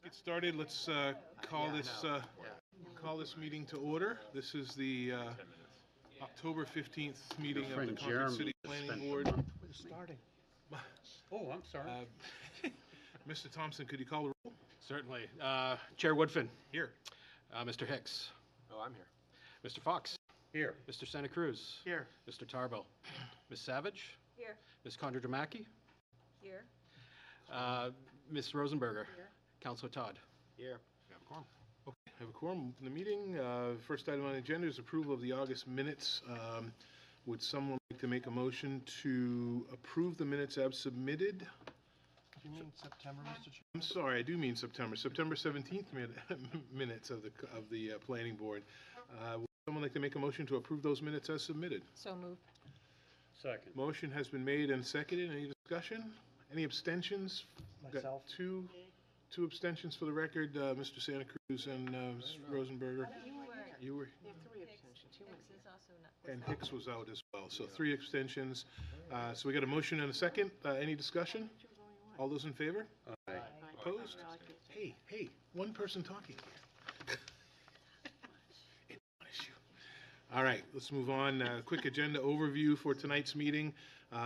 Get started. Let's call this meeting to order. This is the October 15th meeting of the Concord City Planning Board. Starting. Oh, I'm sorry. Mr. Thompson, could you call the roll? Certainly. Chair Woodfin. Here. Mr. Hicks. Oh, I'm here. Mr. Fox. Here. Mr. Santa Cruz. Here. Mr. Tarbo. Ms. Savage. Here. Ms. Condra-Dramacki. Here. Ms. Rosenberger. Here. Councilor Todd. Here. We have a quorum. Okay, I have a quorum in the meeting. First item on the agenda is approval of the August minutes. Would someone like to make a motion to approve the minutes as submitted? Do you mean September, Mr. Chair? I'm sorry, I do mean September 17th minutes of the Planning Board. Would someone like to make a motion to approve those minutes as submitted? So moved. Second. Motion has been made and seconded. Any discussion? Any abstentions? We've got Myself. two abstentions for the record, Mr. Santa Cruz and Ms. Rosenberger. You were, We have three abstentions. Hicks is also not. and Hicks was out as well, so 3 abstentions. So we got a motion and a second. Any discussion? All those in favor? Aye. Opposed? Hey, one person talking. It's not an issue. All right, let's move on. Quick agenda overview for tonight's meeting.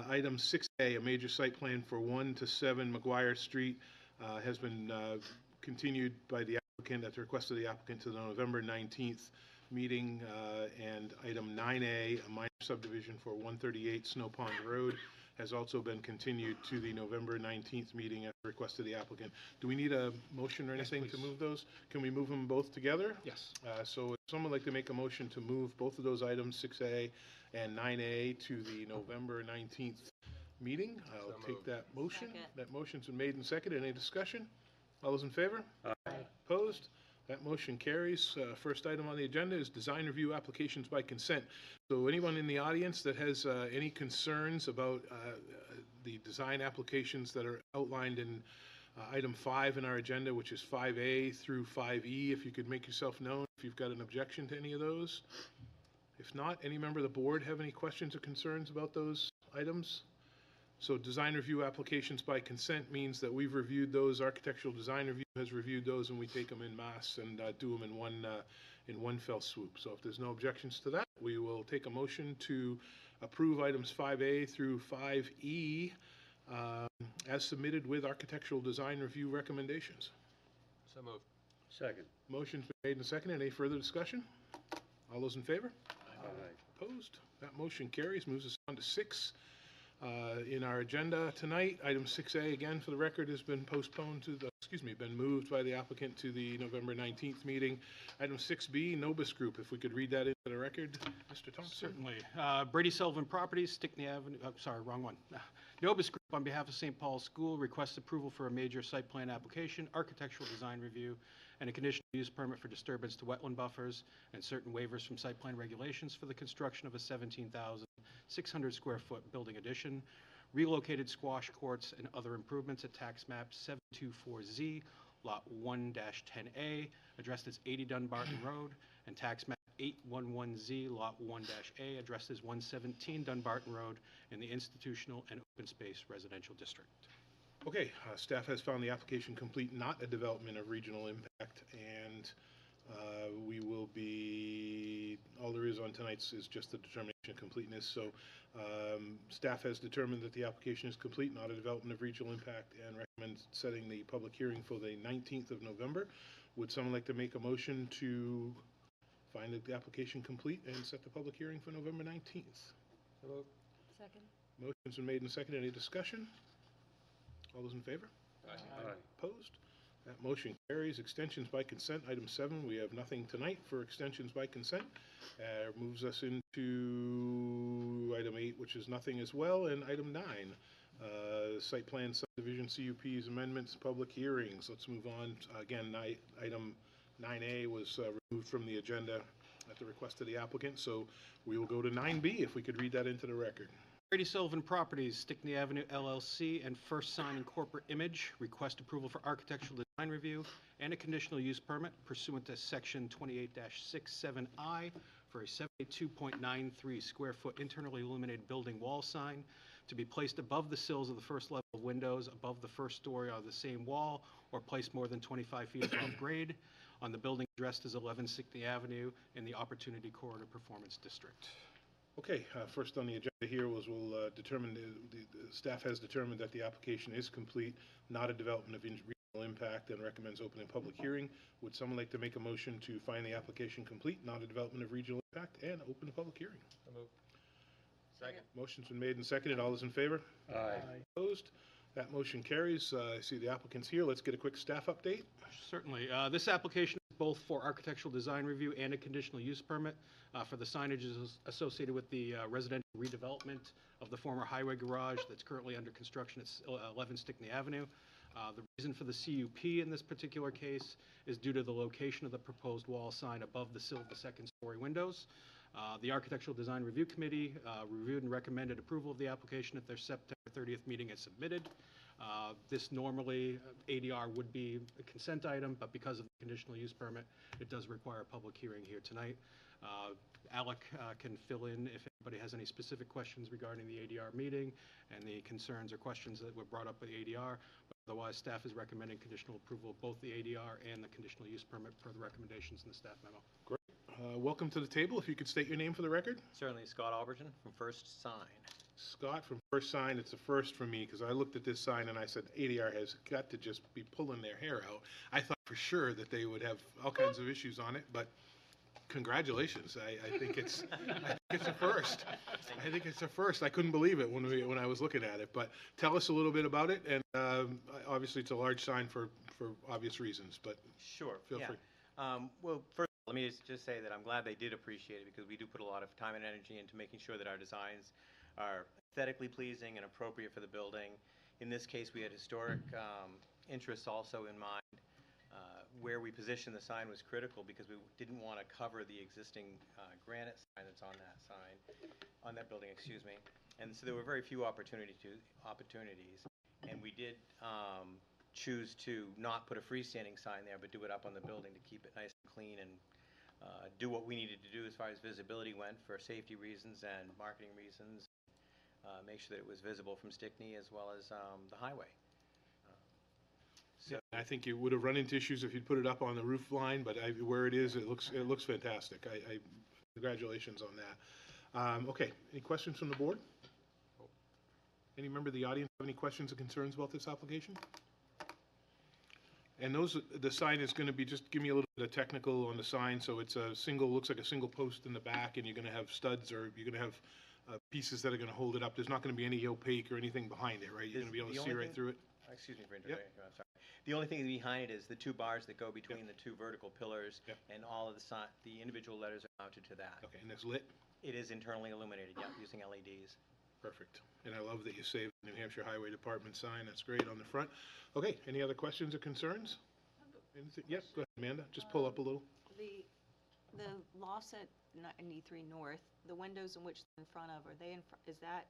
Item 6A, a major site plan for 1 to 7 McGuire Street, has been continued by the applicant at the request of the applicant to the November 19th meeting. And item 9A, a minor subdivision for 138 Snow Pond Road, has also been continued to the November 19th meeting at the request of the applicant. Do we need a motion or anything to move those? Can we move them both together? Yes. So if someone would like to make a motion to move both of those items, 6A and 9A, to the November 19th meeting, I'll take that motion. Second. That motion's been made and seconded. Any discussion? All those in favor? Aye. Opposed? That motion carries. First item on the agenda is design review applications by consent. So anyone in the audience that has any concerns about the design applications that are outlined in item 5 in our agenda, which is 5A through 5E, if you could make yourself known if you've got an objection to any of those. If not, any member of the board have any questions or concerns about those items? So design review applications by consent means that we've reviewed those, architectural design review has reviewed those, and we take them in mass and do them in one fell swoop. So if there's no objections to that, we will take a motion to approve items 5A through 5E as submitted with architectural design review recommendations. So moved. Second. Motion's been made and seconded. Any further discussion? All those in favor? Aye. Opposed? That motion carries. Moves us on to 6. In our agenda tonight, item 6A, again, for the record, has been postponed to been moved by the applicant to the November 19th meeting. Item 6B, Nobis Group, if we could read that into the record, Mr. Thompson. Certainly. Brady Sullivan Properties, Stickney Avenue, sorry, wrong one. Nobis Group, on behalf of St. Paul's School, requests approval for a major site plan application, architectural design review, and a conditional use permit for disturbance to wetland buffers and certain waivers from site plan regulations for the construction of a 17,600 square foot building addition, relocated squash courts, and other improvements at tax map 724Z, lot 1-10A, addressed as 80 Dunbarton Road, and tax map 811Z, lot 1-A, addressed as 117 Dunbarton Road in the institutional and open space residential district. Okay, staff has found the application complete, not a development of regional impact, and we will be, all there is on tonight's is just the determination of completeness. So staff has determined that the application is complete, not a development of regional impact, and recommends setting the public hearing for the 19th of November. Would someone like to make a motion to find the application complete and set the public hearing for November 19th? Hello. Second. Motion's been made and seconded. Any discussion? All those in favor? Aye. Opposed? That motion carries. Extensions by consent, item 7. We have nothing tonight for extensions by consent. Moves us into item 8, which is nothing as well, and item 9. Site plan subdivision CUPs amendments, public hearings. Let's move on. Again, item 9A was removed from the agenda at the request of the applicant, so we will go to 9B if we could read that into the record. Brady Sullivan Properties, Stickney Avenue LLC, and First Sign and Corporate Image request approval for architectural design review and a conditional use permit pursuant to Section 28-67I for a 72.93 square foot internally illuminated building wall sign to be placed above the sills of the first level of windows, above the first story on the same wall, or placed more than 25 feet above grade on the building addressed as 11 Stickney Avenue in the Opportunity Corridor Performance District. Okay, first on the agenda here was we'll determine, the staff has determined that the application is complete, not a development of regional impact, and recommends opening a public hearing. Would someone like to make a motion to find the application complete, not a development of regional impact, and open a public hearing? So moved. Second. Motion's been made and seconded. All those in favor? Aye. Opposed? That motion carries. I see the applicant's here. Let's get a quick staff update. Certainly. This application is both for architectural design review and a conditional use permit for the signage associated with the residential redevelopment of the former highway garage that's currently under construction at 11 Stickney Avenue. The reason for the CUP in this particular case is due to the location of the proposed wall sign above the sill of the second-story windows. The Architectural Design Review Committee reviewed and recommended approval of the application at their September 30th meeting as submitted. This normally, ADR would be a consent item, but because of the conditional use permit, it does require a public hearing here tonight. Alec can fill in if anybody has any specific questions regarding the ADR meeting and the concerns or questions that were brought up by the ADR. But otherwise, staff is recommending conditional approval of both the ADR and the conditional use permit per the recommendations in the staff memo. Great. Welcome to the table. If you could state your name for the record. Certainly, Scott Alberton from First Sign. Scott from First Sign. It's a first for me because I looked at this sign and I said ADR has got to just be pulling their hair out. I thought for sure that they would have all kinds of issues on it, but congratulations. I think it's a first. I think it's a first. I couldn't believe it when I was looking at it. But tell us a little bit about it. And obviously, it's a large sign for obvious reasons. But Sure. feel yeah. free. Well, first of all, let me just say that I'm glad they did appreciate it because we do put a lot of time and energy into making sure that our designs are aesthetically pleasing and appropriate for the building. In this case, we had historic interests also in mind. Where we positioned the sign was critical because we didn't want to cover the existing granite sign that's on that sign, on that building, excuse me. And so there were very few opportunities, and we did choose to not put a freestanding sign there, but do it up on the building to keep it nice and clean and do what we needed to do as far as visibility went for safety reasons and marketing reasons. Make sure that it was visible from Stickney as well as the highway. Yeah, I think you would have run into issues if you'd put it up on the roof line, but where it is, it looks fantastic. Congratulations on that. Okay, any questions from the board? Any member of the audience have any questions or concerns about this application? And the sign is going to be, just give me a little bit of technical on the sign. So it's looks like a single post in the back, and you're going to have studs, or you're going to have pieces that are going to hold it up. There's not going to be any opaque or anything behind it, right? You're going to be able to see right through it. Excuse me for interrupting. I'm sorry. The only thing behind it is the two bars that go between the two vertical pillars, and all of the individual letters are mounted to that. Okay, and it's lit? It is internally illuminated, using LEDs. Perfect. And I love that you saved the New Hampshire Highway Department sign. That's great on the front. Okay, any other questions or concerns? Anything? Yes, go ahead, Amanda. Just pull up a little. The loss at 93 North, the windows in which they're in front of, is that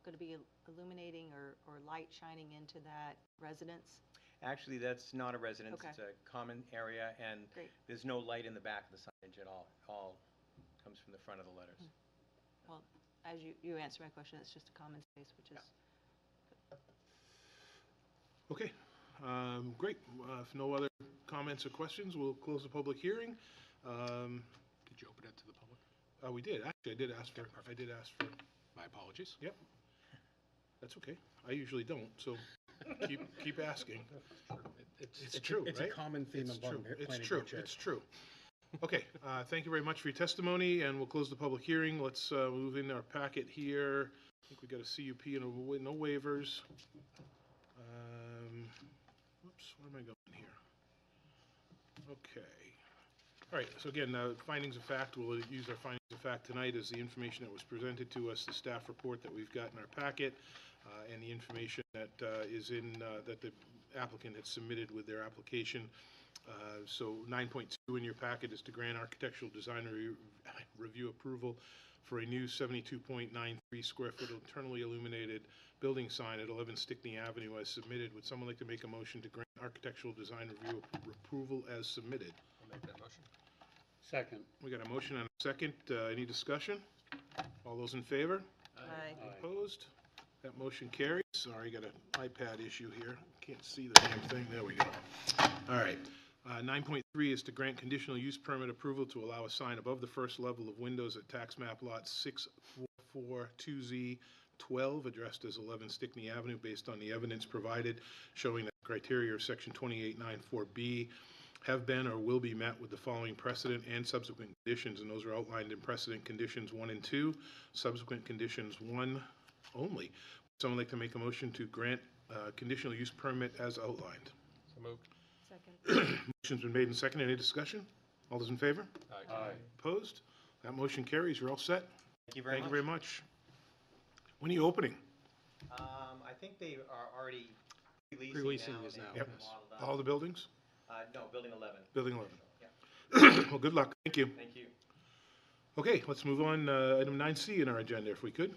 going to be illuminating or light shining into that residence? Actually, that's not a residence. Okay. It's a common area, and Great. there's no light in the back of the signage at all. It all comes from the front of the letters. Well, as you answer my question, it's just a common space, which is Okay, great. If no other comments or questions, we'll close the public hearing. Did you open it to the public? We did. Actually, I did ask for. My apologies. Yep. That's okay. I usually don't, so keep asking. It's true, It's right? a common theme It's among true. planning It's board true. chairs. It's true. Okay, thank you very much for your testimony, and we'll close the public hearing. Let's move in our packet here. I think we got a CUP and no waivers. Whoops, where am I going here? Okay. All right, so again, findings of fact, we'll use our findings of fact tonight as the information that was presented to us, the staff report that we've got in our packet, and the information that is in, that the applicant had submitted with their application. So 9.2 in your packet is to grant architectural design review approval for a new 72.93 square foot internally illuminated building sign at 11 Stickney Avenue as submitted. Would someone like to make a motion to grant architectural design review approval as submitted? I'll make that motion. Second. We got a motion and a second. Any discussion? All those in favor? Aye. Opposed? That motion carries. Sorry, got an iPad issue here. Can't see the damn thing. There we go. All right. 9.3 is to grant conditional use permit approval to allow a sign above the first level of windows at tax map lot 6442Z12, addressed as 11 Stickney Avenue, based on the evidence provided showing that criteria of section 2894B have been or will be met with the following precedent and subsequent conditions, and those are outlined in precedent conditions 1 and 2, subsequent conditions 1 only. Would someone like to make a motion to grant conditional use permit as outlined? So moved. Second. Motion's been made and seconded. Any discussion? All those in favor? Aye. Opposed? That motion carries. You're all set. Thank you very Thank much. you very much. When are you opening? I think they are already Pre-leasing now. is They've now. got Yep. them modeled out. All the buildings? No, building 11. Building 11. Yeah, Well, good luck. Thank you. thank you. Okay, let's move on. Item 9C in our agenda, if we could.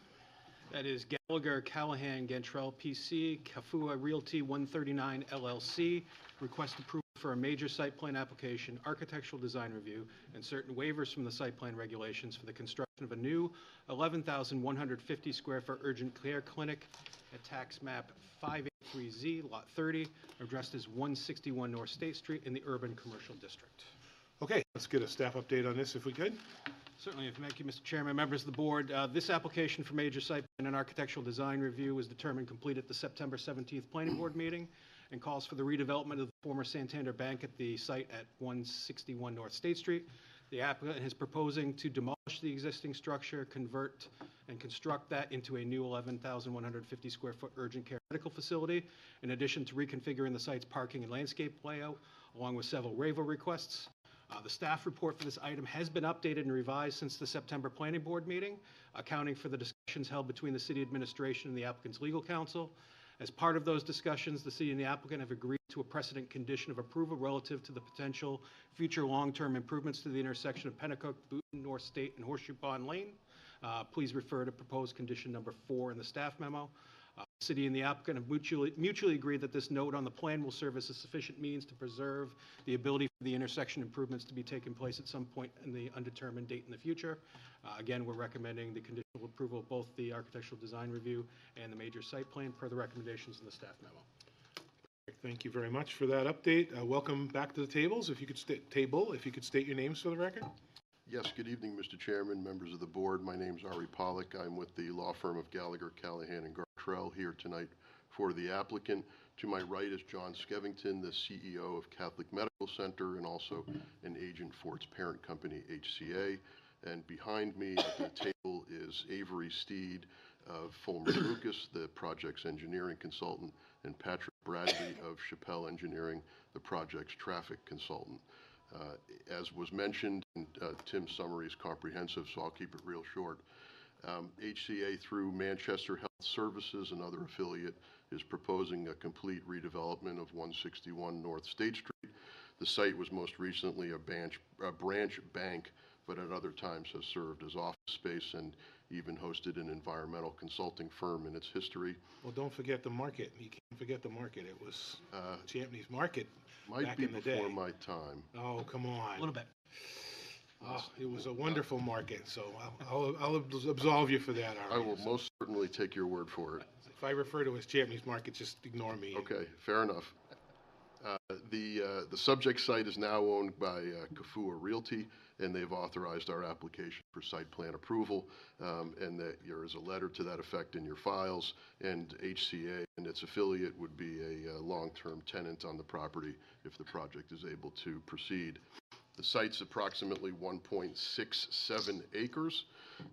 That is Gallagher, Callahan, Gantrell, PC, Kafua Realty 139 LLC. Request approval for a major site plan application, architectural design review, and certain waivers from the site plan regulations for the construction of a new 11,150 square foot urgent care clinic at tax map 583Z, lot 30, addressed as 161 North State Street in the urban commercial district. Okay, let's get a staff update on this, if we could. Certainly, thank you, Mr. Chairman, members of the board. This application for major site plan and architectural design review was determined complete at the September 17th Planning Board meeting and calls for the redevelopment of the former Santander Bank at the site at 161 North State Street. The applicant is proposing to demolish the existing structure, convert and construct that into a new 11,150 square foot urgent care medical facility, in addition to reconfiguring the site's parking and landscape layout, along with several waiver requests. The staff report for this item has been updated and revised since the September Planning Board meeting, accounting for the discussions held between the city administration and the applicant's legal counsel. As part of those discussions, the city and the applicant have agreed to a precedent condition of approval relative to the potential future long-term improvements to the intersection of Pennacook, Boonton, North State, and Horseshoe Pond Lane. Please refer to proposed condition number 4 in the staff memo. The city and the applicant have mutually agreed that this note on the plan will serve as a sufficient means to preserve the ability for the intersection improvements to be taking place at some point in the undetermined date in the future. Again, we're recommending the conditional approval of both the architectural design review and the major site plan per the recommendations in the staff memo. Thank you very much for that update. Welcome back to the tables. If you could state your names for the record. Yes, good evening, Mr. Chairman, members of the board. My name's Ari Pollack. I'm with the law firm of Gallagher, Callahan, and Gartrell here tonight for the applicant. To my right is John Skevington, the CEO of Catholic Medical Center and also an agent for its parent company, HCA. And behind me at the table is Avery Steed of Fulmer Lucas, the project's engineering consultant, and Patrick Bradley of Chappelle Engineering, the project's traffic consultant. As was mentioned, Tim's summary is comprehensive, so I'll keep it real short. HCA, through Manchester Health Services, another affiliate, is proposing a complete redevelopment of 161 North State Street. The site was most recently a branch bank, but at other times has served as office space and even hosted an environmental consulting firm in its history. Well, don't forget the market. You can't forget the market. It was Champney's Market back in the day. Might be before my time. Oh, come on. A little bit. Oh, it was a wonderful market, so I'll absolve you for that, I Ari. will most certainly take your word for it. If I refer to it as Champney's Market, just ignore me. Okay, fair enough. The subject site is now owned by Kafua Realty, and they've authorized our application for site plan approval, and that there is a letter to that effect in your files, and HCA and its affiliate would be a long-term tenant on the property if the project is able to proceed. The site's approximately 1.67 acres.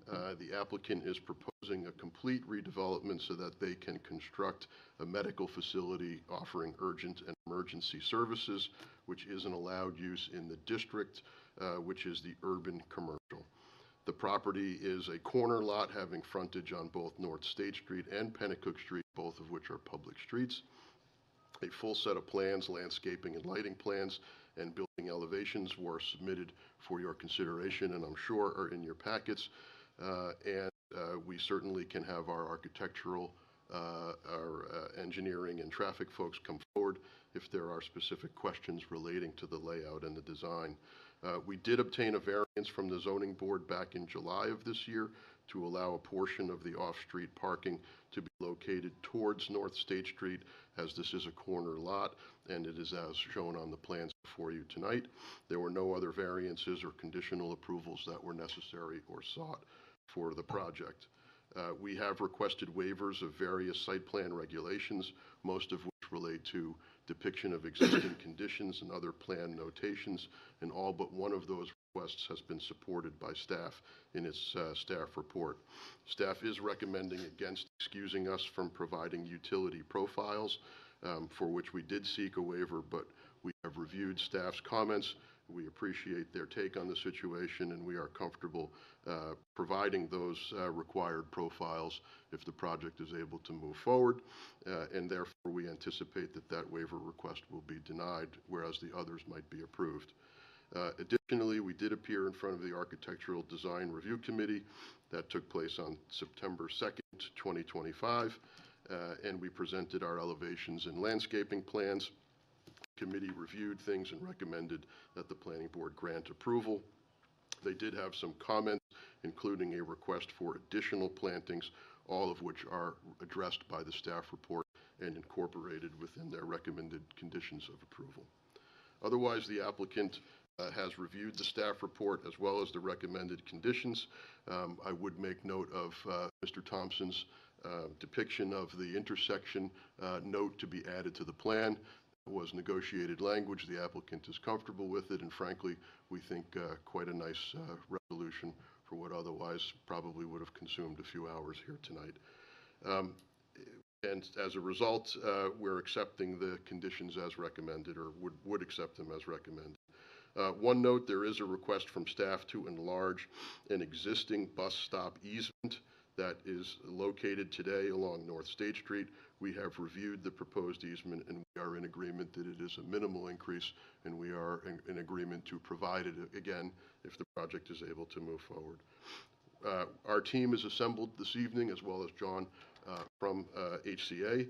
The applicant is proposing a complete redevelopment so that they can construct a medical facility offering urgent and emergency services, which is an allowed use in the district, which is the urban commercial. The property is a corner lot having frontage on both North State Street and Pennacook Street, both of which are public streets. A full set of plans, landscaping and lighting plans, and building elevations were submitted for your consideration, and I'm sure are in your packets. We certainly can have our architectural, our engineering and traffic folks come forward if there are specific questions relating to the layout and the design. We did obtain a variance from the zoning board back in July of this year to allow a portion of the off-street parking to be located towards North State Street, as this is a corner lot, and it is as shown on the plans before you tonight. There were no other variances or conditional approvals that were necessary or sought for the project. We have requested waivers of various site plan regulations, most of which relate to depiction of existing conditions and other plan notations, and all but one of those requests has been supported by staff in its staff report. Staff is recommending against excusing us from providing utility profiles, for which we did seek a waiver, but we have reviewed staff's comments. We appreciate their take on the situation, and we are comfortable providing those required profiles if the project is able to move forward, and therefore we anticipate that that waiver request will be denied, whereas the others might be approved. Additionally, we did appear in front of the Architectural Design Review Committee. That took place on September 2nd, 2025, and we presented our elevations and landscaping plans. Committee reviewed things and recommended that the planning board grant approval. They did have some comments, including a request for additional plantings, all of which are addressed by the staff report and incorporated within their recommended conditions of approval. Otherwise, the applicant has reviewed the staff report as well as the recommended conditions. I would make note of Mr. Thompson's depiction of the intersection note to be added to the plan. Was negotiated language. The applicant is comfortable with it, and frankly, we think quite a nice resolution for what otherwise probably would have consumed a few hours here tonight. And as a result, we're accepting the conditions as recommended, or would accept them as recommended. One note, there is a request from staff to enlarge an existing bus stop easement that is located today along North State Street. We have reviewed the proposed easement, and we are in agreement that it is a minimal increase, and we are in agreement to provide it again if the project is able to move forward. Our team is assembled this evening, as well as John from HCA,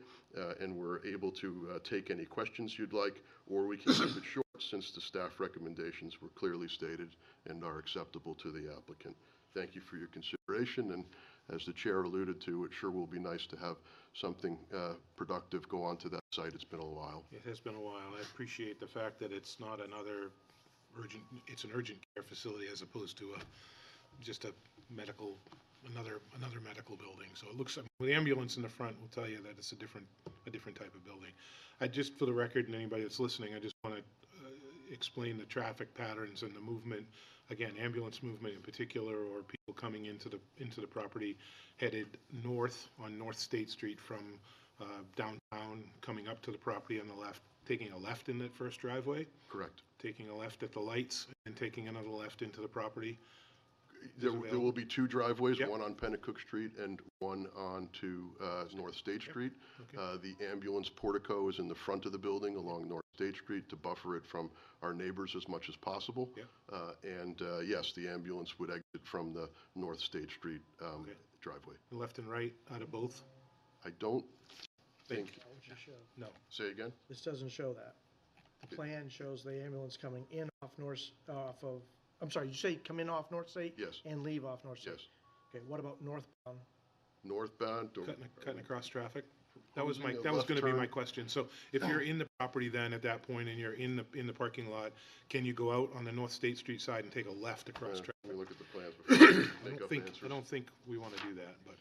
and we're able to take any questions you'd like, or we can keep it short since the staff recommendations were clearly stated and are acceptable to the applicant. Thank you for your consideration, and as the chair alluded to, it sure will be nice to have something productive go onto that site. It's been a while. It has been a while. I appreciate the fact that it's not another urgent, it's an urgent care facility as opposed to just a medical, another medical building. So it looks, with the ambulance in the front will tell you that it's a different type of building. I just, for the record, and anybody that's listening, I just want to explain the traffic patterns and the movement. Again, ambulance movement in particular, or people coming into the property headed north on North State Street from downtown, coming up to the property on the left, taking a left in that first driveway. Correct. Taking a left at the lights and taking another left into the property. There will be two driveways, Yep. one on Pennacook Street and one onto North State Street. Okay. The ambulance portico is in the front of the building along North State Street to buffer it from our neighbors as much as possible. Yep. And yes, the ambulance would exit from the North State Street Okay. driveway. Left and right out of both? I don't think, No. say again? This doesn't show that. The plan shows the ambulance coming in off of, I'm sorry, you say come in off North State? Yes. And leave off North State? Yes. Okay, what about northbound? Northbound or? Cutting across traffic? That was Cruising a that was left going to be turn. my question. So if you're in the property then at that point and you're in the parking lot, can you go out on the North State Street side and take a left across traffic? Let me look at the plans before I make up answers. I don't think we want to do that, but,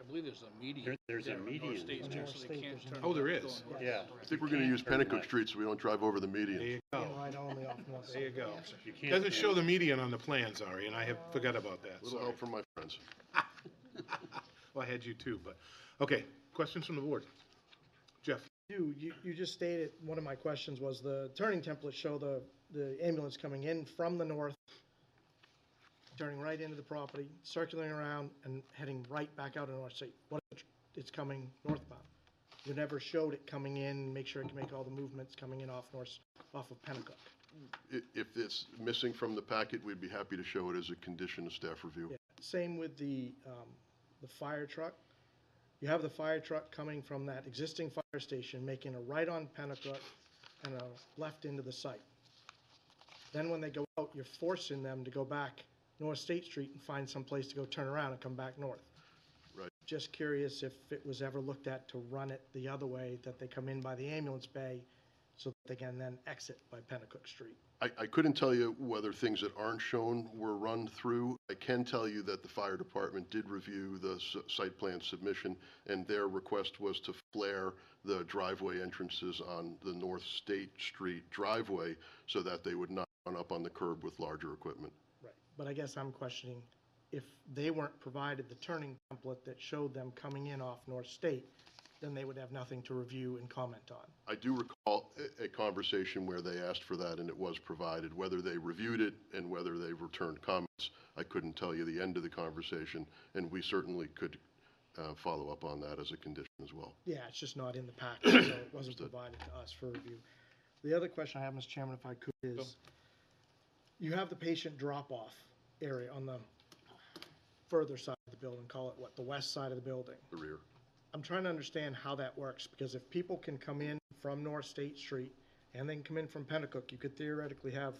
I believe there's a median. There's a there on North median. State Street, North so they State, can't there's turn Oh, there left is. going Yeah. north. I think we're going to use Pennacook Street so we don't drive over the median. there you go. In right only off North There you State? go. You can't. Doesn't show the median on the plans, Ari, and I have forgot about that. Little Sorry. help from my friends. Well, I had you too, but, okay. Questions from the board? Jeff? You just stated, one of my questions was the turning templates show the ambulance coming in from the north, turning right into the property, circling around and heading right back out of North State. What if it's coming northbound? You never showed it coming in, make sure it can make all the movements coming in off of Pennacook. If it's missing from the packet, we'd be happy to show it as a condition of staff review. Yeah. Same with the fire truck. You have the fire truck coming from that existing fire station, making a right on Pennacook and a left into the site. Then when they go out, you're forcing them to go back North State Street and find some place to go turn around and come back north. Right. Just curious if it was ever looked at to run it the other way, that they come in by the ambulance bay so that they can then exit by Pennacook Street. I couldn't tell you whether things that aren't shown were run through. I can tell you that the fire department did review the site plan submission, and their request was to flare the driveway entrances on the North State Street driveway so that they would not run up on the curb with larger equipment. Right. But I guess I'm questioning, if they weren't provided the turning template that showed them coming in off North State, then they would have nothing to review and comment on. I do recall a conversation where they asked for that, and it was provided. Whether they reviewed it and whether they returned comments, I couldn't tell you the end of the conversation, and we certainly could follow up on that as a condition as well. Yeah, it's just not in the package, so it wasn't provided to us for review. The other question I have, Mr. Chairman, if I could, is you have the patient drop-off area on the further side of the building, call it what, the west side of the building? The rear. I'm trying to understand how that works, because if people can come in from North State Street and then come in from Pennacook, you could theoretically have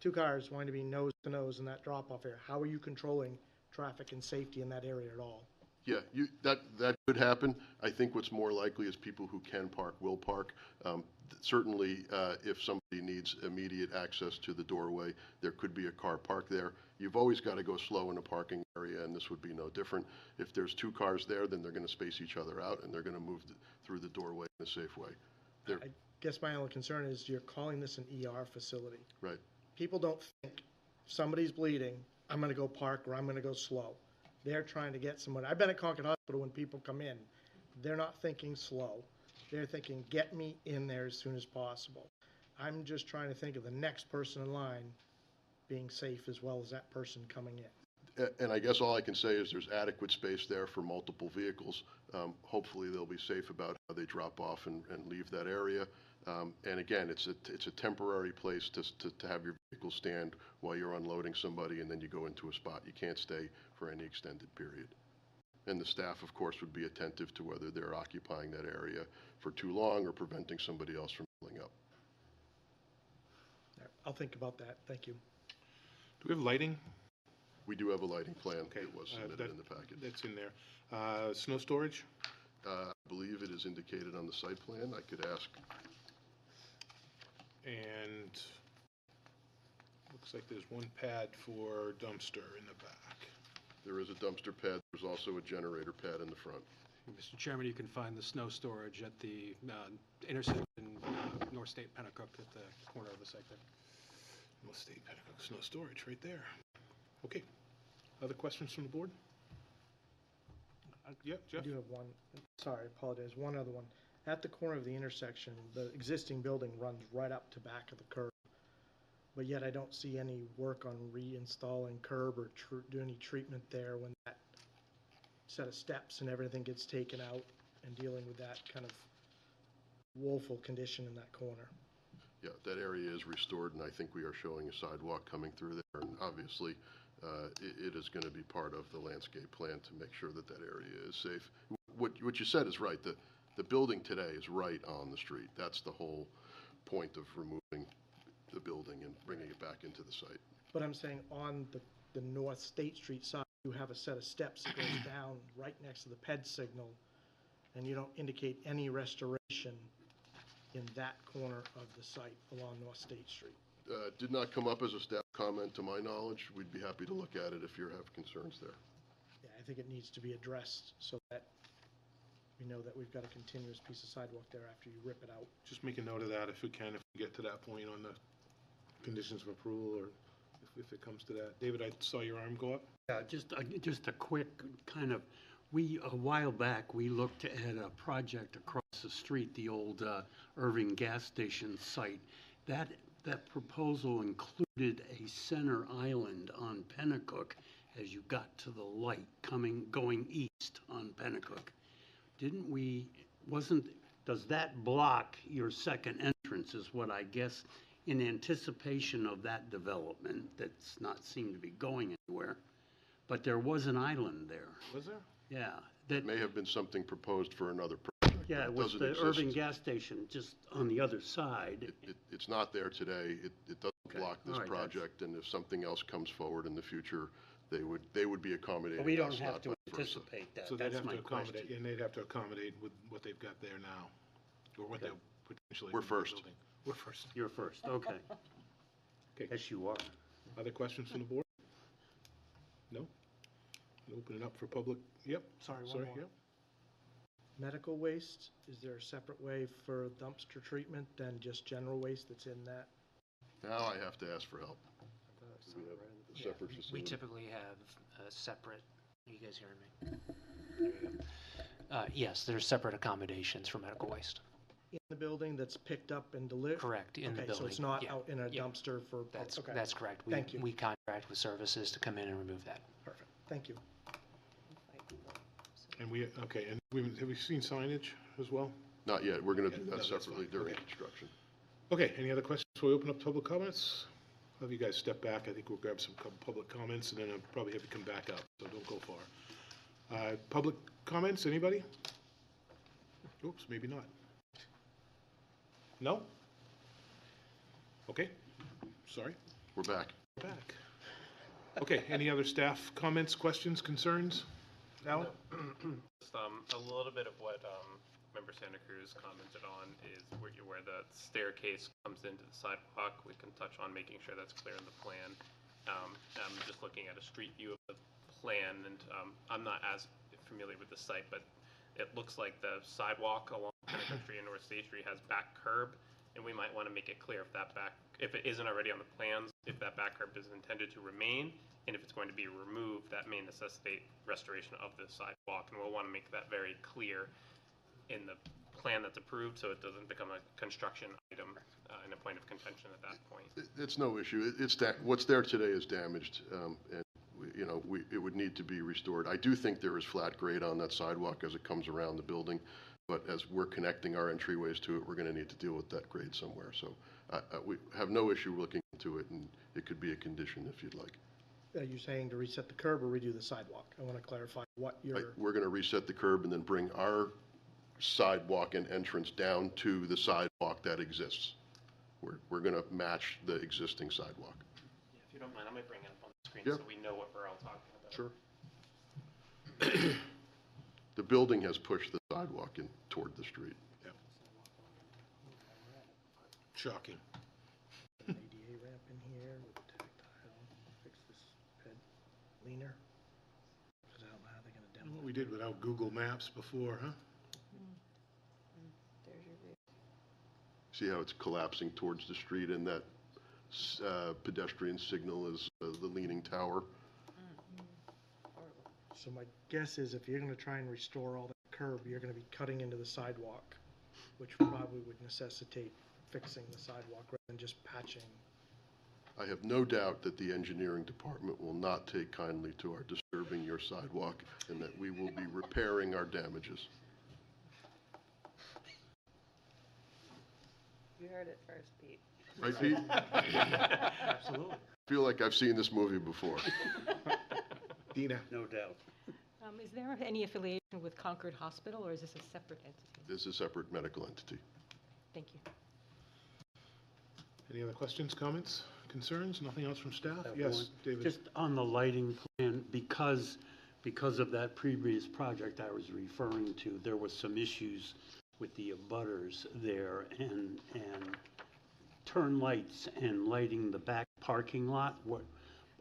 two cars wanting to be nose to nose in that drop-off area. How are you controlling traffic and safety in that area at all? Yeah, that could happen. I think what's more likely is people who can park will park. Certainly, if somebody needs immediate access to the doorway, there could be a car parked there. You've always got to go slow in a parking area, and this would be no different. If there's two cars there, then they're going to space each other out, and they're going to move through the doorway in a safe way. I guess my only concern is you're calling this an ER facility. Right. People don't think, if somebody's bleeding, I'm going to go park or I'm going to go slow. They're trying to get someone. I've been at Concord Hospital when people come in. They're not thinking slow. They're thinking, get me in there as soon as possible. I'm just trying to think of the next person in line being safe as well as that person coming in. And I guess all I can say is there's adequate space there for multiple vehicles. Hopefully they'll be safe about how they drop off and leave that area. And again, it's a temporary place to have your vehicle stand while you're unloading somebody, and then you go into a spot. You can't stay for any extended period. And the staff, of course, would be attentive to whether they're occupying that area for too long or preventing somebody else from filling up. I'll think about that. Thank you. Do we have lighting? We do have a lighting plan. Okay, It was submitted in the packet. That's in there. Snow storage? I believe it is indicated on the site plan. I could ask. And looks like there's one pad for dumpster in the back. There is a dumpster pad. There's also a generator pad in the front. Mr. Chairman, you can find the snow storage at the intersection North State Pennacook at the corner of the site there. North State Pennacook snow storage right there. Okay. Other questions from the board? Yep, I Jeff? do have one. Sorry, I apologize. One other one. At the corner of the intersection, the existing building runs right up to back of the curb. But yet I don't see any work on reinstalling curb or do any treatment there when that set of steps and everything gets taken out, and dealing with that kind of woeful condition in that corner. Yeah, that area is restored, and I think we are showing a sidewalk coming through there. And obviously, it is going to be part of the landscape plan to make sure that that area is safe. What you said is right. The building today is right on the street. That's the whole point of removing the building and bringing it back into the site. But I'm saying on the North State Street side, you have a set of steps that goes down right next to the PED signal, and you don't indicate any restoration in that corner of the site along North State Street. Did not come up as a staff comment to my knowledge. We'd be happy to look at it if you have concerns there. Yeah, I think it needs to be addressed so that we know that we've got a continuous piece of sidewalk there after you rip it out. Just make a note of that if we can, if we get to that point on the conditions of approval, or if it comes to that. David, I saw your arm go up. Yeah, just a quick kind of, a while back, we looked at a project across the street, the old Irving gas station site. That proposal included a center island on Pennacook as you got to the light going east on Pennacook. Does that block your second entrance is what I guess, in anticipation of that development that's not seemed to be going anywhere. But there was an island there. Was there? Yeah. That may have been something proposed for another project. Yeah, it was doesn't the exist. Irving gas station just on the other side. It's not there today. It doesn't block this All right, that's- project, and if something else comes forward in the future, they would be accommodating But we don't us, have not to vice versa. anticipate that. So they'd That's have my to accommodate, question. and they'd have to accommodate with what they've got there now, or what Okay. they'll potentially. We're be first. building. We're first. You're first, okay. Okay. Yes, you are. Other questions from the board? No? Open it up for public, yep. Sorry, one Sorry, more. yep. Medical waste, is there a separate way for dumpster treatment than just general waste that's in that? Now I have to ask for help. We have a separate We facility. typically have a separate, are you guys hearing me? There you go. Yes, there's separate accommodations for medical waste. In the building that's picked up and delivered? Correct, in the Okay, so it's building, not yeah, out in a yeah. dumpster for, That's, okay, that's correct. Thank you. We contract with services to come in and remove that. perfect, thank you. And we, okay, and have we seen signage as well? Not yet, we're gonna do Yeah, that no, that's separately fine. during Okay. construction. Okay, any other questions before we open up public comments? Have you guys step back, I think we'll grab some public comments, and then I'll probably have you come back up, so don't go far. Public comments, anybody? Oops, maybe not. No? Okay, sorry, We're back. back. Okay, any other staff comments, questions, concerns? Alan? Just a little bit of what Member Santa Cruz commented on is where the staircase comes into the sidewalk. We can touch on making sure that's clear in the plan. I'm just looking at a street view of the plan, and I'm not as familiar with the site, but it looks like the sidewalk along Concord Street and North State Street has back curb, and we might want to make it clear if it isn't already on the plans, if that back curb is intended to remain, and if it's going to be removed, that may necessitate restoration of the sidewalk, and we'll want to make that very clear in the plan that's approved, so it doesn't become a construction item and a point of contention at that point. It's no issue. What's there today is damaged, and, it would need to be restored. I do think there is flat grade on that sidewalk as it comes around the building, but as we're connecting our entryways to it, we're gonna need to deal with that grade somewhere. So we have no issue looking into it, and it could be a condition if you'd like. Are you saying to reset the curb or redo the sidewalk? I want to clarify what you're, We're gonna reset the curb and then bring our sidewalk and entrance down to the sidewalk that exists. We're gonna match the existing sidewalk. Yeah, if you don't mind, I might bring it up on the screen Yeah. so we know what we're all talking about. Sure. The building has pushed the sidewalk in toward the street. Shocking. ADA ramp in here with tactile, fix this bed leaner? Because I don't know how they're going to demo What it. we did without Google Maps before, huh? There's your view. See how it's collapsing towards the street, and that pedestrian signal is the leaning tower. So my guess is if you're going to try and restore all that curb, you're going to be cutting into the sidewalk, which probably would necessitate fixing the sidewalk rather than just patching. I have no doubt that the engineering department will not take kindly to our disturbing your sidewalk, and that we will be repairing our damages. You heard it first, Pete. Right, Pete? Absolutely. I feel like I've seen this movie before. Dina? No doubt. Is there any affiliation with Concord Hospital, or is this a separate entity? This is a separate medical entity. Thank you. Any other questions, comments, concerns? Nothing else from staff? Have Yes, one. David? Just on the lighting plan, because of that previous project I was referring to, there was some issues with the abutters there and turn lights and lighting the back parking lot,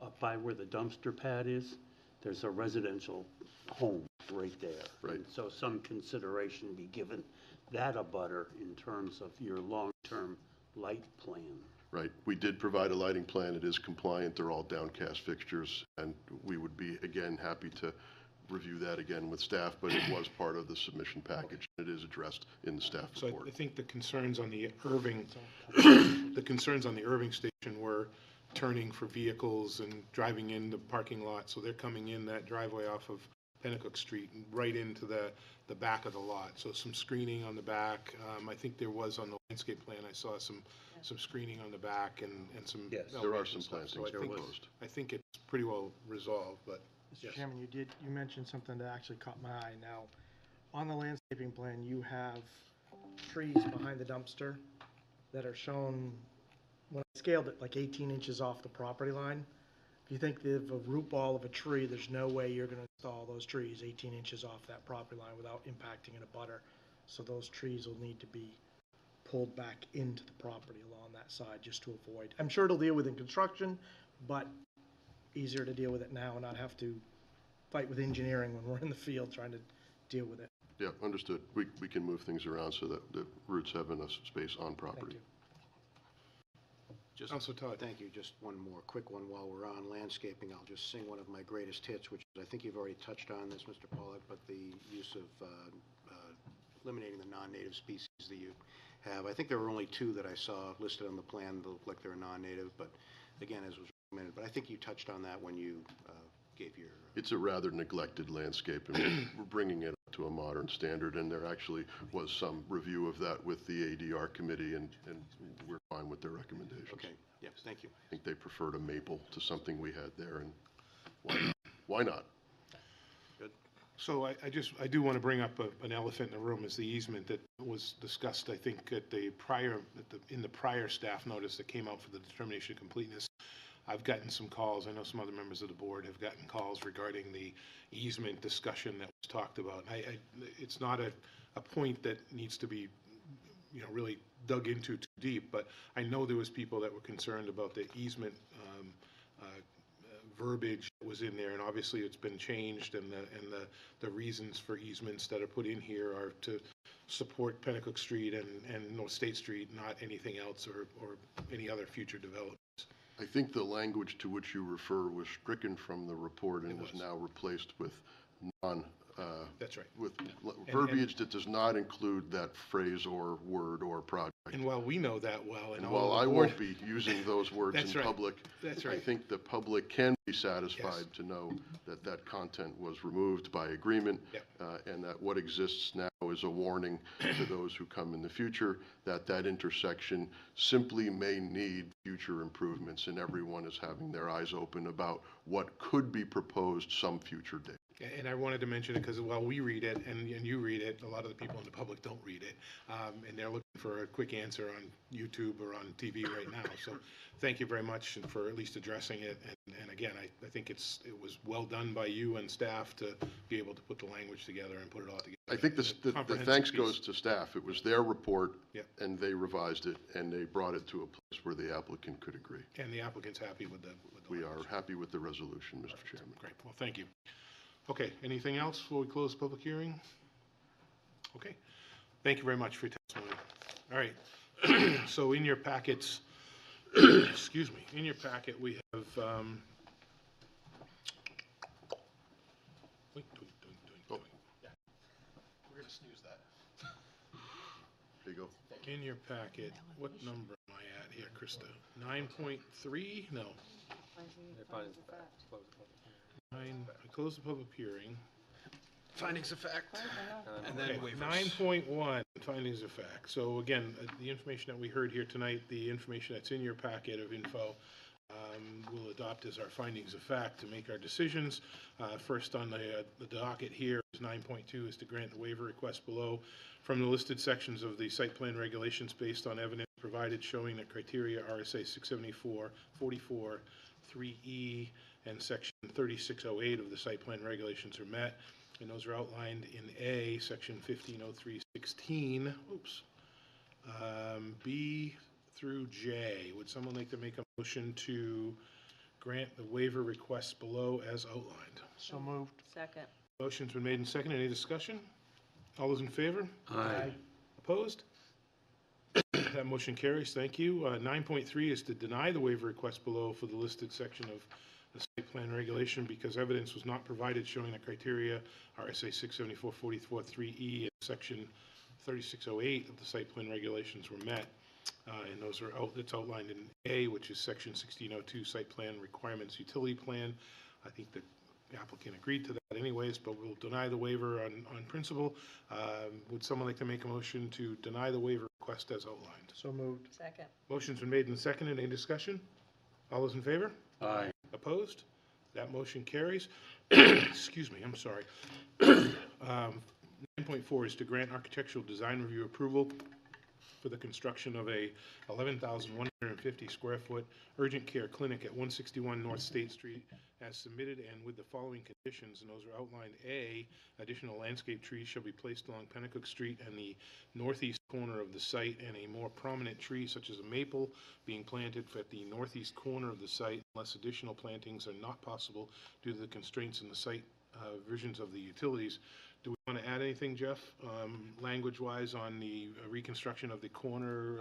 up by where the dumpster pad is. There's a residential home right there. Right. And so some consideration be given that abutter in terms of your long-term light plan. Right. We did provide a lighting plan. It is compliant. They're all downcast fixtures, and we would be, again, happy to review that again with staff, but it was part of the submission package. It is addressed in the staff So I report. think the concerns on the Irving, station were turning for vehicles and driving in the parking lot, so they're coming in that driveway off of Pennacook Street and right into the back of the lot. So some screening on the back. I think there was on the landscape plan, I saw some screening on the back and some. Yes. There are elements some and stuff. So plantings I think- proposed. I think it's pretty well resolved, but Mr. yes. Chairman, you mentioned something that actually caught my eye. Now, on the landscaping plan, you have trees behind the dumpster that are shown when I scaled it like 18 inches off the property line, if you think of a root ball of a tree, there's no way you're gonna install those trees 18 inches off that property line without impacting an abutter. So those trees will need to be pulled back into the property along that side just to avoid. I'm sure it'll deal with in construction, but easier to deal with it now and not have to fight with engineering when we're in the field trying to deal with it. Yeah, understood. We can move things around so that the roots have enough space on Thank property. you. Just, Counselor Todd. thank you. Just one more quick one while we're on landscaping. I'll just sing one of my greatest hits, which is, I think you've already touched on this, Mr. Pollack, but the use of eliminating the non-native species that you have. I think there were only 2 that I saw listed on the plan that look like they're non-native, but again, as was recommended. But I think you touched on that when you gave your... It's a rather neglected landscape, and we're bringing it up to a modern standard, and there actually was some review of that with the ADR committee, and we're fine with their recommendations. Okay, yes, thank you. I think they preferred a maple to something we had there, and why not? Good. So I do want to bring up an elephant in the room, is the easement that was discussed, I think, in the prior staff notice that came out for the determination of completeness. I've gotten some calls, I know some other members of the board have gotten calls regarding the easement discussion that was talked about. It's not a point that needs to be, really dug into too deep, but I know there was people that were concerned about the easement verbiage that was in there, and obviously it's been changed, and the reasons for easements that are put in here are to support Pennacook Street and North State Street, not anything else or any other future developments. I think the language to which you refer was stricken from the report and is now replaced with That's right. with verbiage that does not include that phrase or word or project. And while we know that well, And while I won't be using those words That's in right. public, That's I right. think the public can be satisfied to know that that content was removed by agreement, Yep. and that what exists now is a warning to those who come in the future that that intersection simply may need future improvements, and everyone is having their eyes open about what could be proposed some future day. And I wanted to mention it because while we read it and you read it, a lot of the people in the public don't read it. And they're looking for a quick answer on YouTube or on TV right now. So thank you very much for at least addressing it. And again, I think it was well done by you and staff to be able to put the language together and put it all together. I think the thanks goes to staff. It was their report, Yep. and they revised it, and they brought it to a place where the applicant could agree. And the applicant's happy with the We are language. happy with the resolution, Mr. Chairman. Great, well, thank you. Okay, anything else before we close the public hearing? Okay, thank you very much for your testimony. All right, so in your packets, excuse me, in your packet, we have, We're gonna snooze that. There you go. in your packet, what number am I at here, Krista? 9.3? No. I closed the public hearing. Findings of fact. And Okay, then waivers. 9.1, findings of fact. So again, the information that we heard here tonight, the information that's in your packet of info, we'll adopt as our findings of fact to make our decisions. First on the docket here is 9.2 is to grant the waiver request below from the listed sections of the site plan regulations based on evidence provided showing that criteria RSA 674, 44, 3E, and section 3608 of the site plan regulations are met. And those are outlined in A, section 1503.16, oops, B through J. Would someone like to make a motion to grant the waiver requests below as outlined? So moved. Second. Motion's been made and seconded. Any discussion? All those in favor? Aye. Opposed? That motion carries. Thank you. 9.3 is to deny the waiver request below for the listed section of the site plan regulation because evidence was not provided showing the criteria RSA 674, 44, 3E, and section 3608 of the site plan regulations were met. And those are that's outlined in A, which is section 1602 site plan requirements utility plan. I think the applicant agreed to that anyways, but we'll deny the waiver on principle. Would someone like to make a motion to deny the waiver request as outlined? So moved. Second. Motion's been made and seconded. Any discussion? All those in favor? Aye. Opposed? That motion carries. Excuse me, I'm sorry. 9.4 is to grant architectural design review approval for the construction of a 11,150 square foot urgent care clinic at 161 North State Street as submitted and with the following conditions, and those are outlined. A, additional landscape trees shall be placed along Pennacook Street and the northeast corner of the site, and a more prominent tree such as a maple being planted at the northeast corner of the site unless additional plantings are not possible due to the constraints in the site versions of the utilities. Do we want to add anything, Jeff, language-wise on the reconstruction of the corner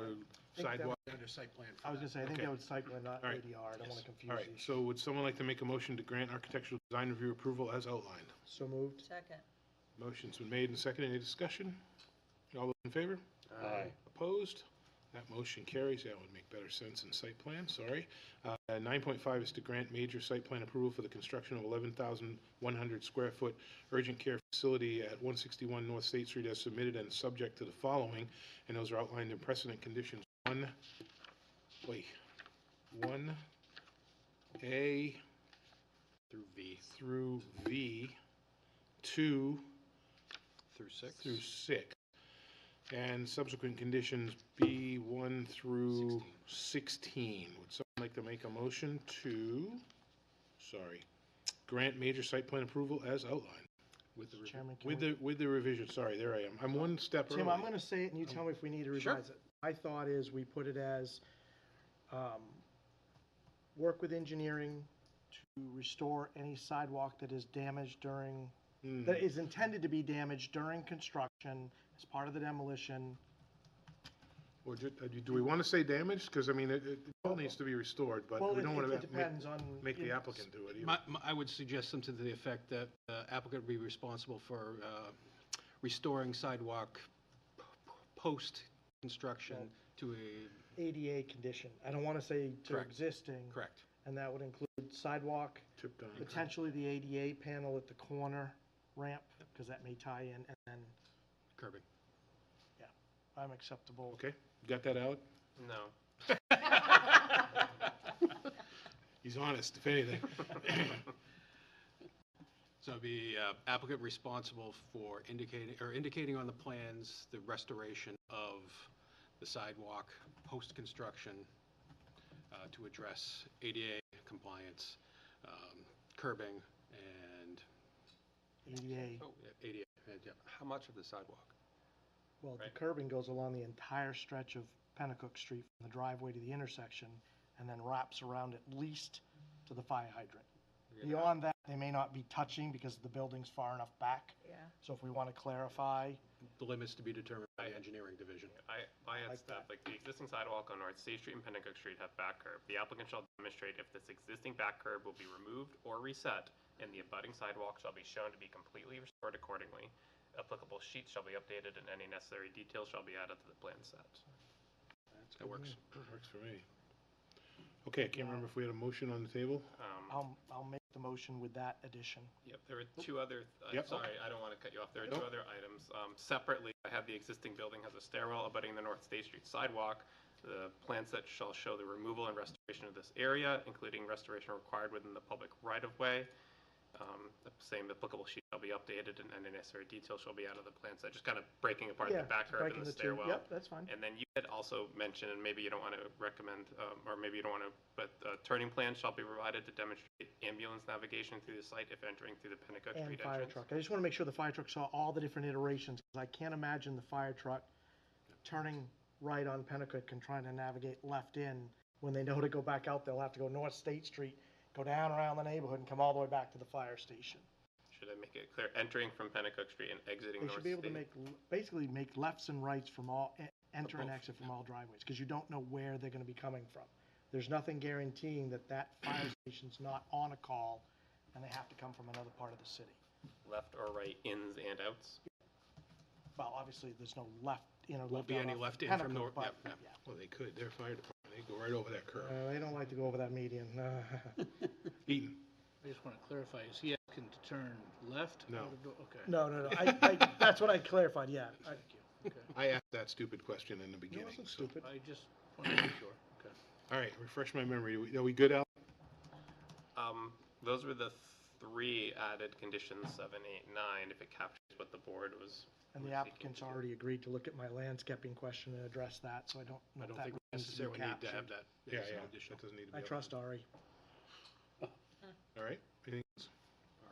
think that sidewalk? Under site plan. I was gonna say, I think Okay. that was site plan, not All right. ADR. I don't wanna confuse All right, these. so would someone like to make a motion to grant architectural design review approval as outlined? So moved. Second. Motion's been made and seconded. Any discussion? All those in favor? Aye. Opposed? That motion carries. That would make better sense in site plan, sorry. 9.5 is to grant major site plan approval for the construction of 11,100 square foot urgent care facility at 161 North State Street as submitted and subject to the following, and those are outlined in precedent conditions 1A through V, 2 through 6. And subsequent conditions B 1 through 16. Would someone like to make a motion to, grant major site plan approval as outlined? Chairman, can we- With the revision, sorry, there I am. I'm one step early. Tim, I'm gonna say it and you tell me if we need to revise it. My thought is we put it as, work with engineering to restore any sidewalk that is damaged during, that is intended to be damaged during construction as part of the demolition. Or do we want to say damaged? Because, I mean, it all needs to be restored, but Well, we don't want it to depends on. make the you know, applicant do it either. I would suggest something to the effect that applicant would be responsible for restoring sidewalk post-construction to a, ADA condition. I don't wanna say to Correct. existing. correct. And that would include sidewalk, Tipped on. potentially the ADA panel at the corner ramp, because that may tie in, and then Curbing. I'm acceptable. Okay, got that out? No. He's honest, if anything. So it'd be applicant responsible for indicating on the plans the restoration of the sidewalk post-construction to address ADA compliance, curbing, and ADA, ADA, yeah. How much of the sidewalk? well, the Right. curbing goes along the entire stretch of Pennacook Street from the driveway to the intersection, and then wraps around at least to the fire hydrant. Beyond that, they may not be touching because the building's far enough back. Yeah. So if we want to clarify, The limits to be determined by engineering division. I had Like stuff, like the existing sidewalk on North State Street and Pennacook Street have back curb. The applicant shall demonstrate if this existing back curb will be removed or reset, and the abutting sidewalk shall be shown to be completely restored accordingly. Applicable sheets shall be updated, and any necessary details shall be added to the plan set. That works. Works for me. Okay, I can't remember if we had a motion on the table. I'll make the motion with that addition. Yep, there were two other, Yep. sorry, I don't want to cut you off. There are Nope. two other items. Separately, I have the existing building has a stairwell abutting the North State Street sidewalk. The plan set shall show the removal and restoration of this area, including restoration required within the public right-of-way. The same applicable sheet shall be updated, and any necessary details shall be out of the plan set, just kind of breaking apart the Yeah, back curb striking and the the two. stairwell. Yep, that's fine. And then you had also mentioned, and maybe you don't want to recommend, or maybe you don't want to, but turning plans shall be provided to demonstrate ambulance navigation through the site if entering through the Pennacook And Street fire entrance. truck. I just want to make sure the fire truck saw all the different iterations, because I can't imagine the fire truck turning right on Pennacook and trying to navigate left in. When they know to go back out, they'll have to go North State Street, go down around the neighborhood and come all the way back to the fire station. Should I make it clear, entering from Pennacook Street and exiting They North should be able to State? basically make lefts and rights from all, enter and both. exit from all driveways, because you don't know where they're gonna be coming from. There's nothing guaranteeing that that fire station's not on a call and they have to come from another part of the city. Left or right ins and outs? Well, obviously, there's no left in or left out. Won't be any off left in Pennacook, from North, but, yeah. yeah. Well, they could, their fire department, they go right over that curb. They don't like to go over that median. Eaton, I just want to clarify, is he asking to turn left? No. out of the- Okay. No, that's what I clarified, yeah. I asked that stupid question in the It beginning. wasn't so- stupid. I just want to make sure. Okay. All right, refresh my memory. Are we good, Al? Those were the three added conditions, 7, 8, 9, if it captures what the board was was. And the applicant's already agreed to look at my landscaping question and address that, so I don't know I if don't that think we needs to be necessarily need to have captured. that. Yeah, as an yeah, additional. that doesn't need to be. I on trust Ari. All right, anything else?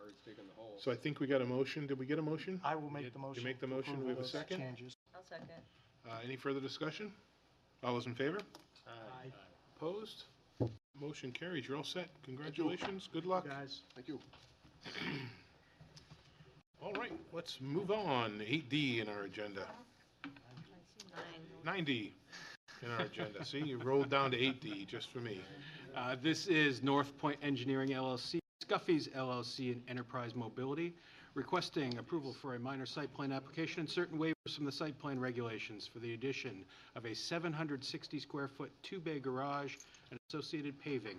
Ari's digging the hole. So I think we got a motion. Did we get a motion? I will make the motion. make the to motion? approve We have a those second? Changes. I'll second. Any further discussion? All those in favor? Aye. Opposed? Motion carries. You're all set. Congratulations. Good luck. Guys. Thank you. All right, let's move on. 8D in our agenda. 9D in our agenda. See, you rolled down to 8D just for me. This is North Point Engineering LLC, Scuffy's LLC, and Enterprise Mobility, requesting approval for a minor site plan application and certain waivers from the site plan regulations for the addition of a 760 square foot two-bay garage and associated paving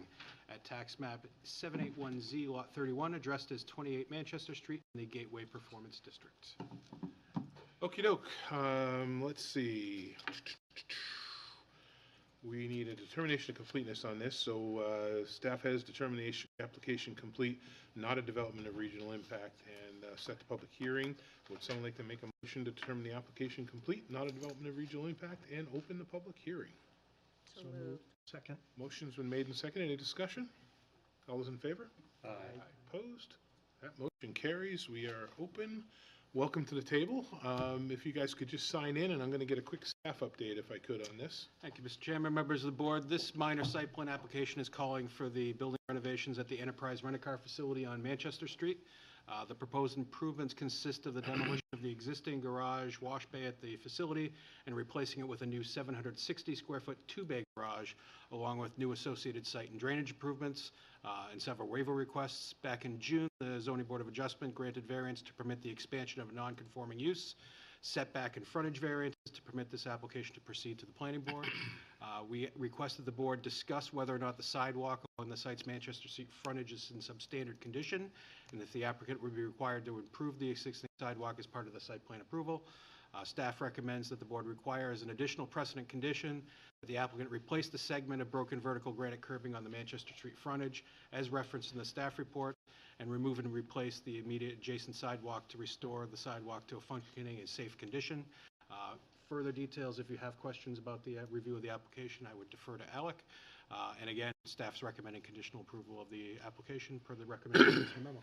at tax map 781Z Lot 31, addressed as 28 Manchester Street in the Gateway Performance District. Okey doke. Let's see. We need a determination of completeness on this, so staff has determination application complete, not a development of regional impact, and set the public hearing. Would someone like to make a motion to determine the application complete, not a development of regional impact, and open the public hearing? So moved. Second. Motion's been made and seconded. Any discussion? All those in favor? Aye. Opposed? That motion carries. We are open. Welcome to the table. If you guys could just sign in, and I'm going to get a quick staff update if I could on this. Thank you, Mr. Chairman, members of the board. This minor site plan application is calling for the building renovations at the Enterprise Rent-A-Car facility on Manchester Street. The proposed improvements consist of the demolition of the existing garage wash bay at the facility and replacing it with a new 760 square foot two-bay garage, along with new associated site and drainage improvements and several waiver requests. Back in June, the Zoning Board of Adjustment granted variance to permit the expansion of a non-conforming use, setback and frontage variances to permit this application to proceed to the planning board. We requested the board discuss whether or not the sidewalk on the site's Manchester Street frontage is in substandard condition, and if the applicant would be required to improve the existing sidewalk as part of the site plan approval. Staff recommends that the board require as an additional precedent condition that the applicant replace the segment of broken vertical granite curbing on the Manchester Street frontage as referenced in the staff report, and remove and replace the immediate adjacent sidewalk to restore the sidewalk to a functioning and safe condition. Further details, if you have questions about the review of the application, I would defer to Alec. And again, staff's recommending conditional approval of the application per the recommendations in the memo.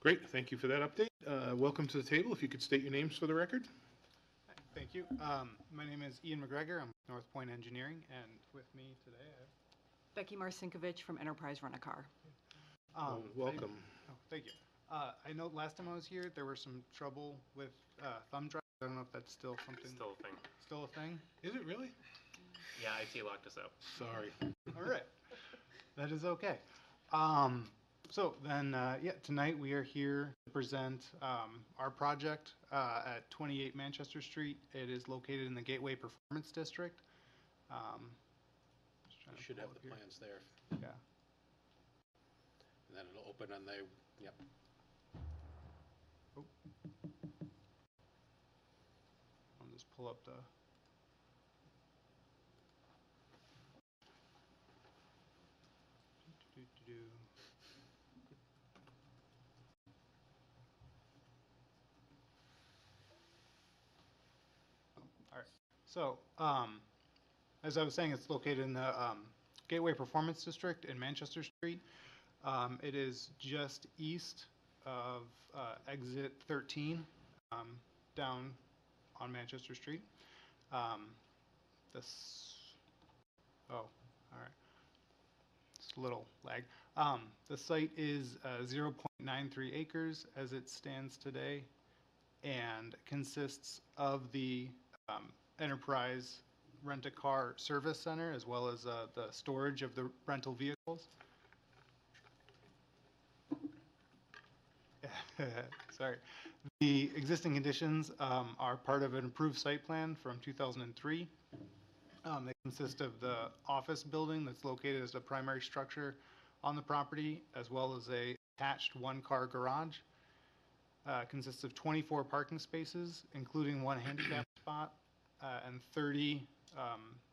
Great, thank you for that update. Welcome to the table. If you could state your names for the record. Thank you. My name is Ian McGregor. I'm with North Point Engineering, and with me today I have Becky Marcinkovich from Enterprise Rent-A-Car. Welcome. thank you. I know last time I was here, there was some trouble with thumb drive. I don't know if that's still something. Still a thing. Still a thing? Is it really? Yeah, IT locked us out. Sorry. All right. That is okay. So then, yeah, tonight we are here to present our project at 28 Manchester Street. It is located in the Gateway Performance District. You should have the plans there, Yeah. and then it'll open on the, yep. I'll just pull up the. All right. So, as I was saying, it's located in the Gateway Performance District in Manchester Street. It is just east of exit 13 down on Manchester Street. All right. Just a little lag. The site is 0.93 acres as it stands today and consists of the Enterprise Rent-A-Car Service Center as well as the storage of the rental vehicles. Sorry. The existing conditions are part of an approved site plan from 2003. They consist of the office building that's located as the primary structure on the property, as well as a attached one-car garage. Consists of 24 parking spaces, including one handicap spot, and 30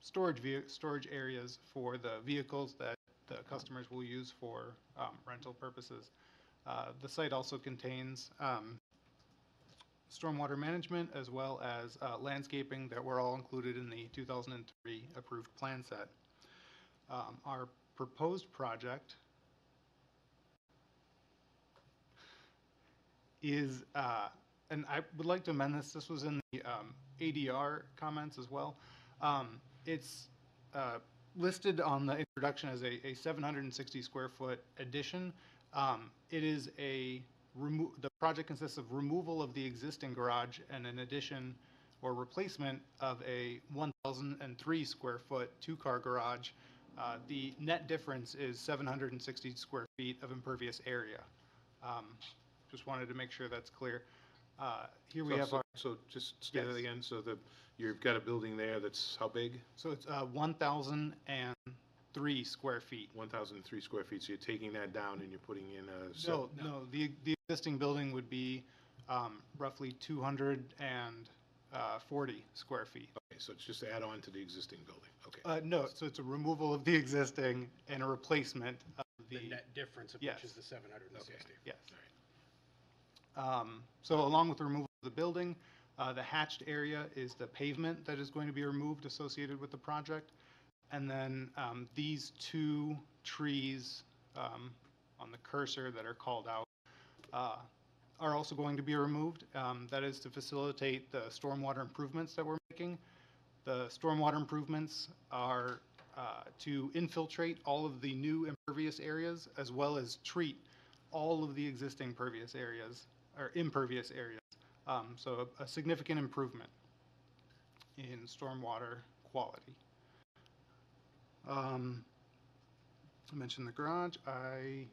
storage areas for the vehicles that the customers will use for rental purposes. The site also contains stormwater management, as well as landscaping that were all included in the 2003 approved plan set. Our proposed project is, and I would like to amend this, this was in the ADR comments as well. It's listed on the introduction as a 760 square foot addition. It is the project consists of removal of the existing garage and an addition or replacement of a 1,003 square foot two-car garage. The net difference is 760 square feet of impervious area. Just wanted to make sure that's clear. Here we have our. So just say that Yes. again, so you've got a building there that's how big? So it's 1,003 square feet. 1,003 square feet, so you're taking that down and you're putting in a. No, the existing building would be roughly 240 square feet. Okay, so it's just to add on to the existing building, okay. No, so it's a removal of the existing and a replacement of The net difference of Yes. which is the 760. Yes. So along with the removal of the building, the hatched area is the pavement that is going to be removed associated with the project. And then these two trees on the cursor that are called out are also going to be removed. That is to facilitate the stormwater improvements that we're making. The stormwater improvements are to infiltrate all of the new impervious areas as well as treat all of the existing pervious areas or impervious areas. So a significant improvement in stormwater quality. I mentioned the garage. I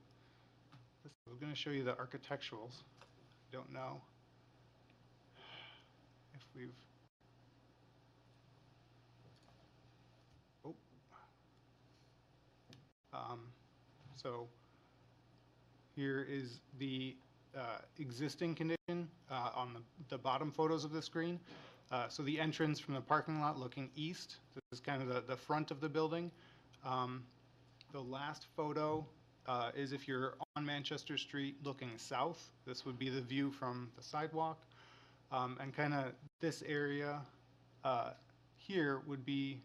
was going to show you the architecturals. I don't know if we've. So here is the existing condition on the bottom photos of the screen. So the entrance from the parking lot looking east, this is kind of the front of the building. The last photo is if you're on Manchester Street looking south. This would be the view from the sidewalk. And kind of this area here would be,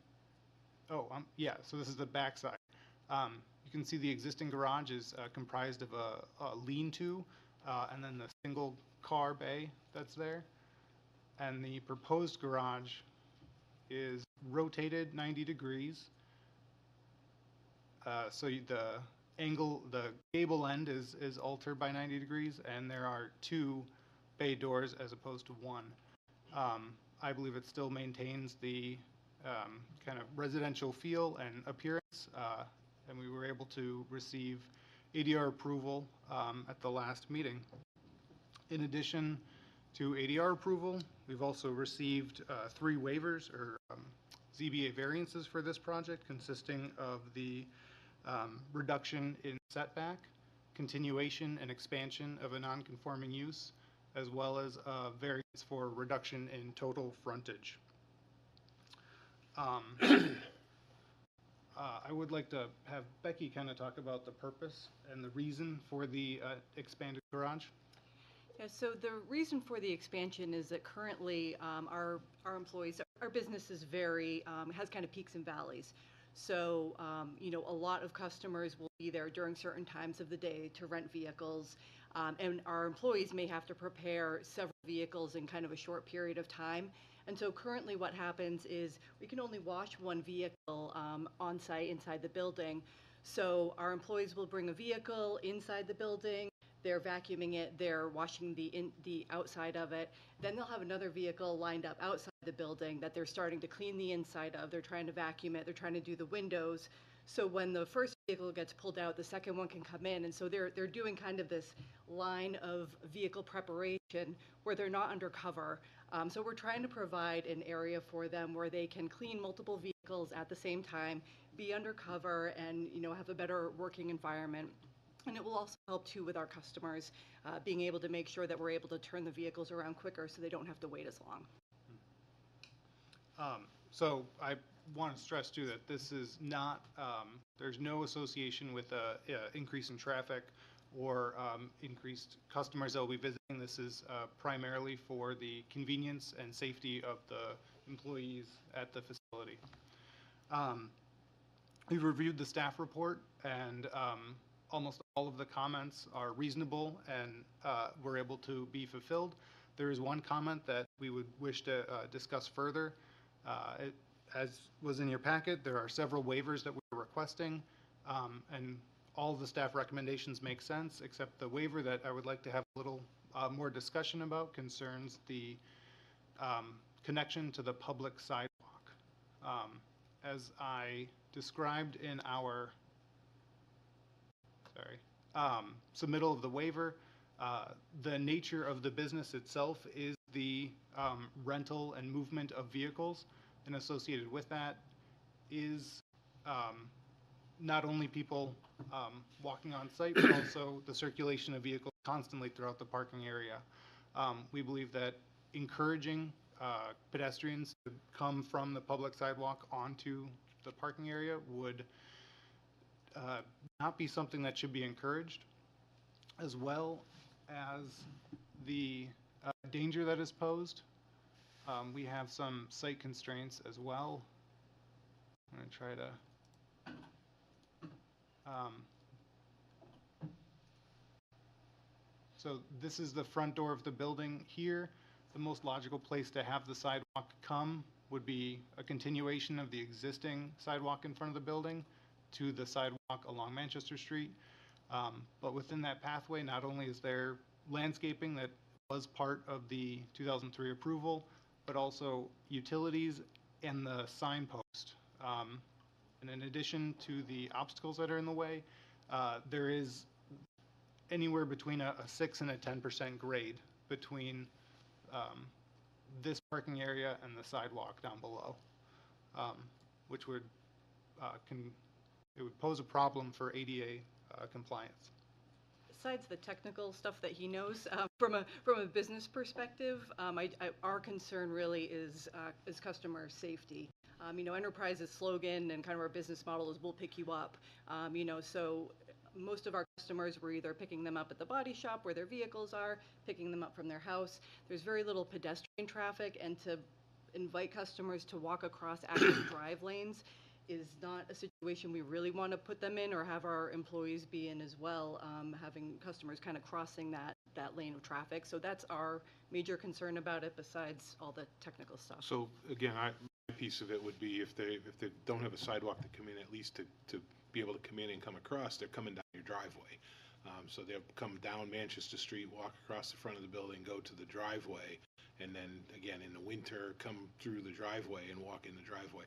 yeah, so this is the back side. You can see the existing garage is comprised of a lean-to and then the single car bay that's there. And the proposed garage is rotated 90 degrees. So the gable end is altered by 90 degrees, and there are two bay doors as opposed to one. I believe it still maintains the kind of residential feel and appearance, and we were able to receive ADR approval at the last meeting. In addition to ADR approval, we've also received 3 waivers or ZBA variances for this project, consisting of the reduction in setback, continuation and expansion of a non-conforming use, as well as a variance for reduction in total frontage. I would like to have Becky kind of talk about the purpose and the reason for the expanded garage. Yeah, so the reason for the expansion is that currently our employees, our business is has kind of peaks and valleys. So, you know, a lot of customers will be there during certain times of the day to rent vehicles, and our employees may have to prepare several vehicles in kind of a short period of time. And so currently what happens is we can only wash one vehicle on site inside the building. So our employees will bring a vehicle inside the building, they're vacuuming it, they're washing the outside of it. Then they'll have another vehicle lined up outside the building that they're starting to clean the inside of. They're trying to vacuum it, they're trying to do the windows. So when the first vehicle gets pulled out, the second one can come in. And so they're doing kind of this line of vehicle preparation where they're not undercover. So we're trying to provide an area for them where they can clean multiple vehicles at the same time, be undercover, and, you know, have a better working environment. And it will also help too with our customers, being able to make sure that we're able to turn the vehicles around quicker so they don't have to wait as long. So I want to stress too that this is not, there's no association with increase in traffic or increased customers that will be visiting. This is primarily for the convenience and safety of the employees at the facility. We've reviewed the staff report, and almost all of the comments are reasonable and were able to be fulfilled. There is one comment that we would wish to discuss further. As was in your packet, there are several waivers that we're requesting, and all of the staff recommendations make sense, except the waiver that I would like to have a little more discussion about concerns the connection to the public sidewalk. As I described in our submittal of the waiver, the nature of the business itself is the rental and movement of vehicles, and associated with that is not only people walking on site, but also the circulation of vehicles constantly throughout the parking area. We believe that encouraging pedestrians to come from the public sidewalk onto the parking area would not be something that should be encouraged, as well as the danger that is posed. We have some site constraints as well. I'm going to try to so this is the front door of the building here. The most logical place to have the sidewalk come would be a continuation of the existing sidewalk in front of the building to the sidewalk along Manchester Street. But within that pathway, not only is there landscaping that was part of the 2003 approval, but also utilities and the signpost. And in addition to the obstacles that are in the way, there is anywhere between a 6 and a 10% grade between this parking area and the sidewalk down below, which would it would pose a problem for ADA compliance. Besides the technical stuff that he knows, from a business perspective, our concern really is customer safety. Enterprise's slogan and kind of our business model is "we'll pick you up." So most of our customers, we're either picking them up at the body shop where their vehicles are, picking them up from their house. There's very little pedestrian traffic, and to invite customers to walk across active drive lanes is not a situation we really want to put them in or have our employees be in as well, having customers kind of crossing that lane of traffic. So that's our major concern about it, besides all the technical stuff. So again, my piece of it would be if they don't have a sidewalk to come in, at least to be able to come in and come across, they're coming down your driveway. So they'll come down Manchester Street, walk across the front of the building, go to the driveway, and then again in the winter come through the driveway and walk in the driveway.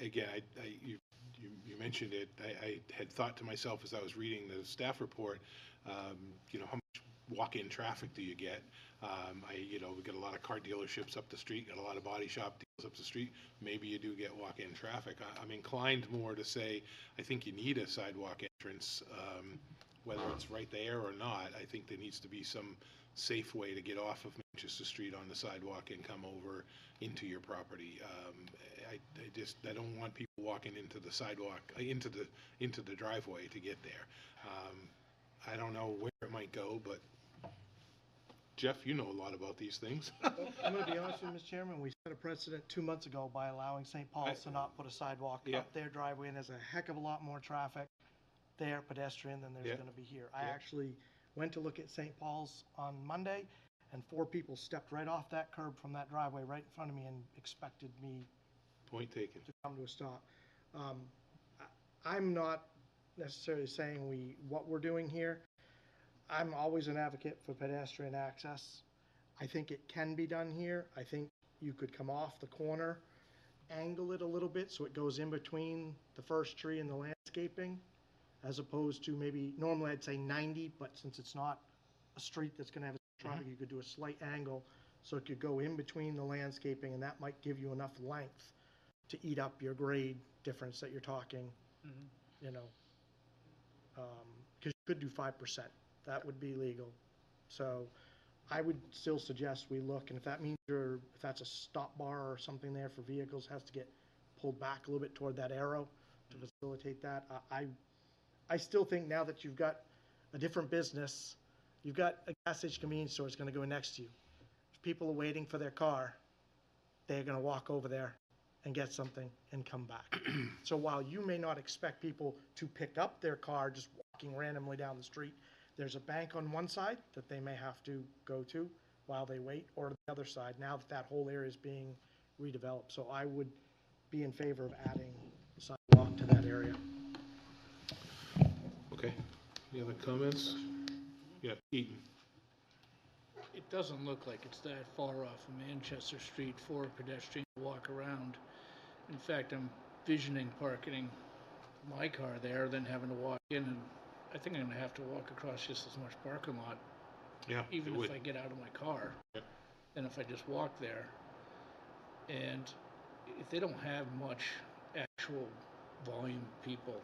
You mentioned it. I had thought to myself as I was reading the staff report, how much walk-in traffic do you get? We get a lot of car dealerships up the street, got a lot of body shop deals up the street. Maybe you do get walk-in traffic. I'm inclined more to say I think you need a sidewalk entrance, whether it's right there or not. I think there needs to be some safe way to get off of Manchester Street on the sidewalk and come over into your property. I don't want people walking into the sidewalk, into the driveway to get there. I don't know where it might go, but Jeff, you know a lot about these things. I'm going to be honest with you, Mr. Chairman. We set a precedent 2 months ago by allowing St. Paul's to not put a sidewalk up their driveway, and there's a heck of a lot more traffic there, pedestrian, than there's going to be here. I actually went to look at St. Paul's on Monday, and 4 people stepped right off that curb from that driveway right in front of me and expected me Point taken. to come to a stop. I'm not necessarily saying what we're doing here. I'm always an advocate for pedestrian access. I think it can be done here. I think you could come off the corner, angle it a little bit so it goes in between the first tree and the landscaping, as opposed to maybe, normally I'd say 90, but since it's not a street that's going to have traffic, you could do a slight angle so it could go in between the landscaping, and that might give you enough length to eat up your grade difference that you're talking, because you could do 5%. That would be legal. So I would still suggest we look, and if that means if that's a stop bar or something there for vehicles, has to get pulled back a little bit toward that arrow to facilitate that. I still think now that you've got a different business. You've got a gas station convenience store that's gonna go next to you. If people are waiting for their car, they're gonna walk over there and get something and come back. So while you may not expect people to pick up their car just walking randomly down the street, there's a bank on one side that they may have to go to while they wait, or the other side, now that that whole area is being redeveloped. So I would be in favor of adding a sidewalk to that area. Okay. Any other comments? Yeah, Eaton. It doesn't look like it's that far off of Manchester Street for a pedestrian to walk around. In fact, I'm visioning parking my car there, then having to walk in, and I think I'm gonna have to walk across just as much parking lot, Yeah, even it if would. I get out of my car, Yep. than if I just walk there. And if they don't have much actual volume of people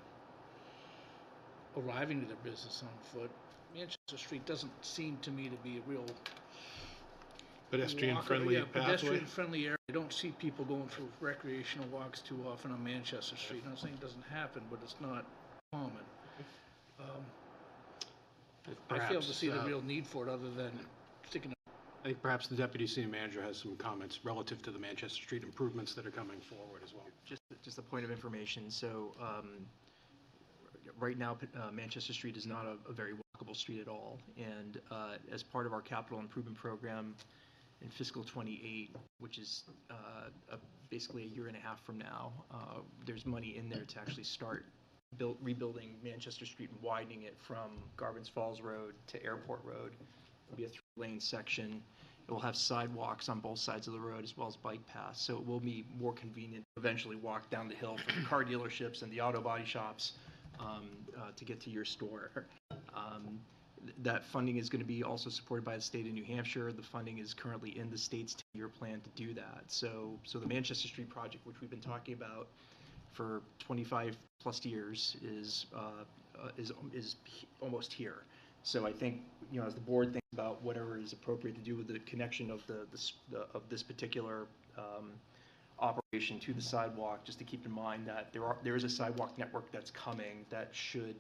arriving to their business on foot, Manchester Street doesn't seem to me to be a real Pedestrian-friendly pathway? pedestrian-friendly area. I don't see people going for recreational walks too often on Manchester Street. I'm not saying it doesn't happen, but it's not common. I fail to see the real need for it other than sticking. I think perhaps the deputy city manager has some comments relative to the Manchester Street improvements that are coming forward as well. Just a point of information, so right now, Manchester Street is not a very walkable street at all, and as part of our capital improvement program in fiscal '28, which is basically a year and a half from now, there's money in there to actually start rebuilding Manchester Street and widening it from Garvin's Falls Road to Airport Road. It'll be a 3-lane section. It will have sidewalks on both sides of the road as well as bike paths, so it will be more convenient to eventually walk down the hill for the car dealerships and the auto body shops to get to your store. That funding is going to be also supported by the state of New Hampshire. The funding is currently in the state's 10-year plan to do that. So the Manchester Street project, which we've been talking about for 25 plus years, is almost here. So I think, as the board thinks about whatever is appropriate to do with the connection of of this particular operation to the sidewalk, just to keep in mind that there is a sidewalk network that's coming that should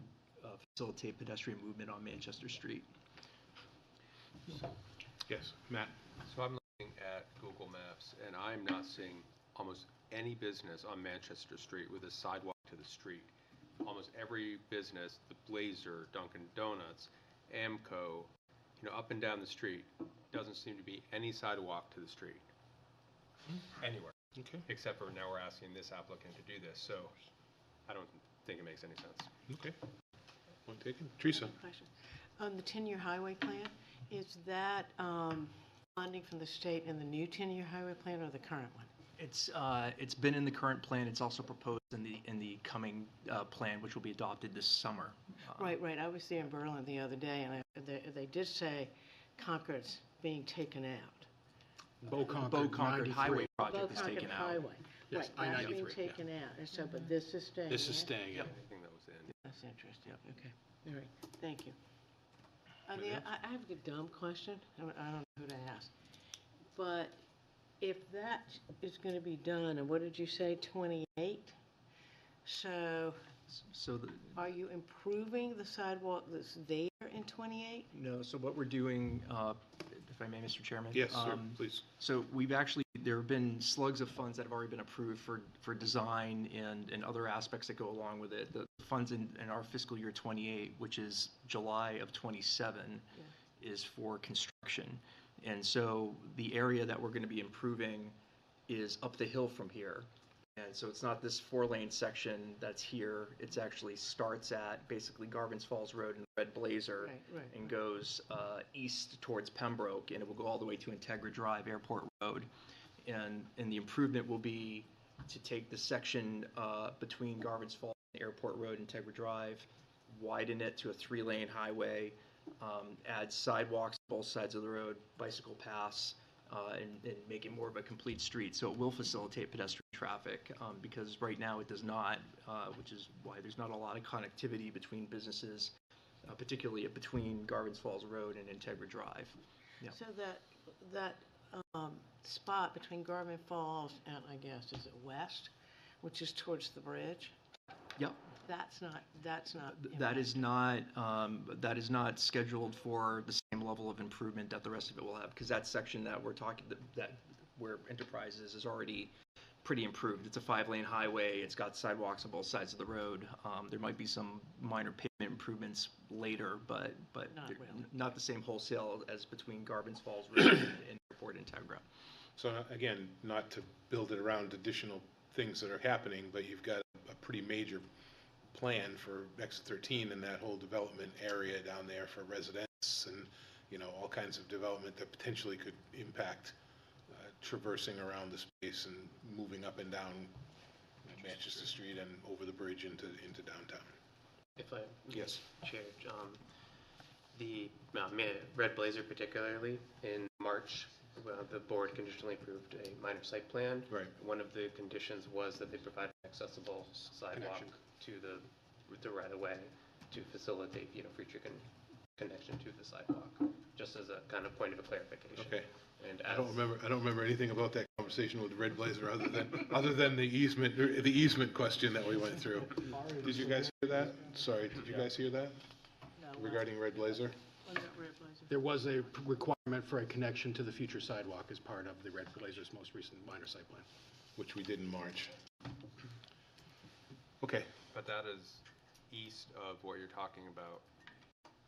facilitate pedestrian movement on Manchester Street. Yes, Matt. So I'm looking at Google Maps, and I'm not seeing almost any business on Manchester Street with a sidewalk to the street. Almost every business, the Blazer, Dunkin' Donuts, Amco, up and down the street, doesn't seem to be any sidewalk to the street. Anywhere. Okay. Except for now we're asking this applicant to do this, so I don't think it makes any sense. Okay. Point taken. Teresa. Question. On the 10-year highway plan, is that funding from the state in the new 10-year highway plan or the current one? It's been in the current plan. It's also proposed in the coming plan, which will be adopted this summer. Right. I was there in Berlin the other day, and they did say Concord's being taken out. Bow Concord Highway project is Concord taken out. Highway. Yes, Right, that's I-93, being yeah. taken out, and so, but this is staying. This is yeah? staying, yeah. Anything that was in. That's interesting. Okay. All right. Thank you. I have a dumb question. I don't know who to ask. But if that is going to be done, and what did you say, 28? So are you improving the sidewalk that's there in 28? No, so what we're doing, if I may, Mr. Chairman? Yes, sir, please. So there have been slugs of funds that have already been approved for design and other aspects that go along with it. The funds in our fiscal year 28, which is July of 27, is for construction. And so the area that we're going to be improving is up the hill from here. And so it's not this 4-lane section that's here. It's actually starts at basically Garvin's Falls Road and Red Blazer and goes east towards Pembroke, and it will go all the way to Integra Drive, Airport Road. And the improvement will be to take the section between Garvin's Falls and Airport Road and Integra Drive, widen it to a 3-lane highway, add sidewalks on both sides of the road, bicycle paths, and make it more of a complete street. So it will facilitate pedestrian traffic because right now it does not, which is why there's not a lot of connectivity between businesses, particularly between Garvin's Falls Road and Integra Drive. Yeah. So that spot between Garvin Falls and, I guess, is it west, which is towards the bridge? Yep. that's not That is not scheduled for the same level of improvement that the rest of it will have, because that section that we're talking, that where Enterprise is already pretty improved. It's a 5-lane highway, it's got sidewalks on both sides of the road. There might be some minor pavement improvements later, but not the same wholesale as between Garbins Falls Road and Airport and Tagra. So again, not to build it around additional things that are happening, but you've got a pretty major plan for exit 13 and that whole development area down there for residents and, you know, all kinds of development that potentially could impact traversing around the space and moving up and down Manchester Street and over the bridge into downtown. If I Yes. Chair, the Red Blazer particularly, in March, the board conditionally approved a minor site plan. Right. One of the conditions was that they provide an accessible sidewalk to the right of way to facilitate, you know, future connection to the sidewalk, just as a kind of point of clarification. Okay. And I don't remember anything about that conversation with Red Blazer other than the easement question that we went through. Did you guys hear that? Sorry, did you guys hear that? No. Regarding Red Blazer? There was a requirement for a connection to the future sidewalk as part of the Red Blazer's most recent minor site plan. Which we did in March. Okay. But that is east of what you're talking about.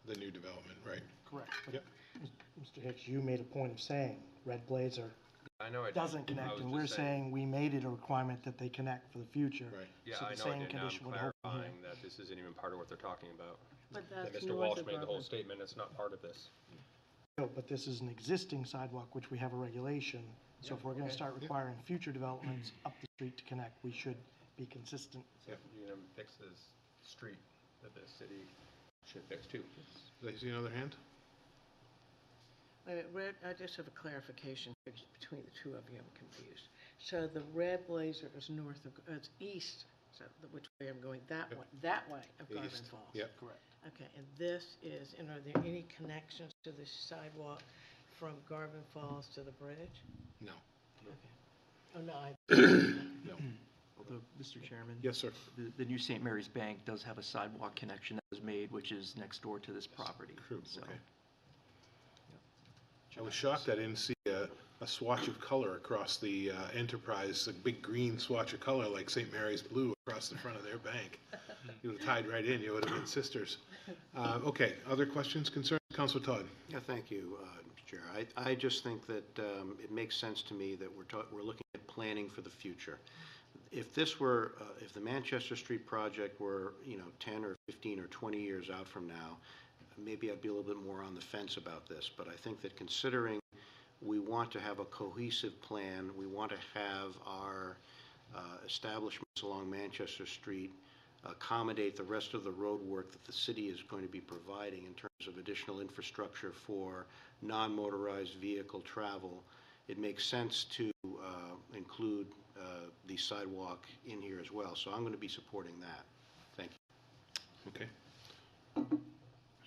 The new development, right? Correct. Yep. Mr. Hicks, you made a point of saying Red Blazer I know it doesn't connect, and we're saying we made it a requirement that they connect for the future. Right. Yeah, So I the know same it did. Now I'm condition would hold here. clarifying that this isn't even part of what they're talking about. But That that's Mr. north Walsh of made the whole Garden. statement, it's not part of this. No, but this is an existing sidewalk, which we have a regulation. So if we're gonna start requiring future developments up the street to connect, we should be consistent. So you're gonna fix this street that the city should fix too. Did I see another hand? Wait a minute, Red, I just have a clarification between the two of you, I'm confused. So the Red Blazer is north of, it's east, so which way I'm going, that way of Garden East. Falls? Yep. Correct. Okay, and this is, and are there any connections to the sidewalk from Garden Falls to the bridge? No. Okay. Oh, no, No. Although, Mr. Chairman? Yes, sir. The new St. Mary's Bank does have a sidewalk connection that was made, which is next door to this property. True, So, okay. I was shocked I didn't see a swatch of color across the Enterprise, a big green swatch of color like St. Mary's blue across the front of their bank. You would have tied right in, you would have been sisters. Okay, other questions, concerns? Councilor Todd? Yeah, thank you, Mr. Chair. I just think that it makes sense to me that we're looking at planning for the future. If this were, if the Manchester Street project were, 10 or 15 or 20 years out from now, maybe I'd be a little bit more on the fence about this. But I think that considering we want to have a cohesive plan, we want to have our establishments along Manchester Street accommodate the rest of the road work that the city is going to be providing in terms of additional infrastructure for non-motorized vehicle travel, it makes sense to include the sidewalk in here as well. So I'm going to be supporting that. Thank you. Okay.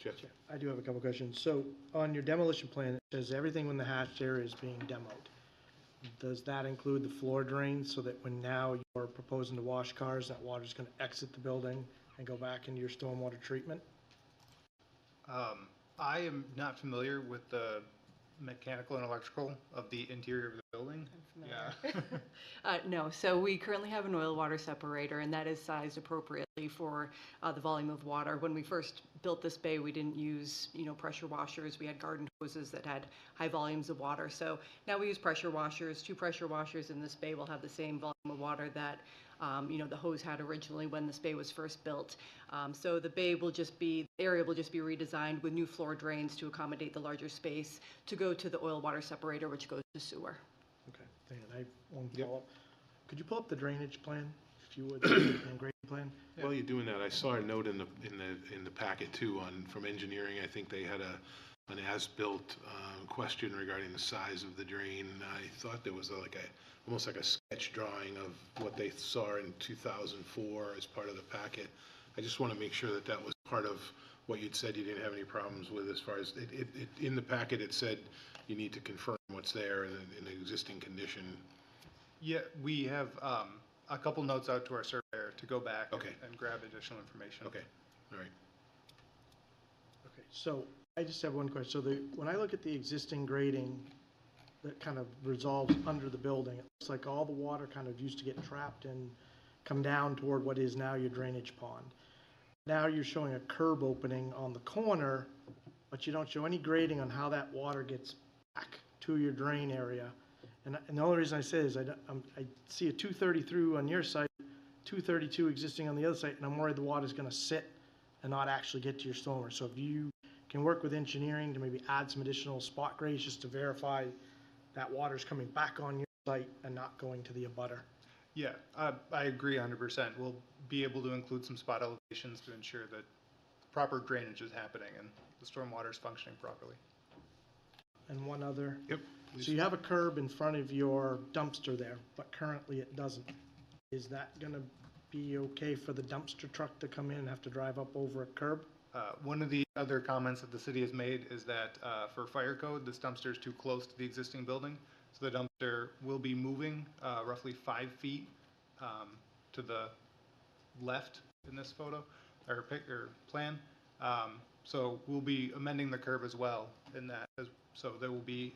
Jeff? I do have a couple questions. So on your demolition plan, it says everything in the hatched area is being demoed. Does that include the floor drains so that when now you're proposing to wash cars, that water's going to exit the building and go back into your stormwater treatment? I am not familiar with the mechanical and electrical of the interior of the building. Yeah. No, so we currently have an oil water separator, and that is sized appropriately for the volume of water. When we first built this bay, we didn't use, pressure washers. We had garden hoses that had high volumes of water. So now we use pressure washers. 2 pressure washers in this bay will have the same volume of water that the hose had originally when this bay was first built. So the area will just be redesigned with new floor drains to accommodate the larger space to go to the oil water separator, which goes to sewer. Okay, thank you. I have one follow-up. Could you pull up the drainage plan, if you would, and grading plan? While you're doing that, I saw a note in the packet too from engineering. I think they had an as-built question regarding the size of the drain. I thought there was almost like a sketch drawing of what they saw in 2004 as part of the packet. I just want to make sure that was part of what you'd said you didn't have any problems with as far as, in the packet it said you need to confirm what's there in the existing condition. Yeah, we have a couple notes out to our surveyor to go back Okay. and grab additional information. Okay, all right. Okay, so I just have one question. So when I look at the existing grading that kind of resolves under the building, it looks like all the water kind of used to get trapped and come down toward what is now your drainage pond. Now you're showing a curb opening on the corner, but you don't show any grading on how that water gets back to your drain area. And the only reason I say is I see a 230 through on your site, 232 existing on the other site, and I'm worried the water's gonna sit and not actually get to your stormwater. So if you can work with engineering to maybe add some additional spot grades just to verify that water's coming back on your site and not going to the abutter. Yeah, I agree 100%. We'll be able to include some spot elevations to ensure that proper drainage is happening and the stormwater is functioning properly. And one other. Yep. So you have a curb in front of your dumpster there, but currently it doesn't. Is that gonna be okay for the dumpster truck to come in and have to drive up over a curb? One of the other comments that the city has made is that for fire code, this dumpster is too close to the existing building. So the dumpster will be moving roughly 5 feet to the left in this photo or plan. So we'll be amending the curb as well in that. So there will be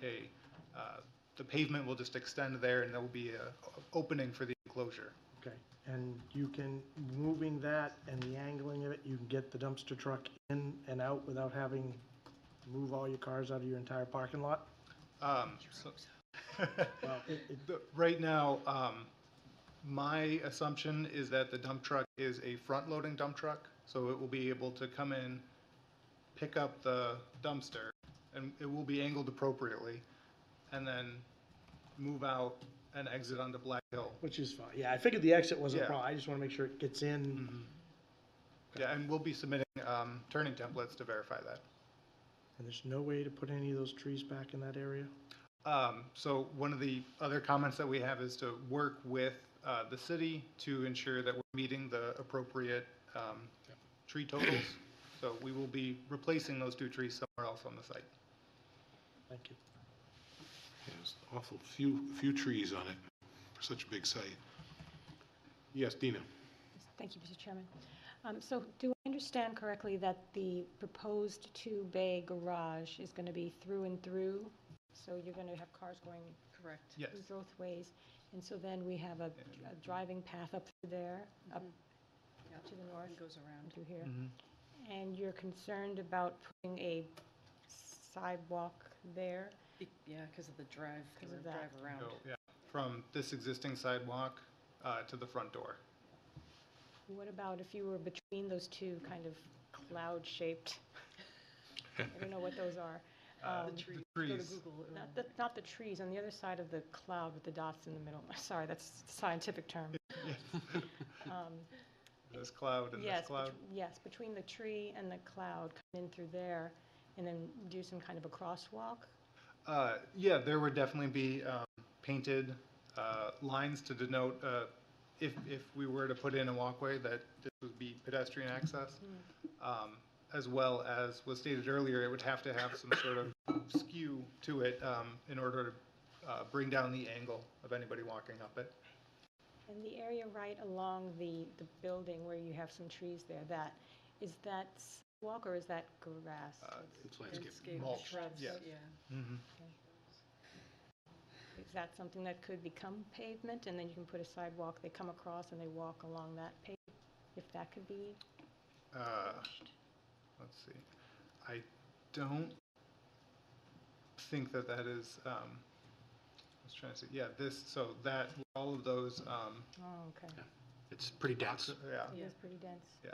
the pavement will just extend there and there will be a opening for the enclosure. Okay, and you can, moving that and the angling of it, you can get the dumpster truck in and out without having to move all your cars out of your entire parking lot? Right now, my assumption is that the dump truck is a front-loading dump truck, so it will be able to come in, pick up the dumpster, and it will be angled appropriately, and then move out and exit onto Black Hill. Which is fine. Yeah, I figured the exit wasn't a Yeah. problem. I just want to make sure it gets in. Yeah, and we'll be submitting turning templates to verify that. And there's no way to put any of those trees back in that area? So one of the other comments that we have is to work with the city to ensure that we're meeting the appropriate tree totals. So we will be replacing those 2 trees somewhere else on the site. Thank you. There's awful few trees on it for such a big site. Yes, Dina? Thank you, Mr. Chairman. So do I understand correctly that the proposed 2-bay garage is going to be through and through? So you're going to have cars going Correct. Yes. both ways? And so then we have a driving path up through there, up to the north? It goes around. To here. And you're concerned about putting a sidewalk there? Yeah, because of the drive, Because of that. around. So, yeah, from this existing sidewalk to the front door. What about if you were between those two kind of cloud-shaped, I don't know what those are. The trees. trees. Go to Google. Not the trees, on the other side of the cloud with the dots in the middle. Sorry, that's the scientific term. This cloud and Yes, this cloud. yes, between the tree and the cloud, come in through there, and then do some kind of a crosswalk. Yeah, there would definitely be painted lines to denote if we were to put in a walkway that this would be pedestrian access. As well as was stated earlier, it would have to have some sort of skew to it in order to bring down the angle of anybody walking up it. And the area right along the building where you have some trees there, is that sidewalk or is that grass? It's landscape. Mulch, Shrubs, yeah. Mm-hmm. Is that something that could become pavement, and then you can put a sidewalk, they come across and they walk along that pavement, if that could be? Let's see. I don't think that is, I was trying to see, yeah, all of those, Oh, okay. It's pretty dense. yeah, It is pretty dense. yeah.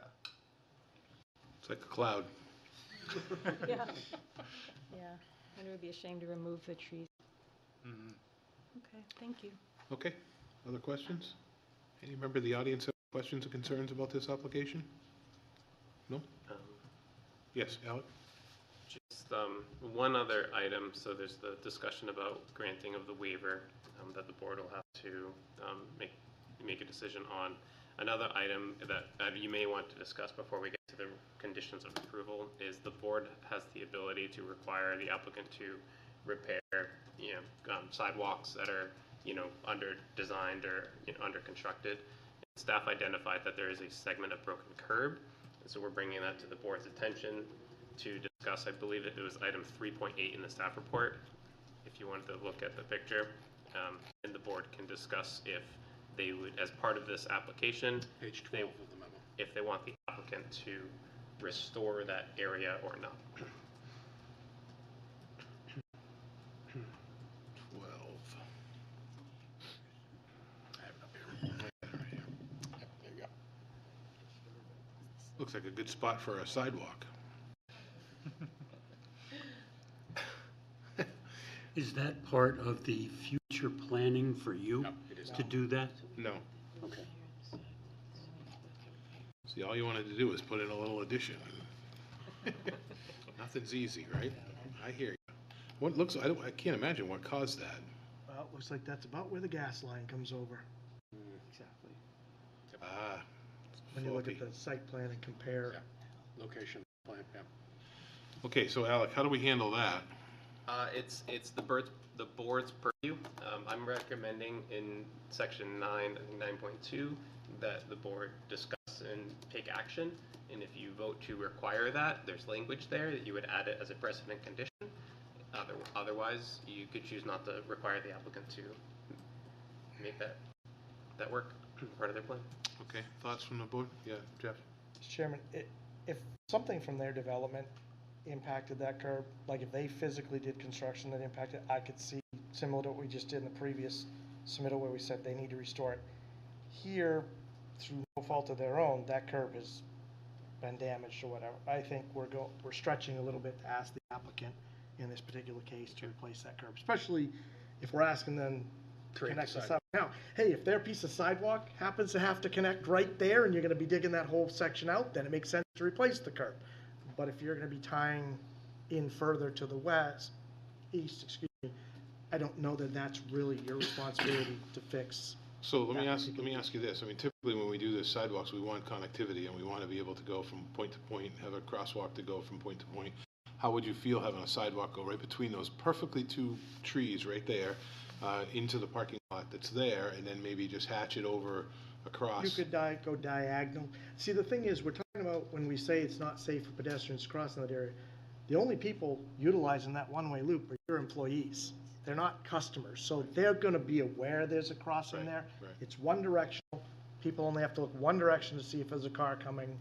It's like a cloud. Yeah, yeah. And it would be a shame to remove the trees. Mhm. Okay, thank you. Okay, other questions? Any member of the audience have questions or concerns about this application? No? Yes, Alec? Just one other item, so there's the discussion about granting of the waiver that the board will have to make a decision on. Another item that you may want to discuss before we get to the conditions of approval is the board has the ability to require the applicant to repair, sidewalks that are, under designed or, under constructed. staff identified that there is a segment of broken curb, and so we're bringing that to the board's attention to discuss. I believe it was item 3.8 in the staff report, if you wanted to look at the picture. And the board can discuss if they would, as part of this application, Page 12 of the memo. if they want the applicant to restore that area or not. 12. I have it up here. I got it right here. Yep, there you go. Looks like a good spot for a sidewalk. Is that part of the future planning for you it is to do that? No. Okay. See, all you wanted to do was put in a little addition. Nothing's easy, right? I hear you. What looks, I can't imagine what caused that. Well, it looks like that's about where the gas line comes over. Exactly. Ah. When you look at faulty. the site plan and compare. Location plan, yeah. Okay, so Alec, how do we handle that? It's the board's purview. I'm recommending in section 9, I think 9.2, that the board discuss and take action. And if you vote to require that, there's language there that you would add it as a precedent condition. Otherwise, you could choose not to require the applicant to make that work part of their plan. Okay, thoughts from the board? Yeah, Jeff? Mr. Chairman, if something from their development impacted that curb, like if they physically did construction that impacted, I could see, similar to what we just did in the previous submittal where we said they need to restore it. Here, through no fault of their own, that curb has been damaged or whatever. I think we're stretching a little bit to ask the applicant in this particular case to replace that curb, especially if we're asking them to connect the sidewalk. Now, hey, if their piece of sidewalk happens to have to connect right there and you're gonna be digging that whole section out, then it makes sense to replace the curb. But if you're gonna be tying in further to the east, excuse me, I don't know that that's really your responsibility to fix. So let me ask you this. I mean, typically when we do this sidewalks, we want connectivity and we want to be able to go from point to point, have a crosswalk to go from point to point. How would you feel having a sidewalk go right between those perfectly two trees right there into the parking lot that's there, and then maybe just hatch it over across? You could go diagonal. See, the thing is, we're talking about when we say it's not safe for pedestrians crossing that area, the only people utilizing that one-way loop are your employees. They're not customers, so they're gonna be aware there's a crossing there. right. It's one directional. People only have to look one direction to see if there's a car coming.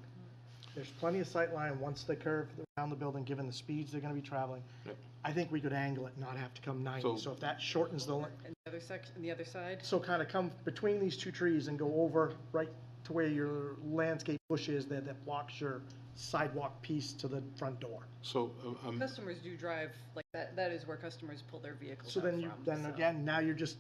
There's plenty of sight line once they curve around the building, given the speeds they're gonna be traveling. Yep. I think we could angle it, and not have to come 90, So- so if that shortens the, And the other section, the other side? so kind of come between these two trees and go over right to where your landscape bush is there that blocks your sidewalk piece to the front door. So, Customers do drive, like, that is where customers pull their vehicles So out then from, so. again, now you're just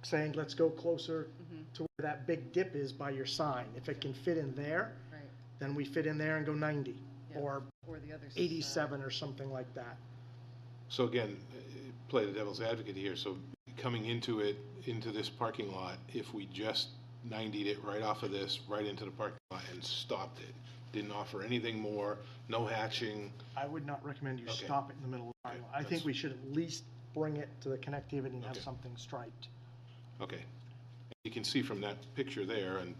saying, let's go closer Mhm. to where that big dip is by your sign. If it can fit in there, Right, then we fit in there and go 90 Yeah. or or the other side. 87 or something like that. so again, play the devil's advocate here. So coming into this parking lot, if we just 90'd it right off of this, right into the parking lot and stopped it, didn't offer anything more, no hatching. I would not recommend you Okay. stop it in the middle of the parking lot. I think that's- we should at least bring it to the connectivity and have Okay. something striped. Okay. You can see from that picture there and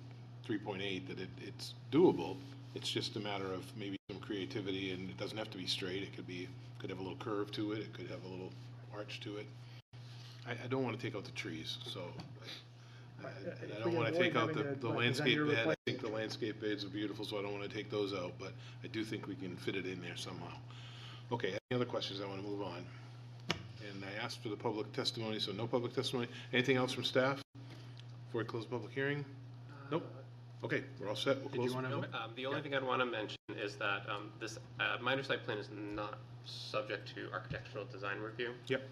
3.8 that it's doable. It's just a matter of maybe some creativity, and it doesn't have to be straight. It could have a little curve to it. It could have a little arch to it. I don't want to take out the trees, so. And I If don't we want to avoid take out having the to, like, landscape design your bed. I think the landscape beds are beautiful, so I don't want to take those out, but I do think we can fit it in there somehow. Okay, any other questions? I want to move on. And I asked for the public testimony, so no public testimony. Anything else from staff before we close the public hearing? Nope. Okay, we're all set. We'll close. The only thing I'd want to mention is that this minor site plan is not subject to architectural design review. Yep.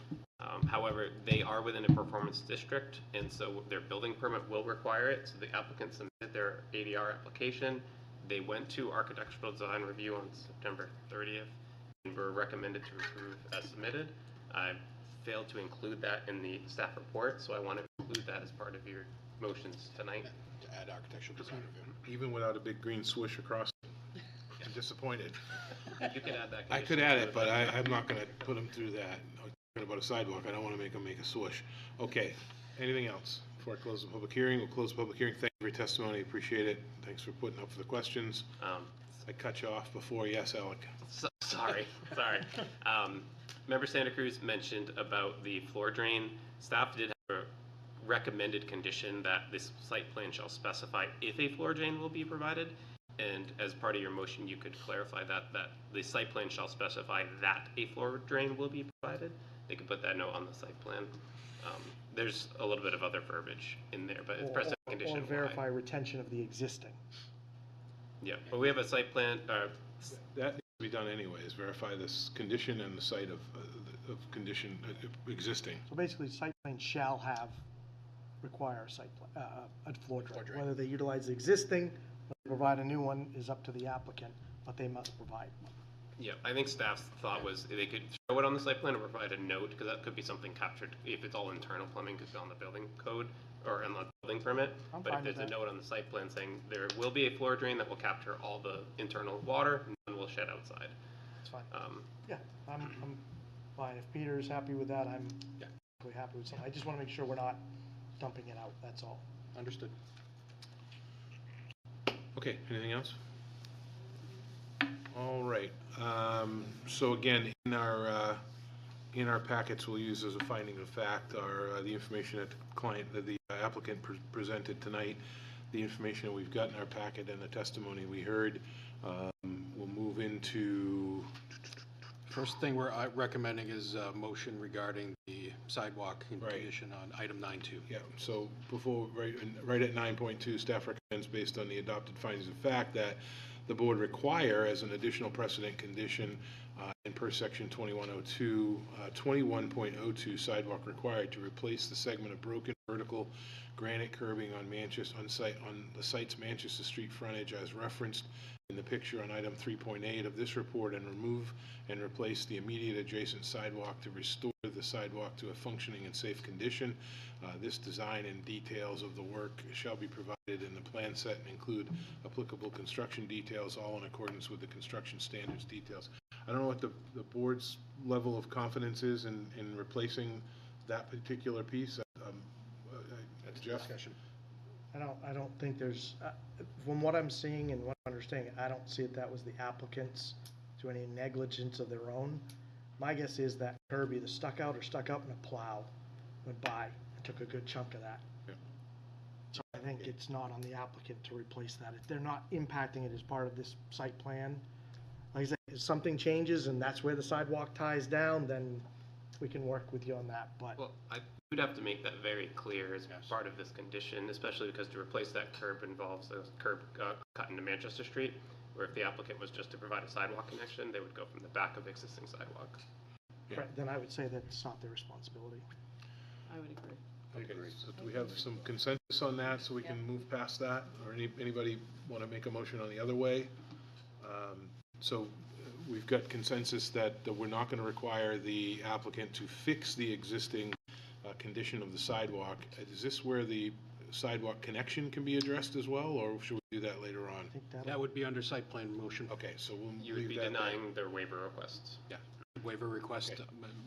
However, they are within a performance district, and so their building permit will require it. So the applicant submitted their ADR application. They went to architectural design review on September 30th and were recommended to approve as submitted. I failed to include that in the staff report, so I want to include that as part of your motions tonight. To add architectural design review. Even without a big green swoosh across it. I'm disappointed. You can add that. I could add it, but I'm not going to put them through that. I'm talking about a sidewalk. I don't want to make them make a swoosh. Okay, anything else before I close the public hearing, we'll close the public hearing. Thank you for your testimony, appreciate it. Thanks for putting up for the questions. I cut you off before, yes, Alec? Sorry. Member Santa Cruz mentioned about the floor drain. Staff did have a recommended condition that this site plan shall specify if a floor drain will be provided. And as part of your motion, you could clarify that the site plan shall specify that a floor drain will be provided. They could put that note on the site plan. There's a little bit of other verbiage in there, but it's precedent condition. Or verify retention of the existing. Yeah, but we have a site plan, That needs to be done anyways, verify this condition and the site of condition existing. So basically, site plan shall require a site plan, a floor drain. Whether they utilize the existing or provide a new one is up to the applicant, but they must provide one. yeah, I think staff's thought was they could show it on the site plan or provide a note, because that could be something captured, if it's all internal plumbing, could be on the building code or on the building permit. I'm But if fine with there's a that. note on the site plan saying there will be a floor drain that will capture all the internal water, none will shed outside. That's fine. Yeah, I'm fine. If Peter's happy with that, I'm perfectly happy with something. I just want to make sure we're not dumping it out, that's all. Understood. Okay, anything else? All right, so again, in our packets, we'll use as a finding of fact the information that the applicant presented tonight, the information that we've got in our packet and the testimony we heard. We'll move into... First thing we're recommending is a motion regarding the sidewalk condition on item 9.2. Yeah, so before, right at 9.2, staff recommends, based on the adopted findings of fact, that the board require as an additional precedent condition in per section 21.02 sidewalk required to replace the segment of broken vertical granite curbing on the site's Manchester Street frontage as referenced in the picture on item 3.8 of this report, and remove and replace the immediate adjacent sidewalk to restore the sidewalk to a functioning and safe condition. This design and details of the work shall be provided in the plan set and include applicable construction details, all in accordance with the construction standards details. I don't know what the board's level of confidence is in replacing that particular piece. Jeff? I don't think there's, from what I'm seeing and what I'm understanding, I don't see that was the applicants to any negligence of their own. My guess is that curb either stuck out and a plow went by and took a good chunk of that. Yeah. So I think it's not on the applicant to replace that. If they're not impacting it as part of this site plan, like I said, if something changes and that's where the sidewalk ties down, then we can work with you on that, but. Well, I would have to make that very clear as part of this condition, especially because to replace that curb involves a curb cut into Manchester Street, where if the applicant was just to provide a sidewalk connection, they would go from the back of the existing sidewalk. Yeah. Right, then I would say that's not their responsibility. I would agree. Okay, so do we have some consensus on that, so we can move past that? Or anybody want to make a motion on the other way? So we've got consensus that we're not going to require the applicant to fix the existing condition of the sidewalk. Is this where the sidewalk connection can be addressed as well, or should we do that later on? I think That would be under site plan motion. Okay, so we'll You would leave be that denying their waiver requests. Yeah, waiver request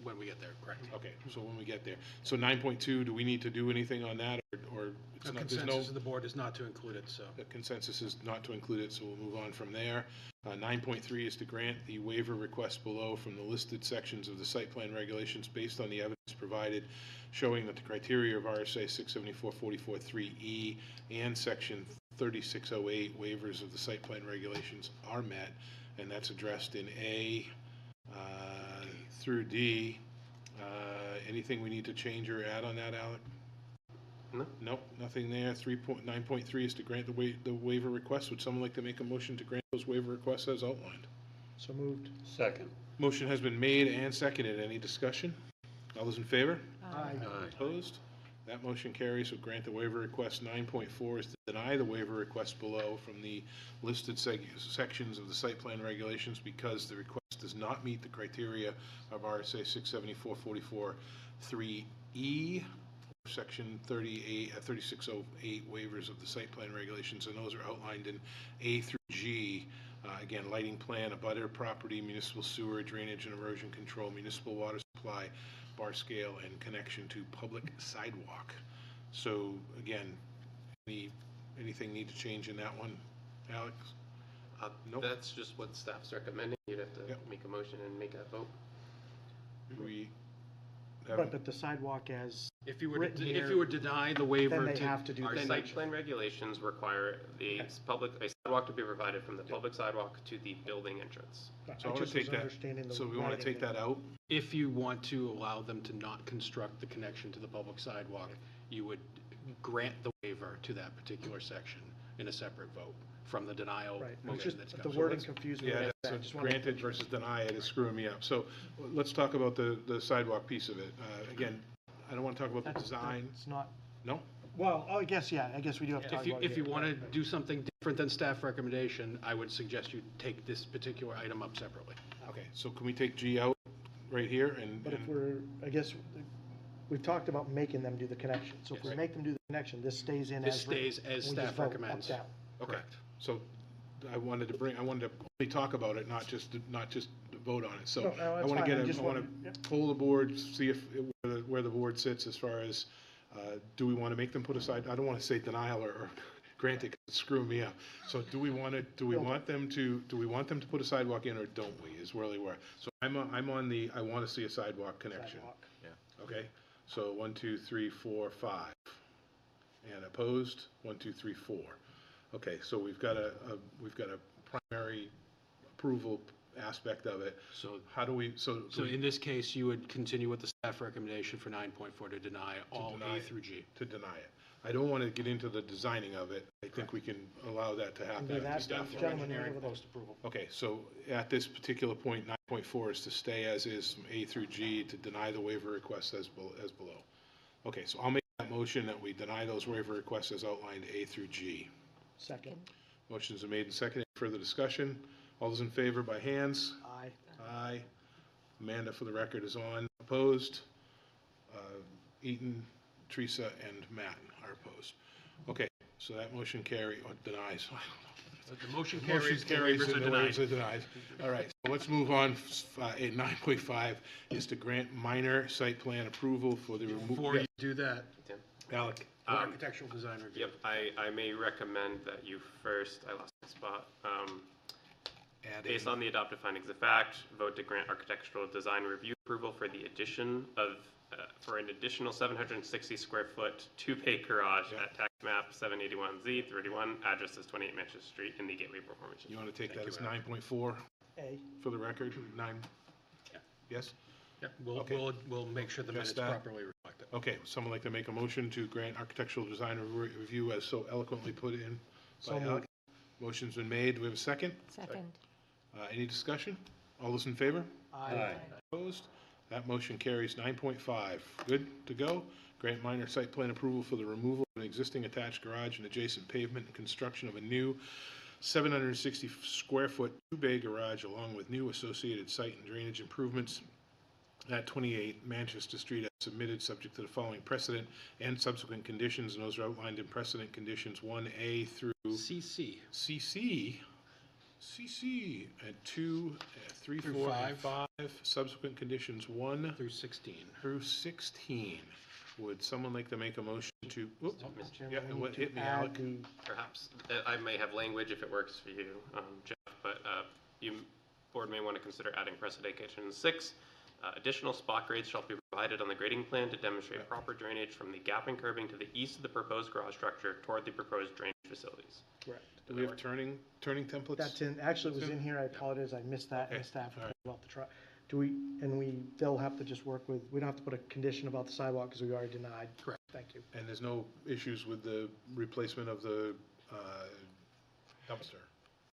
when we get there, correct. Okay, so when we get there. So 9.2, do we need to do anything on that, or it's The not, there's no... consensus of the board is not to include it, so. The consensus is not to include it, so we'll move on from there. 9.3 is to grant the waiver request below from the listed sections of the site plan regulations based on the evidence provided showing that the criteria of RSA 674-44-3E and section 3608 waivers of the site plan regulations are met, and that's addressed in A through D. Anything we need to change or add on that, Alec? No. Nope, nothing there. 9.3 is to grant the waiver request. Would someone like to make a motion to grant those waiver requests as outlined? So moved. Second. Motion has been made and seconded. Any discussion? All those in favor? Aye. Opposed? That motion carries. So grant the waiver request. 9.4 is to deny the waiver request below from the listed sections of the site plan regulations because the request does not meet the criteria of RSA 674-44-3E. Section 3608 waivers of the site plan regulations, and those are outlined in A through G. Again, lighting plan, abutter property, municipal sewer, drainage and erosion control, municipal water supply, bar scale, and connection to public sidewalk. So again, anything need to change in that one, Alex? Nope. That's just what staff's recommending. You'd have to Yep. make a motion and make that vote. We Right, but the sidewalk as If you were written to, here, if you were to deny the waiver then they to. have to do Our the site connection. plan regulations require a sidewalk to be provided from the public sidewalk to the building entrance. So I I want just to take was that, understanding the so we want to writing take there. that out? If you want to allow them to not construct the connection to the public sidewalk, you would grant the waiver to that particular section in a separate vote from the denial Right, it's motion just that's the coming. wording confused me. Yeah, with that. I so just wanted to granted make sure. versus deny it is screwing me up. So let's talk about the sidewalk piece of it. Again, I don't want to talk about the That's- design. It's not, No? well, I guess we do have to talk about it If you here. want to Right, right. do something different than staff recommendation, I would suggest you take this particular item up separately. Okay, so can we take G out right here and? But if and- we're, I guess, we've talked about making them do the connection. So if we Yes. make them do the connection, this stays in This as written. stays as and we just staff vote up, recommends. down. Okay, so I wanted to only talk about it, not just vote on it. So No, no, I that's want fine. to I just I want wanted- to poll the board, see if, where the board sits as far as, do we want to make them put aside? I don't want to say denial or grant it, 'cause it's screwing me up. So do we want them to put a sidewalk in, or don't we, is really where. So I'm on the, I want to see a sidewalk connection. Sidewalk. Okay, so 1, 2, 3, 4, 5. And opposed, 1, 2, 3, 4. Okay, so we've got a primary approval aspect of it. So, How do we, so in this case, you would continue with the staff recommendation for 9.4 to deny all deny A it. through G. to deny it? I don't want to get into the designing of it. I think we can allow that to happen. And with that, Staff- gentlemen, Engineering over there. post-approval. Okay, so at this particular point, 9.4 is to stay as is from A through G, to deny the waiver requests as below. Okay, so I'll make that motion that we deny those waiver requests as outlined, A through G. Second. Motions are made and seconded. Further discussion? All those in favor by hands? Aye. Aye. Amanda, for the record, is on. Opposed? Eaton, Teresa, and Matt are opposed. Okay, so that motion denies. The motion Motion carries, the carries waivers are and the denied. waivers are denied. All right, so let's move on. 9.5 is to grant minor site plan approval for the removal. Before you do that, Tim? Alec, architectural design review. Yep, I may recommend that you first, I lost my spot, based on the adopted findings of fact, vote to grant architectural design review approval for the addition of, for an additional 760 square foot two-bay garage at tax map 781Z31, address is 28 Manchester Street in the Gateway Formation. you want to take that Thank as you, Alec. 9.4 A. for the record? 9? Yeah. Yes? Yep, Okay. we'll make sure the minutes Just that. properly reflect it. Okay, someone like to make a motion to grant architectural design review as so eloquently put in So by Alec? moved. Motion's been made. Do we have a second? Second. Any discussion? All those in favor? Aye. Opposed? That motion carries. 9.5, good to go. Grant minor site plan approval for the removal of an existing attached garage and adjacent pavement and construction of a new 760 square foot two-bay garage along with new associated site and drainage improvements at 28 Manchester Street as submitted, subject to the following precedent and subsequent conditions, and those are outlined in precedent conditions 1A through CC. CC at 2, 3, Through 4, and 5. 5, subsequent conditions 1 Through 16. through 16. Would someone like to make a motion to, oop, Mr. Chairman, yeah, we and what need hit to me, add Alec? the- Perhaps, I may have language if it works for you, Jeff, but board may want to consider adding precedent condition 6. Additional spot grades shall be provided on the grading plan to demonstrate proper drainage from the gap and curbing to the east of the proposed garage structure toward the proposed drainage facilities. Correct. Do we have turning templates? That's in, actually it was in here, I apologize, I missed that in Okay, the staff all right. report about the truck. They'll have to just work with, we don't have to put a condition about the sidewalk because we already denied. Correct. Thank you. And there's no issues with the replacement of the dumpster?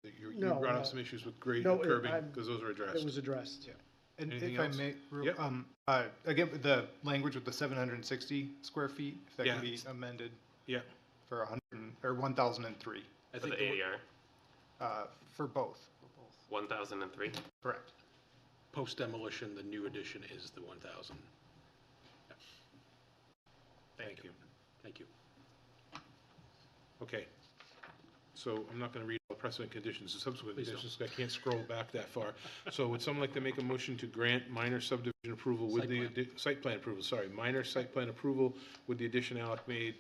You No, brought no. up some issues with grade No, and curbing, I'm- because those are addressed. It was addressed. Yeah. And Anything if I else? may, Yep. again, the language with the 760 square feet, if that Yeah. can be amended Yeah, for 100, or 1,003, I For the think ADR, for both. 1003. Correct. post demolition, the new addition is the 1,000. Yeah. thank you. Thank you. Okay. So I'm not going to read out precedent conditions and subsequent conditions. I can't scroll back that far. So would someone like to make a motion to grant minor subdivision approval with site plan approval, sorry, minor site plan approval with the addition Alec made,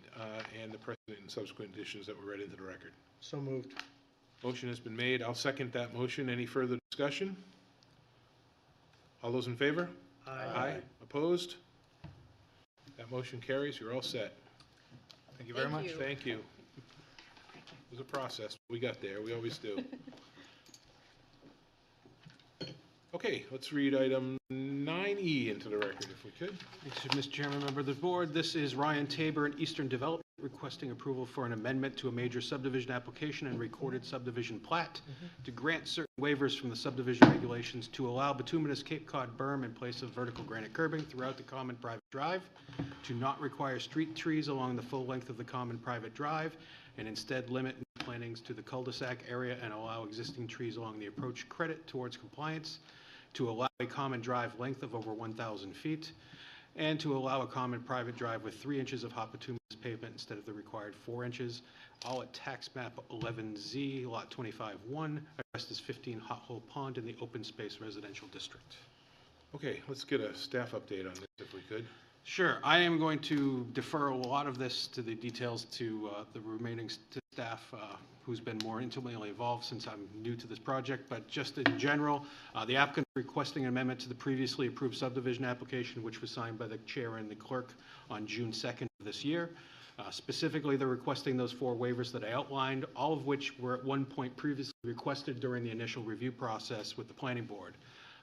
and the precedent and subsequent conditions that were read into the record? So moved. Motion has been made. I'll second that motion. Any further discussion? All those in favor? Aye. Opposed? That motion carries. You're all set. Thank you very much. Thank you. It was a process. We got there. We always do. Okay, let's read item 9E into the record, if we could. Thanks, Mr. Chairman, member of the board. This is Ryan Tabor and Eastern Development requesting approval for an amendment to a major subdivision application and recorded subdivision plat to grant certain waivers from the subdivision regulations to allow bituminous Cape Cod berm in place of vertical granite curbing throughout the common private drive, to not require street trees along the full length of the common private drive, and instead limit new plantings to the cul-de-sac area and allow existing trees along the approach credit towards compliance, to allow a common drive length of over 1,000 feet, and to allow a common private drive with 3 inches of hot bituminous pavement instead of the required 4 inches, all at tax map 11Z, lot 25-1, addressed as 15 Hot Hole Pond in the open space residential district. Okay, let's get a staff update on this, if we could. Sure. I am going to defer a lot of this to the details to the remaining staff who's been more intimately involved since I'm new to this project. But just in general, the applicant requesting an amendment to the previously approved subdivision application, which was signed by the chair and the clerk on June 2nd of this year. Specifically, they're requesting those 4 waivers that I outlined, all of which were at one point previously requested during the initial review process with the planning board.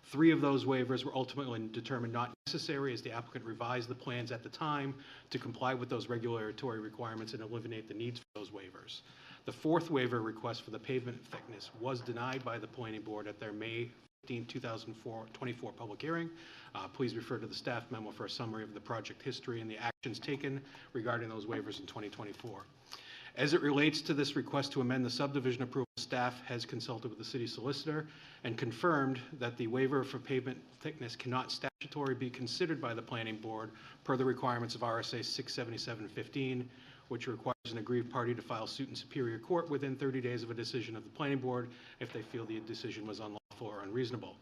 3 of those waivers were ultimately determined not necessary as the applicant revised the plans at the time to comply with those regulatory requirements and eliminate the needs for those waivers. The 4th waiver request for the pavement thickness was denied by the planning board at their May 15, 2024 public hearing. Please refer to the staff memo for a summary of the project history and the actions taken regarding those waivers in 2024. As it relates to this request to amend the subdivision approval, staff has consulted with the city solicitor and confirmed that the waiver for pavement thickness cannot statutorily be considered by the planning board per the requirements of RSA 677-15, which requires an aggrieved party to file suit in Superior Court within 30 days of a decision of the planning board if they feel the decision was unlawful or unreasonable.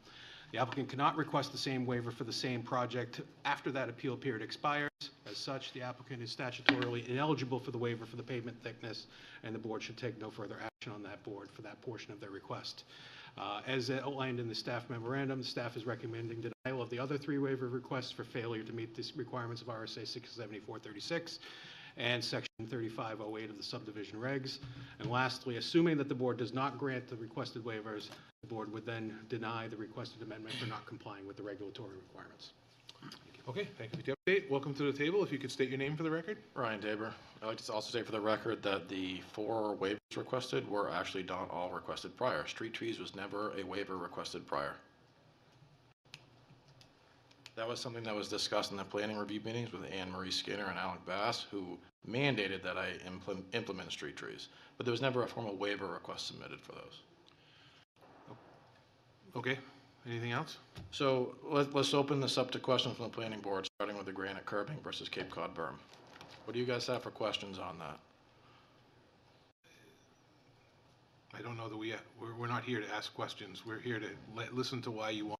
The applicant cannot request the same waiver for the same project after that appeal period expires. As such, the applicant is statutorily ineligible for the waiver for the pavement thickness, and the board should take no further action on that board for that portion of their request. As outlined in the staff memorandum, the staff is recommending denial of the other 3 waiver requests for failure to meet the requirements of RSA 674-36 and Section 3508 of the subdivision regs. And lastly, assuming that the board does not grant the requested waivers, the board would then deny the requested amendment for not complying with the regulatory requirements. Okay, thank you for the update. Welcome to the table. If you could state your name for the record. Ryan Tabor. I'd like to also say for the record that the 4 waivers requested were actually not all requested prior. Street trees was never a waiver requested prior. That was something that was discussed in the planning review meetings with Anne Marie Skinner and Alec Bass, who mandated that I implement street trees. But there was never a formal waiver request submitted for those. Okay, anything else? So let's open this up to questions from the planning board, starting with the granite curbing versus Cape Cod berm. What do you guys have for questions on that? I don't know that we're not here to ask questions. We're here to listen to why you want.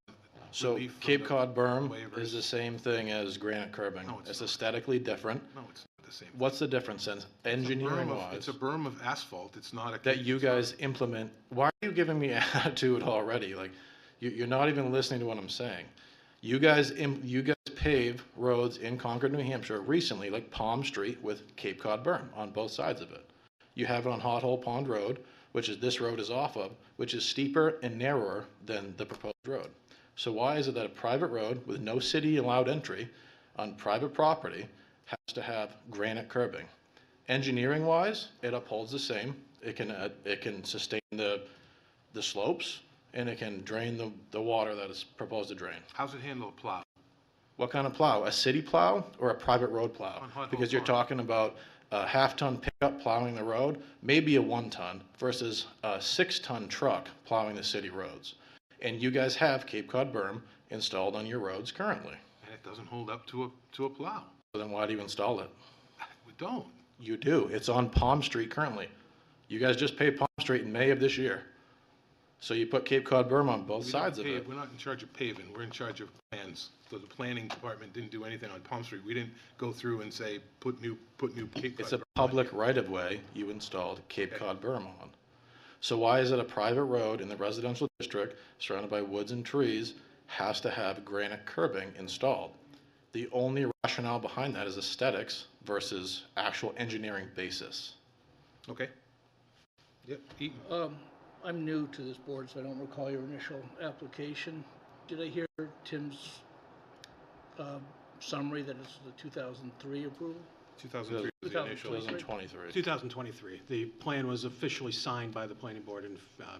So Cape Cod berm is the same thing as granite curbing. No, it's aesthetically different. No, it's not the same. What's the difference then, engineering-wise? It's a berm of asphalt. It's not a. That you guys implement. Why are you giving me attitude already? Like, you're not even listening to what I'm saying. You guys pave roads in Concord, New Hampshire recently, like Palm Street with Cape Cod berm on both sides of it. You have it on Hot Hole Pond Road, which is this road is off of, which is steeper and narrower than the proposed road. So why is it that a private road with no city allowed entry on private property has to have granite curbing? Engineering wise, it upholds the same. It can sustain the slopes, and it can drain the water that is proposed to drain. How's it handle a plow? What kind of plow? A city plow or a private road plow? Because you're talking about a half-ton pickup plowing the road, maybe a 1-ton versus a 6-ton truck plowing the city roads. And you guys have Cape Cod berm installed on your roads currently. And it doesn't hold up to a plow. So then why do you install it? We don't. You do. It's on Palm Street currently. You guys just paved Palm Street in May of this year. So you put Cape Cod berm on both We don't sides of pave- it. We're not in charge of paving, we're in charge of plans. So the planning department didn't do anything on Palm Street. We didn't go through and say, put new Cape Cod. It's a berm on public here. right-of-way you installed Cape Okay. Cod berm on. So why is it a private road in the residential district surrounded by woods and trees has to have granite curbing installed? The only rationale behind that is aesthetics versus actual engineering basis. Okay. Yep, Eaton. I'm new to this board, so I don't recall your initial application. Did I hear Tim's summary that it's the 2003 approval? 2003 was the initial. 2023. 2023. The plan was officially signed by the planning board and,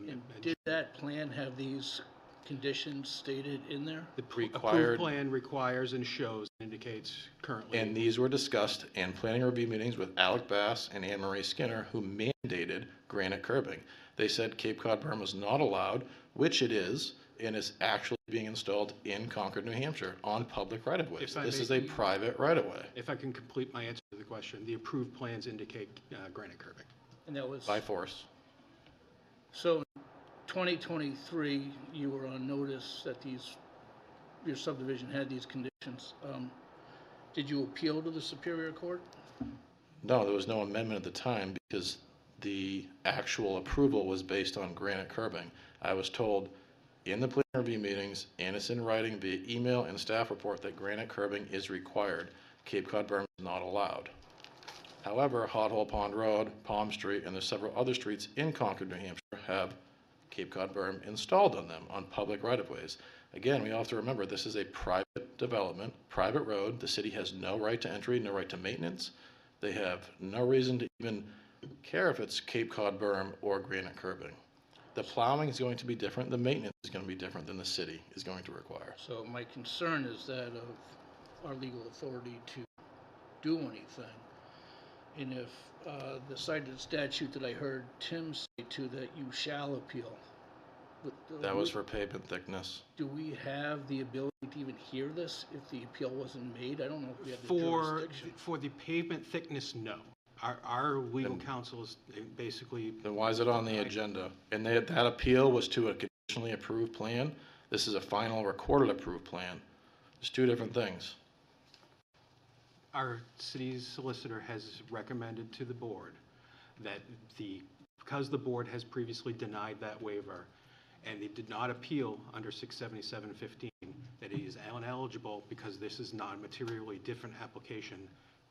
And did that plan have these conditions stated in there? the Required- approved plan requires and shows, indicates currently. And these were discussed in planning review meetings with Alec Bass and Anne Marie Skinner, who mandated granite curbing. They said Cape Cod berm was not allowed, which it is, and is actually being installed in Concord, New Hampshire, on public right-of-ways. If I This may- is a private right-of-way If I can complete my answer to the question, the approved plans indicate granite curbing. And that was, by force. so in 2023, you were on notice that your subdivision had these conditions. Did you appeal to the Superior Court? No, there was no amendment at the time because the actual approval was based on granite curbing. I was told in the planning review meetings, and it's in writing via email and staff report, that granite curbing is required. Cape Cod berm is not allowed. However, Hot Hole Pond Road, Palm Street, and there's several other streets in Concord, New Hampshire have Cape Cod berm installed on them on public right-of-ways. Again, we all have to remember, this is a private development, private road. The city has no right to entry, no right to maintenance. They have no reason to even care if it's Cape Cod berm or granite curbing. The plowing is going to be different, the maintenance is going to be different than the city is going to require. So my concern is that of our legal authority to do anything. And if the cited statute that I heard Tim say to that you shall appeal. That was for pavement thickness. Do we have the ability to even hear this if the appeal wasn't made? I don't know if we have the For, jurisdiction. for the pavement thickness, no. Our legal counsel is basically, Then why is it on the agenda? And that appeal was to a conditionally approved plan. This is a final recorded approved plan. There's two different things. our city's solicitor has recommended to the board that because the board has previously denied that waiver, and they did not appeal under 677-15, that he is ineligible because this is not a materially different application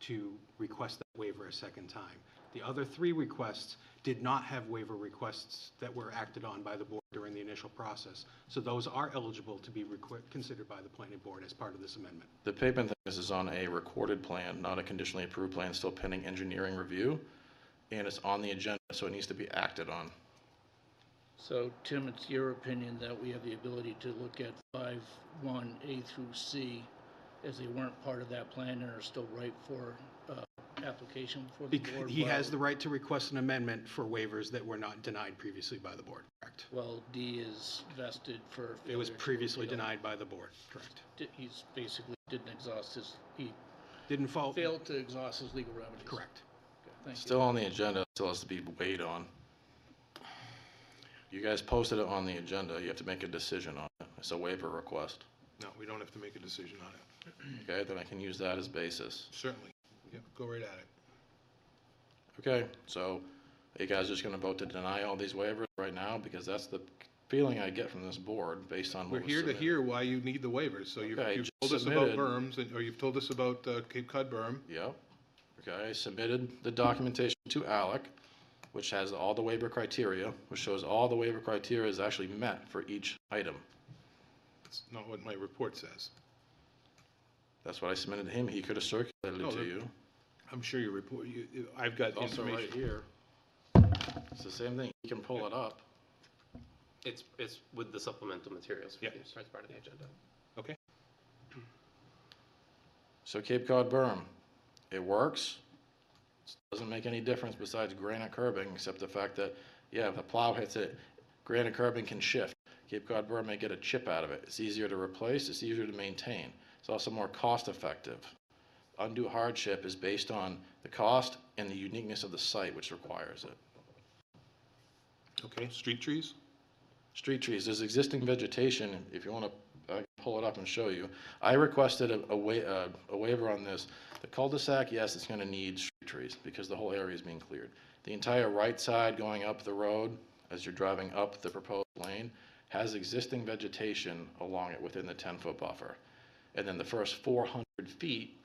to request that waiver a second time. The other three requests did not have waiver requests that were acted on by the board during the initial process. So those are eligible to be considered by the planning board as part of this amendment. The pavement thickness is on a recorded plan, not a conditionally approved plan, still pending engineering review. And it's on the agenda, so it needs to be acted on. So Tim, it's your opinion that we have the ability to look at 5(1)A through C as they weren't part of that plan and are still ripe for application before the board? He has the right to request an amendment for waivers that were not denied previously by the board, correct? Well, D is vested for. It was failure to previously appeal. denied by the board, correct? He's basically didn't exhaust he Didn't fall. failed to exhaust his legal remedies. Correct. Okay, thank you. Still on the agenda, still has to be weighed on. You guys posted it on the agenda, you have to make a decision on it. It's a waiver request. No, we don't have to make a decision on it. Okay, then I can use that as basis. Certainly. Yep, go right at it. Okay, so are you guys just gonna vote to deny all these waivers right now? Because that's the feeling I get from this board based on We're what was here to submitted. hear why you need the waivers. So you've Okay, you've just told us about submitted. berms, or you've told us about Cape Cod berm. Yep. Okay, I submitted the documentation to Alec, which has all the waiver criteria, which shows all the waiver criteria is actually met for each item. That's not what my report says. That's what I submitted to him. He could have circulated No, it to the- you. I'm sure your report, I've got Also right information. here. It's the same thing. You can pull it up. It's with the supplemental materials for Yep. you as part of the agenda. Okay. So Cape Cod berm, it works. It doesn't make any difference besides granite curbing, except the fact that, yeah, if the plow hits it, granite curbing can shift. Cape Cod berm may get a chip out of it. It's easier to replace, it's easier to maintain. It's also more cost effective. Undue hardship is based on the cost and the uniqueness of the site which requires it. Okay, street trees? Street trees, there's existing vegetation, if you want to, I can pull it up and show you. I requested a waiver on this. The cul-de-sac, yes, it's gonna need street trees, because the whole area is being cleared. The entire right side going up the road, as you're driving up the proposed lane, has existing vegetation along it within the 10-foot buffer. And then the first 400 feet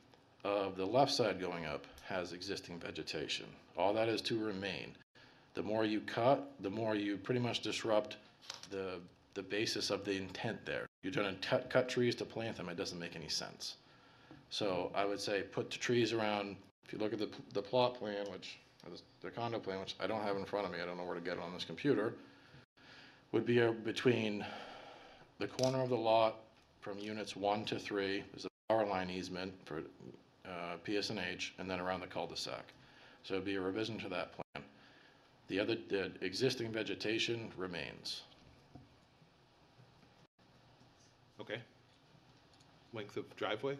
of the left side going up has existing vegetation. All that is to remain. The more you cut, the more you pretty much disrupt the basis of the intent there. You're trying to cut trees to plant them, it doesn't make any sense. So I would say put the trees around, if you look at the plot plan, which, the condo plan, which I don't have in front of me, I don't know where to get it on this computer, would be between the corner of the lot from units 1 to 3, there's a power line easement for PSNH, and then around the cul-de-sac. So it'd be a revision to that plan. The existing vegetation remains. Okay. Length of driveway?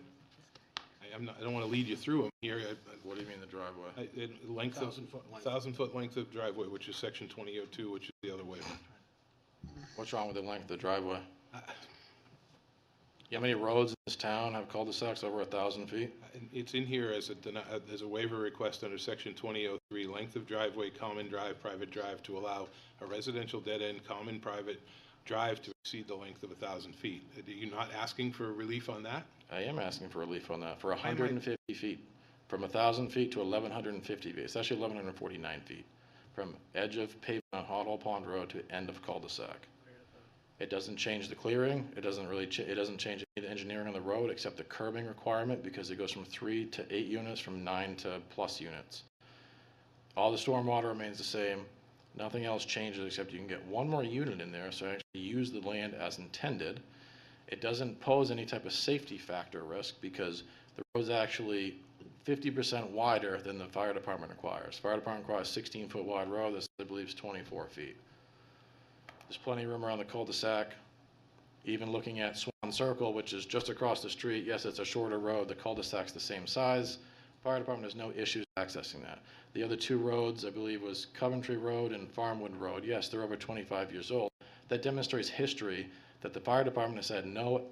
I don't want to lead you through them here. What do you mean the driveway? Length of, 1,000-foot length of driveway, which is section 2002, which is the other way. What's wrong with the length of the driveway? You know how many roads in this town have cul-de-sacs over 1,000 feet? It's in here as a waiver request under section 2003, length of driveway, common drive, private drive, to allow a residential dead-end common private drive to exceed the length of 1,000 feet. Are you not asking for relief on that? I am asking for relief on that, for 150 feet, from 1,000 feet to 1,150 feet. It's actually 1,149 feet, from edge of pavement on Hot Hole Pond Road to end of cul-de-sac. It doesn't change the clearing, it doesn't it doesn't change any of the engineering on the road except the curbing requirement, because it goes from 3 to 8 units, from 9 to plus units. All the stormwater remains the same, nothing else changes except you can get one more unit in there, so actually use the land as intended. It doesn't pose any type of safety factor risk, because the road's actually 50% wider than the fire department requires. Fire department requires 16-foot wide road, this I believe is 24 feet. There's plenty of room around the cul-de-sac. Even looking at Swan Circle, which is just across the street, yes, it's a shorter road, the cul-de-sac's the same size. Fire department has no issues accessing that. The other two roads, I believe, was Coventry Road and Farmwood Road. Yes, they're over 25 years old. That demonstrates history that the fire department has had no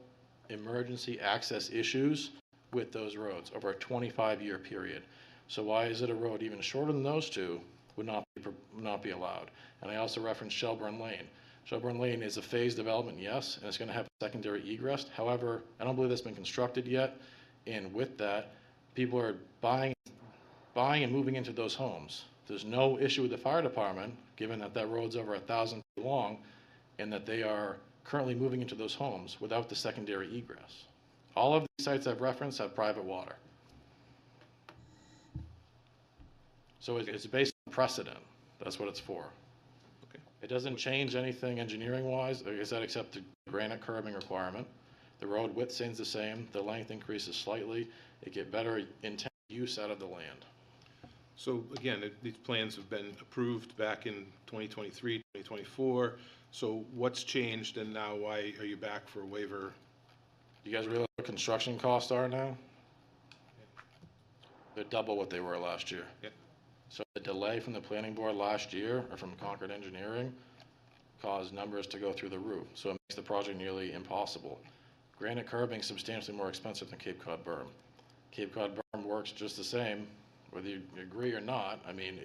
emergency access issues with those roads over a 25-year period. So why is it a road even shorter than those two would not be allowed? And I also referenced Shelburne Lane. Shelburne Lane is a phased development, yes, and it's going to have a secondary egress. However, I don't believe that's been constructed yet. And with that, people are buying and moving into those homes. There's no issue with the fire department, given that that road's over 1,000 feet long, and that they are currently moving into those homes without the secondary egress. All of these sites I've referenced have private water. So it's based on precedent. That's what it's for. Okay. It doesn't change anything engineering-wise, like I said, except the granite curbing requirement. The road width stays the same. The length increases slightly. It get better intent use out of the land. So again, these plans have been approved back in 2023, 2024. So what's changed, and now why are you back for a waiver? You guys realize what construction costs are now? They're double what they were last year. Yeah. So the delay from the planning board last year, or from Concord Engineering, caused numbers to go through the roof. So it makes the project nearly impossible. Granite curbing is substantially more expensive than Cape Cod berm. Cape Cod berm works just the same, whether you agree or not. I mean,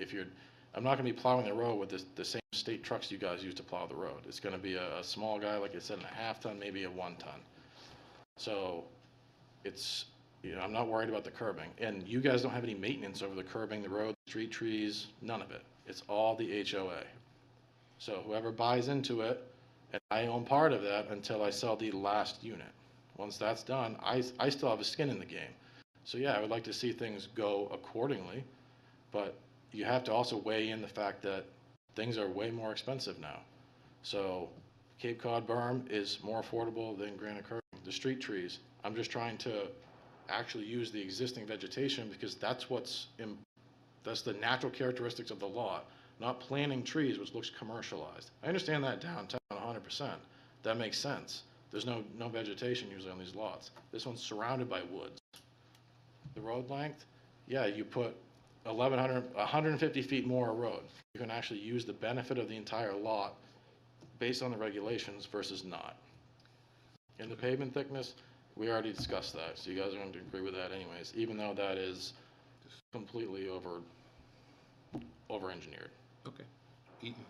I'm not going to be plowing the road with the same state trucks you guys use to plow the road. It's going to be a small guy, like I said, in a half ton, maybe a 1 ton. So it's, I'm not worried about the curbing. And you guys don't have any maintenance over the curbing, the road, street trees, none of it. It's all the HOA. So whoever buys into it, and I own part of that until I sell the last unit. Once that's done, I still have a skin in the game. So yeah, I would like to see things go accordingly, but you have to also weigh in the fact that things are way more expensive now. So Cape Cod berm is more affordable than granite curbing. The street trees, I'm just trying to actually use the existing vegetation, because that's the natural characteristics of the lot, not planting trees which looks commercialized. I understand that downtown 100%. That makes sense. There's no vegetation usually on these lots. This one's surrounded by woods. The road length, yeah, you put 150 feet more of road. You can actually use the benefit of the entire lot based on the regulations versus not. In the pavement thickness, we already discussed that, so you guys are going to agree with that anyways, even though that is completely over-engineered. Okay. Eaton.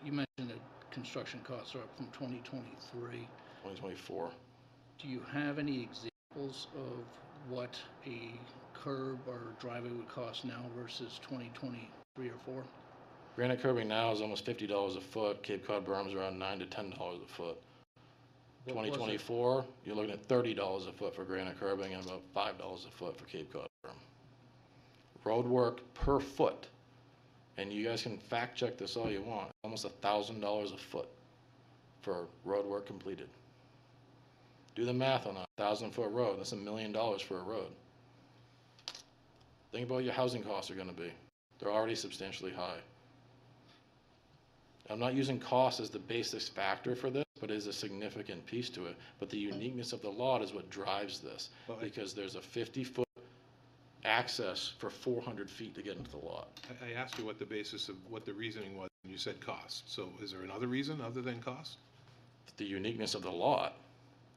You mentioned that construction costs are up from 2023. 2024. Do you have any examples of what a curb or driveway would cost now versus 2023 or 4? Granite curbing now is almost $50 a foot. Cape Cod berms around $9 to $10 a foot. What was it? 2024, you're looking at $30 a foot for granite curbing and about $5 a foot for Cape Cod berm. Road work per foot, and you guys can fact check this all you want, almost $1,000 a foot for road work completed. Do the math on a 1,000-foot road. That's $1 million for a road. Think about what your housing costs are going to be. They're already substantially high. I'm not using cost as the basis factor for this, but it is a significant piece to it. But the uniqueness of the lot is what drives this, because there's a 50-foot access for 400 feet to get into the lot. I asked you what the basis of, what the reasoning was, and you said cost. So is there another reason other than cost? The uniqueness of the lot.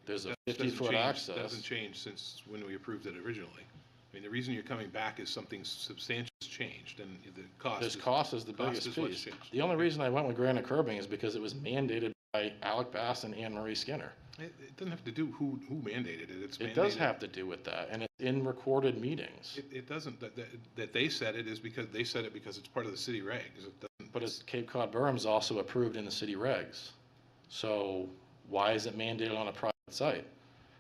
There's a 50-foot access. Doesn't change since when we approved it originally. I mean, the reason you're coming back is something substantial has changed, and the cost. Cost is the biggest piece. The only reason I went with granite curbing is because it was mandated by Alec Bass and Anne Marie Skinner. It doesn't have to do who mandated it. It's It does mandated. have to do with that, and it's in recorded meetings. It doesn't, that they said it is because they said it because it's part of the city regs. It doesn't. But it's Cape Cod berms also approved in the city regs. So why is it mandated on a private site?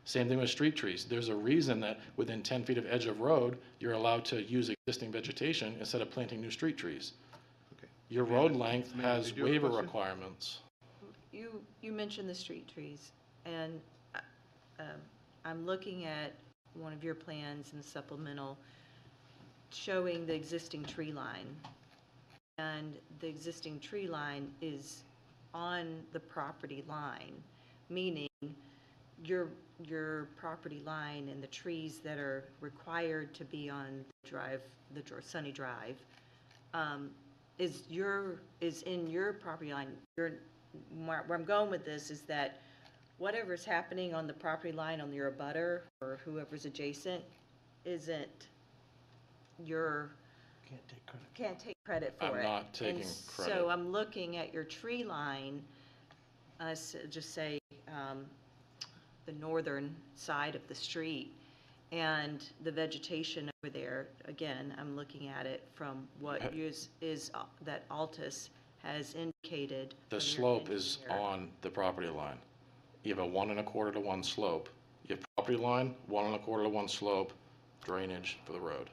Same thing with street trees. There's a reason that within 10 feet of edge of road, you're allowed to use existing vegetation instead of planting new street trees. Okay. Your road length has did you have a waiver question? requirements. You mentioned the street trees, and I'm looking at one of your plans in the supplemental showing the existing tree line. And the existing tree line is on the property line, meaning your property line and the trees that are required to be on the Sunny Drive, is in your property line. Where I'm going with this is that whatever's happening on the property line on your abutter or whoever's adjacent isn't your, can't take credit for it. I'm not taking And credit. So I'm looking at your tree line, just say the northern side of the street, and the vegetation over there. Again, I'm looking at it from what is that Altus has indicated. The from your slope is engineer. on the property line. You have a 1 1/4 to 1 slope. You have property line, 1 1/4 to 1 slope, drainage for the road.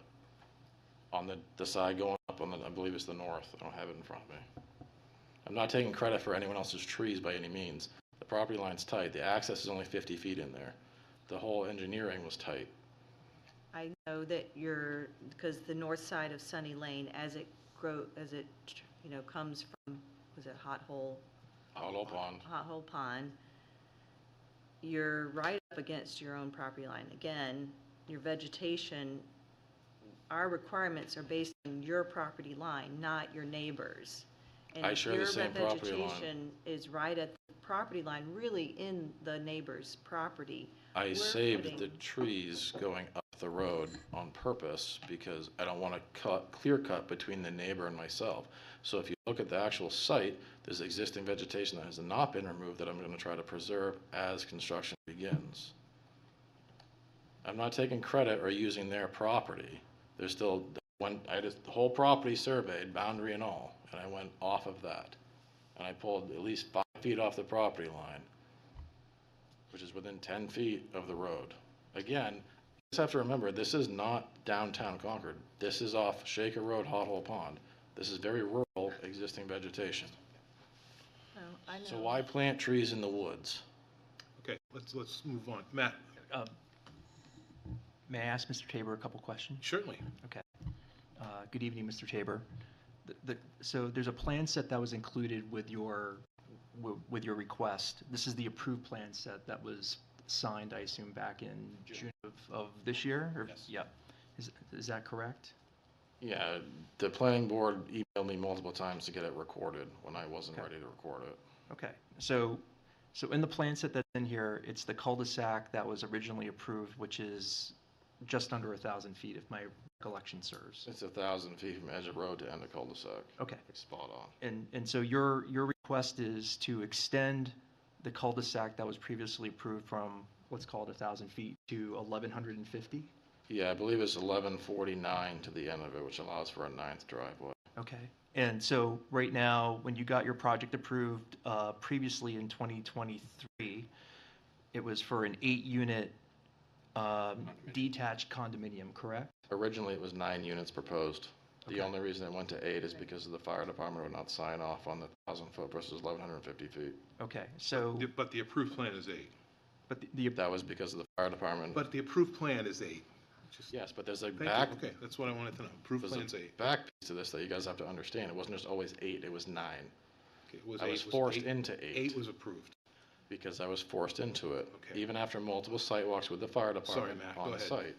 On the side going up on I believe it's the north. I don't have it in front of me. I'm not taking credit for anyone else's trees by any means. The property line's tight. The access is only 50 feet in there. The whole engineering was tight. I know that because the north side of Sunny Lane, as it comes from, was it Hot Hole Pond, you're right up against your own property line. Again, your vegetation, our requirements are based on your property line, not your neighbor's. And I share the same property line. your vegetation is right at the property line, really in the neighbor's property. I We're saved putting- the trees going up the road on purpose because I don't want to clear cut between the neighbor and myself. So if you look at the actual site, there's existing vegetation that has not been removed that I'm going to try to preserve as construction begins. I'm not taking credit or using their property. There's still, the whole property surveyed, boundary and all, and I went off of that. And I pulled at least 5 feet off the property line, which is within 10 feet of the road. Again, you just have to remember, this is not downtown Concord. This is off Shaker Road, Hot Hole Pond. This is very rural existing vegetation. Oh, I know. So why plant trees in the woods? Okay, let's move on. Matt? May I ask Mr. Tabor a couple questions? Certainly. Okay. Good evening, Mr. Tabor. So there's a plan set that was included with your request. This is the approved plan set that was signed, I assume, back in June of this year? Yes. Yep. Is that correct? Yeah, the planning board emailed me multiple times to get it recorded when I wasn't Okay. ready to record it. Okay, so in the plan set that's in here, it's the cul-de-sac that was originally approved, which is just under 1,000 feet, if my recollection serves. It's 1,000 feet from edge of road to end of cul-de-sac. Okay. Spot on. And so your request is to extend the cul-de-sac that was previously approved from, let's call it 1,000 feet, to 1,150? Yeah, I believe it's 1149 to the end of it, which allows for a 9th driveway. Okay. And so right now, when you got your project approved previously in 2023, it was for an 8-unit detached condominium, correct? Originally, it was 9 units proposed. The Okay. only reason it went to 8 is because the fire department would not sign off on the 1,000-foot versus 1,150 feet. Okay, so, But the approved plan is 8. but the That was because of the fire department. But the approved plan is 8. Just- Yes, but there's a Thank you. back, Okay, that's what I wanted to know. Approved there's plan's a 8. back piece to this that you guys have to understand. It wasn't just always 8, it was 9. Okay, it was I 8, was was forced 8 into 8. 8 was approved. Because I was forced into it. Okay. Even after multiple site walks with the fire department Matt, on go the ahead. site.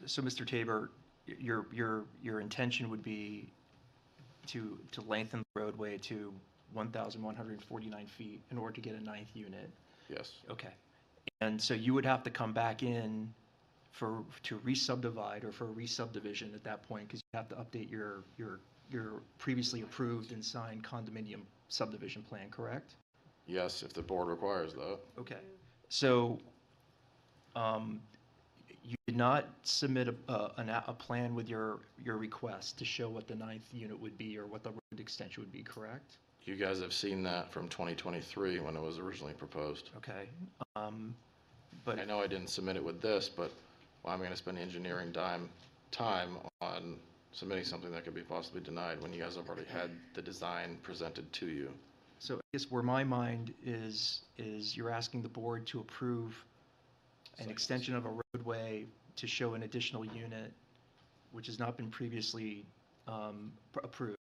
So, Mr. Tabor, your intention would be to lengthen the roadway to 1,149 feet in order to get a 9th unit? Yes. Okay. And so you would have to come back in to re-subdivide or for a re-subdivision at that point, because you have to update your previously approved and signed condominium subdivision plan, correct? Yes, if the board requires that. Okay. So, you did not submit a plan with your request to show what the 9th unit would be or what the road extension would be, correct? You guys have seen that from 2023 when it was originally proposed. Okay. But I know I didn't submit it with this, but why am I going to spend engineering time on submitting something that could be possibly denied when you guys have already had the design presented to you? So I guess where my mind is you're asking the board to approve an extension of a roadway to show an additional unit, which has not been previously approved,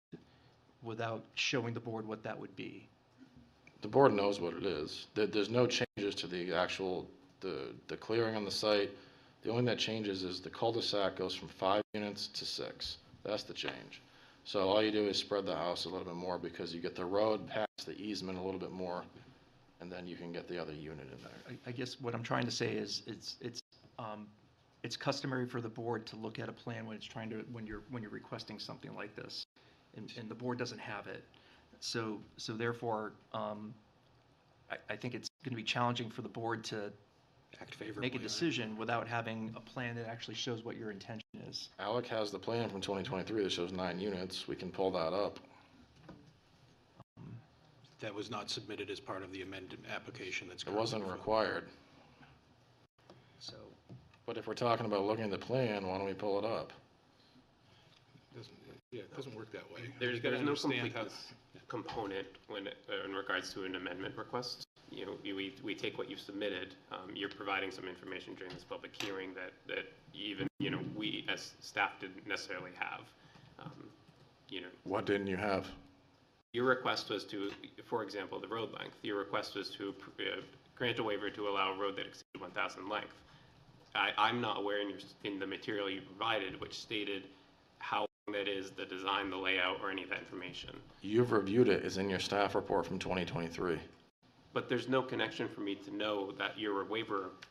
without showing the board what that would be. The board knows what it is. There's no changes to the actual, the clearing on the site. The only thing that changes is the cul-de-sac goes from 5 units to 6. That's the change. So all you do is spread the house a little bit more because you get the road past the easement a little bit more, and then you can get the other unit in there. I guess what I'm trying to say is it's customary for the board to look at a plan when you're requesting something like this, and the board doesn't have it. So therefore, I think it's going to be challenging for the board to Act favorably. make a decision without having a plan that actually shows what your intention is. Alec has the plan from 2023 that shows 9 units. We can pull that up. That was not submitted as part of the amended application that's It currently wasn't before- required. So, But if we're talking about looking at the plan, why don't we pull it up? It doesn't work that way. There's You gotta no understand how- completeness component when, in regards to an amendment request. You know, we take what you've submitted. You're providing some information during this public hearing that even, you know, we as staff didn't necessarily have. You know, What didn't you have? your request was to, for example, the road length. Your request was to grant a waiver to allow a road that exceeded 1,000 length. I'm not aware in the material you provided, which stated how long that is, the design, the layout, or any of that information. You've reviewed it. It's in your staff report from 2023. But there's no connection for me to know that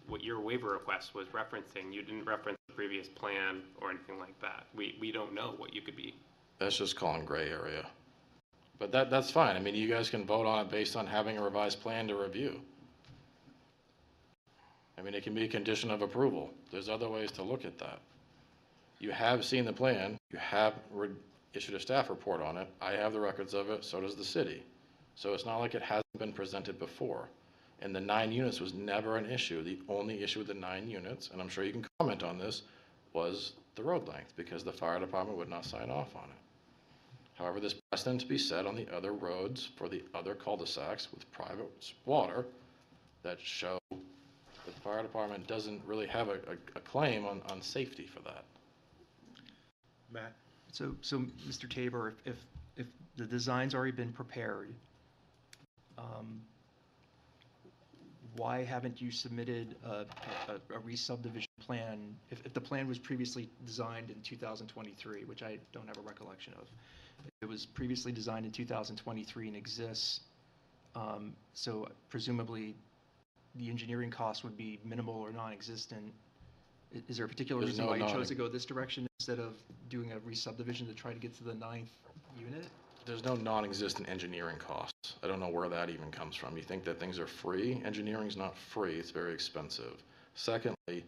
what your waiver request was referencing. You didn't reference the previous plan or anything like that. We don't know what you could be. That's just calling gray area. But that's fine. I mean, you guys can vote on it based on having a revised plan to review. I mean, it can be a condition of approval. There's other ways to look at that. You have seen the plan. You have issued a staff report on it. I have the records of it. So does the city. So it's not like it hasn't been presented before. And the 9 units was never an issue. The only issue with the 9 units, and I'm sure you can comment on this, was the road length because the fire department would not sign off on it. However, there's precedent to be set on the other roads for the other cul-de-sacs with private water that show that the fire department doesn't really have a claim on safety for that. Matt? So Mr. Tabor, if the design's already been prepared, why haven't you submitted a re-subdivision plan, if the plan was previously designed in 2023, which I don't have a recollection of. If it was previously designed in 2023 and exists, so presumably the engineering cost would be minimal or non-existent. Is there a particular There's reason no why you non- chose to go this direction instead of doing a re-subdivision to try to get to the 9th unit? There's no non-existent engineering costs. I don't know where that even comes from. You think that things are free? Engineering's not free, it's very expensive. Secondly,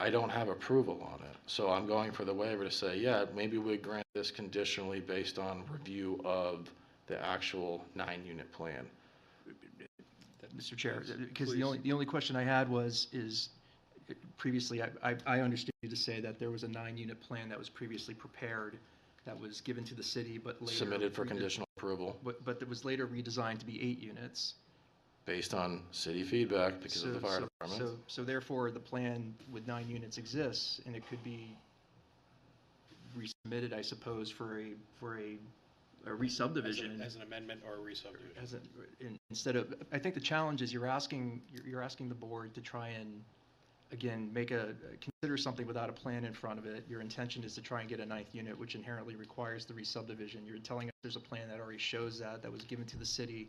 I don't have approval on it, so I'm going for the waiver to say, yeah, maybe we grant this conditionally based on review of the actual 9-unit plan. Mr. Chair, because Please. the only question I had is previously, I understood you to say that there was a 9-unit plan that was previously prepared, that was given to the city, but later. Submitted for conditional approval But that was later redesigned to be 8 units. based on city feedback because of the fire department. So therefore, the plan with 9 units exists, and it could be resubmitted, I suppose, for a re-subdivision. As an amendment or a re-subdivision. Instead of, I think the challenge is you're asking the board to try and, again, consider something without a plan in front of it. Your intention is to try and get a 9th unit, which inherently requires the re-subdivision. You're telling us there's a plan that already shows that was given to the city,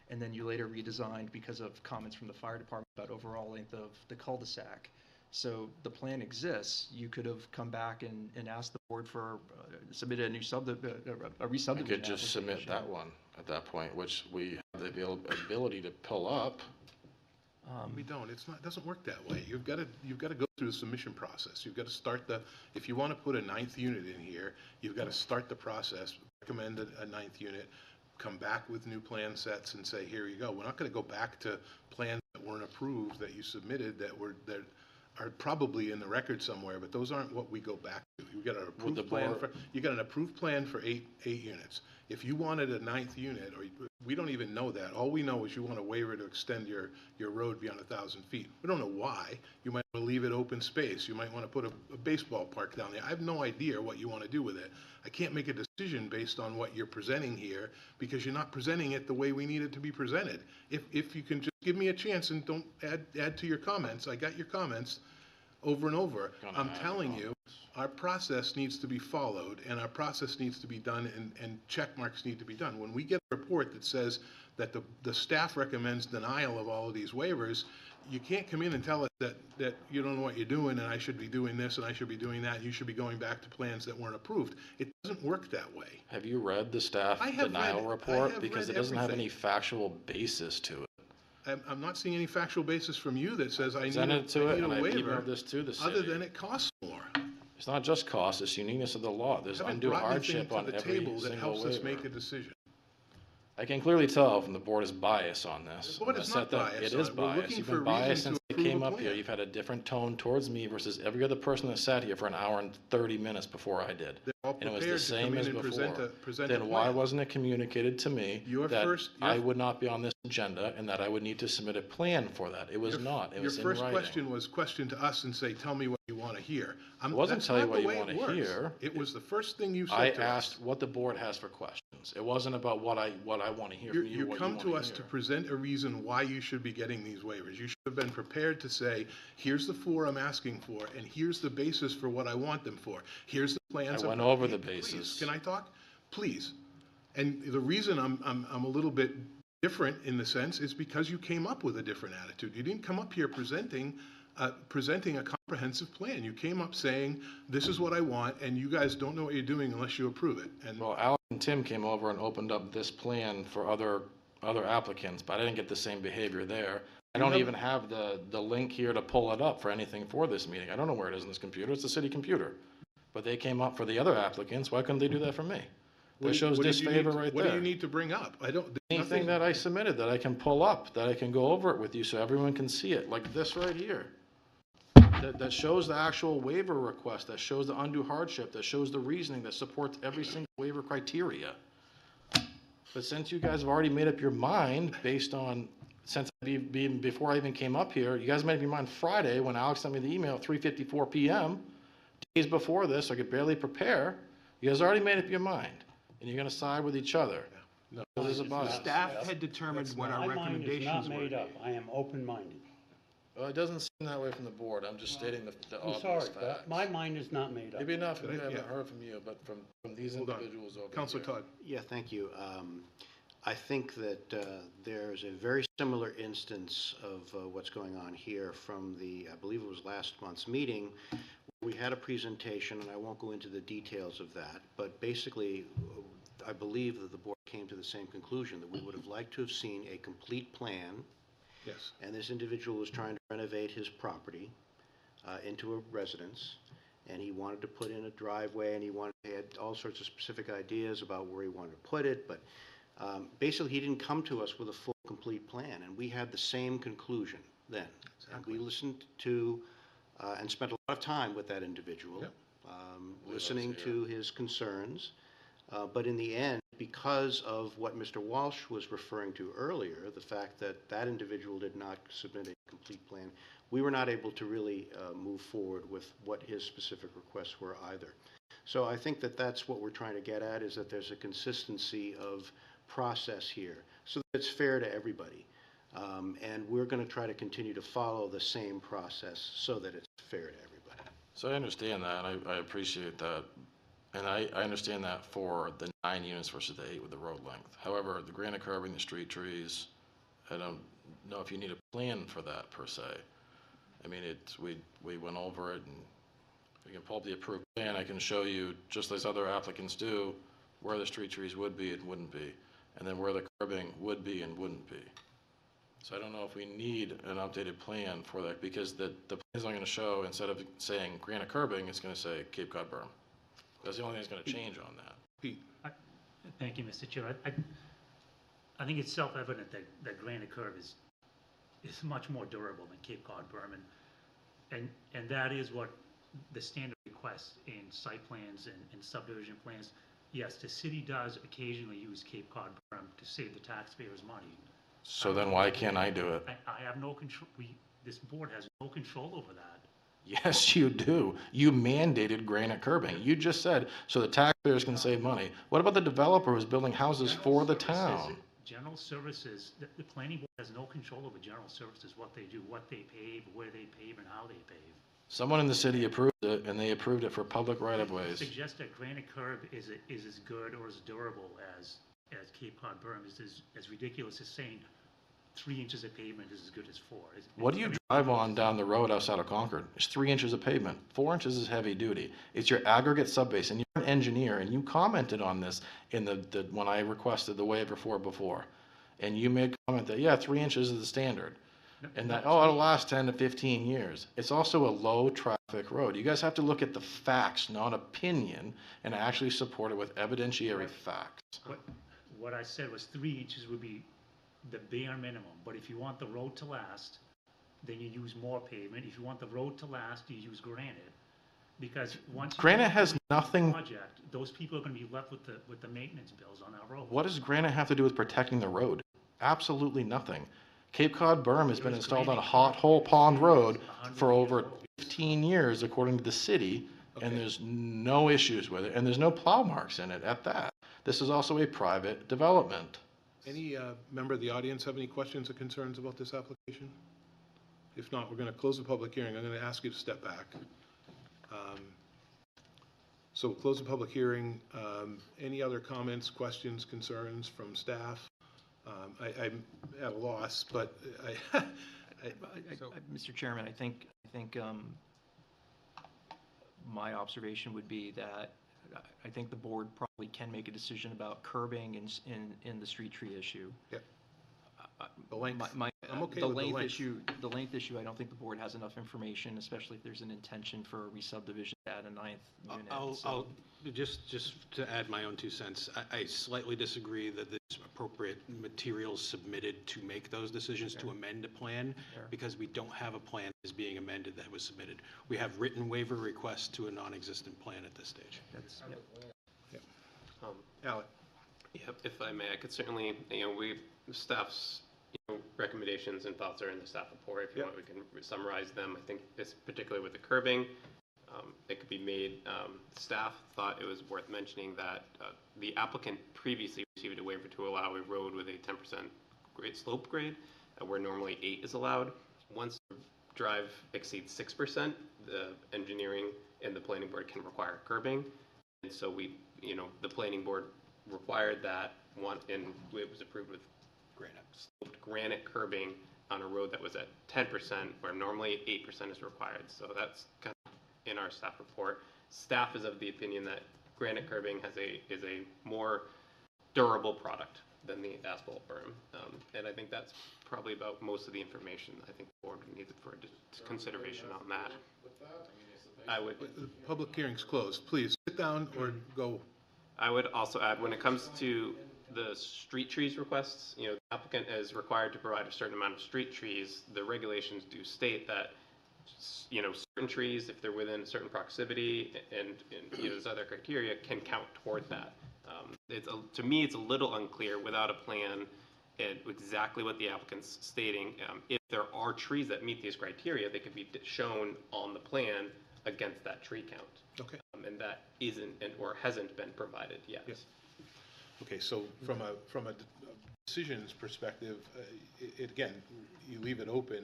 and then you later redesigned because of comments from the fire department about overall length of the cul-de-sac. So the plan exists. You could have come back and asked the board for, submitted a new a I re-subdivision. could just submit that one at that point, which we have the ability to pull up. We don't, it doesn't work that way. You've got to go through the submission process. You've got to start if you want to put a 9th unit in here, you've got to start the process, recommend a 9th unit, come back with new plan sets and say, here you go. We're not going to go back to plans that weren't approved, that you submitted, that are probably in the record somewhere, but those aren't what we go back to. You got an approved plan you got an approved plan for eight units. If you wanted a 9th unit, or we don't even know that. All we know is you want a waiver to extend your road beyond 1,000 feet. We don't know why. You might want to leave it open space. You might want to put a baseball park down there. I have no idea what you want to do with it. I can't make a decision based on what you're presenting here because you're not presenting it the way we need it to be presented. If you can just give me a chance and don't add to your comments. I got your comments over and over. I'm telling you, our process needs to be followed, and our process needs to be done, and check marks need to be done. When we get a report that says that the staff recommends denial of all of these waivers, you can't come in and tell us that you don't know what you're doing, and I should be doing this, and I should be doing that, and you should be going back to plans that weren't approved. It doesn't work that way. Have you read the staff denial report? Because it doesn't have any factual basis to it. I'm not seeing any factual basis from you that says I need a a waiver, emailed this to the city. other than it costs more. It's not just cost, it's uniqueness of the law. There's undue hardship on every single that helps us make waiver. a decision. I can clearly tell from the board is biased on this. The board is not biased It on is it. We're biased. looking You've for been a reason biased to since they approve came a up here. plan. You've had a different tone towards me versus every other person that sat here for an hour and 30 minutes before I did. They're all And it was prepared the to come same in as and before. present a Then why plan. wasn't it communicated to me that I would not be on this agenda and that I would need to submit a plan for that? It was not. It was in Your first writing. question was question to us and say, tell me what you want to hear. It wasn't That's tell you not what the you way want it to works. hear. It was the first thing you I said to us. asked what the board has for questions. It wasn't about what I want to hear from you. You what come you to want us to to hear. present a reason why you should be getting these waivers. You should have been prepared to say, here's the 4 I'm asking for, and here's the basis for what I want them for. Here's the plans. I went over the Please, basis. can I talk? Please. And the reason I'm a little bit different in the sense is because you came up with a different attitude. You didn't come up here presenting a comprehensive plan. You came up saying, this is what I want, and you guys don't know what you're doing unless you approve it. And Well, Alex and Tim came over and opened up this plan for other applicants, but I didn't get the same behavior there. I don't even have the link here to pull it up for anything for this meeting. I don't know where it is in this computer. It's the city computer. But they came up for the other applicants. Why couldn't they do that for me? That shows what did you disfavor need- right What there. do you need to bring up? Anything that I submitted that I can pull up, that I can go over it with you so everyone can see it, like this right here. That shows the actual waiver request, that shows the undue hardship, that shows the reasoning, that supports every single waiver criteria. But since you guys have already made up your mind based on, before I even came up here, you guys made up your mind Friday when Alex sent me the email at 3:54 p.m. Days before this, I could barely prepare. You guys already made up your mind, and you're gonna side with each other. No. So there's a bias. Staff had determined what our recommendations My mind is were. not made up. I am open-minded. Well, it doesn't seem that way from the board. I'm just stating the I'm obvious sorry, facts. but my mind is not made up. Maybe not from you, I Yeah. haven't heard from you, but from these Hold on. individuals over here. Counselor Todd. Yeah, thank you. I think that there's a very similar instance of what's going on here from the, I believe it was last month's meeting. We had a presentation, and I won't go into the details of that, but basically, I believe that the board came to the same conclusion, that we would have liked to have seen a complete plan. Yes. And this individual was trying to renovate his property into a residence, and he wanted to put in a driveway, and he had all sorts of specific ideas about where he wanted to put it, but basically he didn't come to us with a full, complete plan, and we had the same conclusion then. And we listened to and spent a lot of time with that individual, Yep. listening to his concerns, but in the end, because of what Mr. Walsh was referring to earlier, the fact that that individual did not submit a complete plan, we were not able to really move forward with what his specific requests were either. So I think that that's what we're trying to get at, is that there's a consistency of process here, so that it's fair to everybody. And we're going to try to continue to follow the same process so that it's fair to everybody. So I understand that, and I appreciate that. And I understand that for the 9 units versus the 8 with the road length. However, the granite curbing, the street trees, I don't know if you need a plan for that per se. I mean, we went over it, and we can pull up the approved plan. I can show you, just as other applicants do, where the street trees would be and wouldn't be, and then where the curbing would be and wouldn't be. So I don't know if we need an updated plan for that, because the plan's not going to show, instead of saying granite curbing, it's going to say Cape Cod berm. That's the only thing that's going to change on that. Pete. Thank you, Mr. Chair. I think it's self-evident that granite curb is much more durable than Cape Cod berm, and that is what the standard request in site plans and subdivision plans. Yes, the city does occasionally use Cape Cod berm to save the taxpayers money. So then why can't I do it? I have no control, this board has no control over that. Yes, you do. You mandated granite curbing. You just said, so the taxpayers can save money. What about the developer who's building houses for the town? General services, the planning board has no control over general services, what they do, what they pave, where they pave, and how they pave. Someone in the city approved it, and they approved it for public right-of-ways. Suggest that granite curb is as good or as durable as Cape Cod berm is as ridiculous as saying 3 inches of pavement is as good as 4. What do you drive on down the road outside of Concord? It's 3 inches of pavement. 4 inches is heavy duty. It's your aggregate subbase, and you're an engineer, and you commented on this in when I requested the waiver for it before. And you made comment that, yeah, 3 inches is the standard. And that, oh, it'll last 10 to 15 years. It's also a low-traffic road. You guys have to look at the facts, not opinion, and actually support it with evidentiary facts. What I said was 3 inches would be the bare minimum, but if you want the road to last, then you use more pavement. If you want the road to last, you use granite. Because once Granite has nothing. Project, those people are going to be left with the maintenance bills on our road. What does granite have to do with protecting the road? Absolutely nothing. Cape Cod berm has been installed on a Hot Hole Pond Road for over 15 years, according to the city, and there's no issues with it, and there's no plow marks in it at that. This is also a private development. Any member of the audience have any questions or concerns about this application? If not, we're going to close the public hearing. I'm going to ask you to step back. So we'll close the public hearing. Any other comments, questions, concerns from staff? I'm at a loss, but Mr. Chairman, I think my observation would be that I think the board probably can make a decision about curbing in the street tree issue. Yep. The length. I'm okay the with the length length. issue. The length issue. I don't think the board has enough information, especially if there's an intention for a re-subdivision to add a 9th unit. I'll just to add my own 2 cents. I slightly disagree that there's appropriate materials submitted to make those decisions to amend a plan, because we don't have a plan that is being amended that was submitted. We have written waiver requests to a non-existent plan at this stage. Alec. Yep, if I may, I could certainly, staff's, recommendations and thoughts are in the staff report. If you want, we can summarize them. I think this, particularly with the curbing, it could be made, staff thought it was worth mentioning that the applicant previously received a waiver to allow a road with a 10% grade slope grade, where normally 8 is allowed. Once the drive exceeds 6%, the engineering and the planning board can require curbing. And so we, the planning board required that one, and it was approved with sloped granite curbing on a road that was at 10%, where normally 8% is required. So that's kind of in our staff report. Staff is of the opinion that granite curbing is a more durable product than the asphalt berm. And I think that's probably about most of the information I think the board needed for consideration on that. I would. The public hearing's closed. Please sit down or go. I would also add, when it comes to the street trees requests, the applicant is required to provide a certain amount of street trees. The regulations do state that, certain trees, if they're within a certain proximity and there's other criteria, can count toward that. To me, it's a little unclear without a plan and exactly what the applicant's stating. If there are trees that meet these criteria, they could be shown on the plan against that tree count. Okay. And that isn't or hasn't been provided yet. Yes. Okay, so from a decisions perspective, again, you leave it open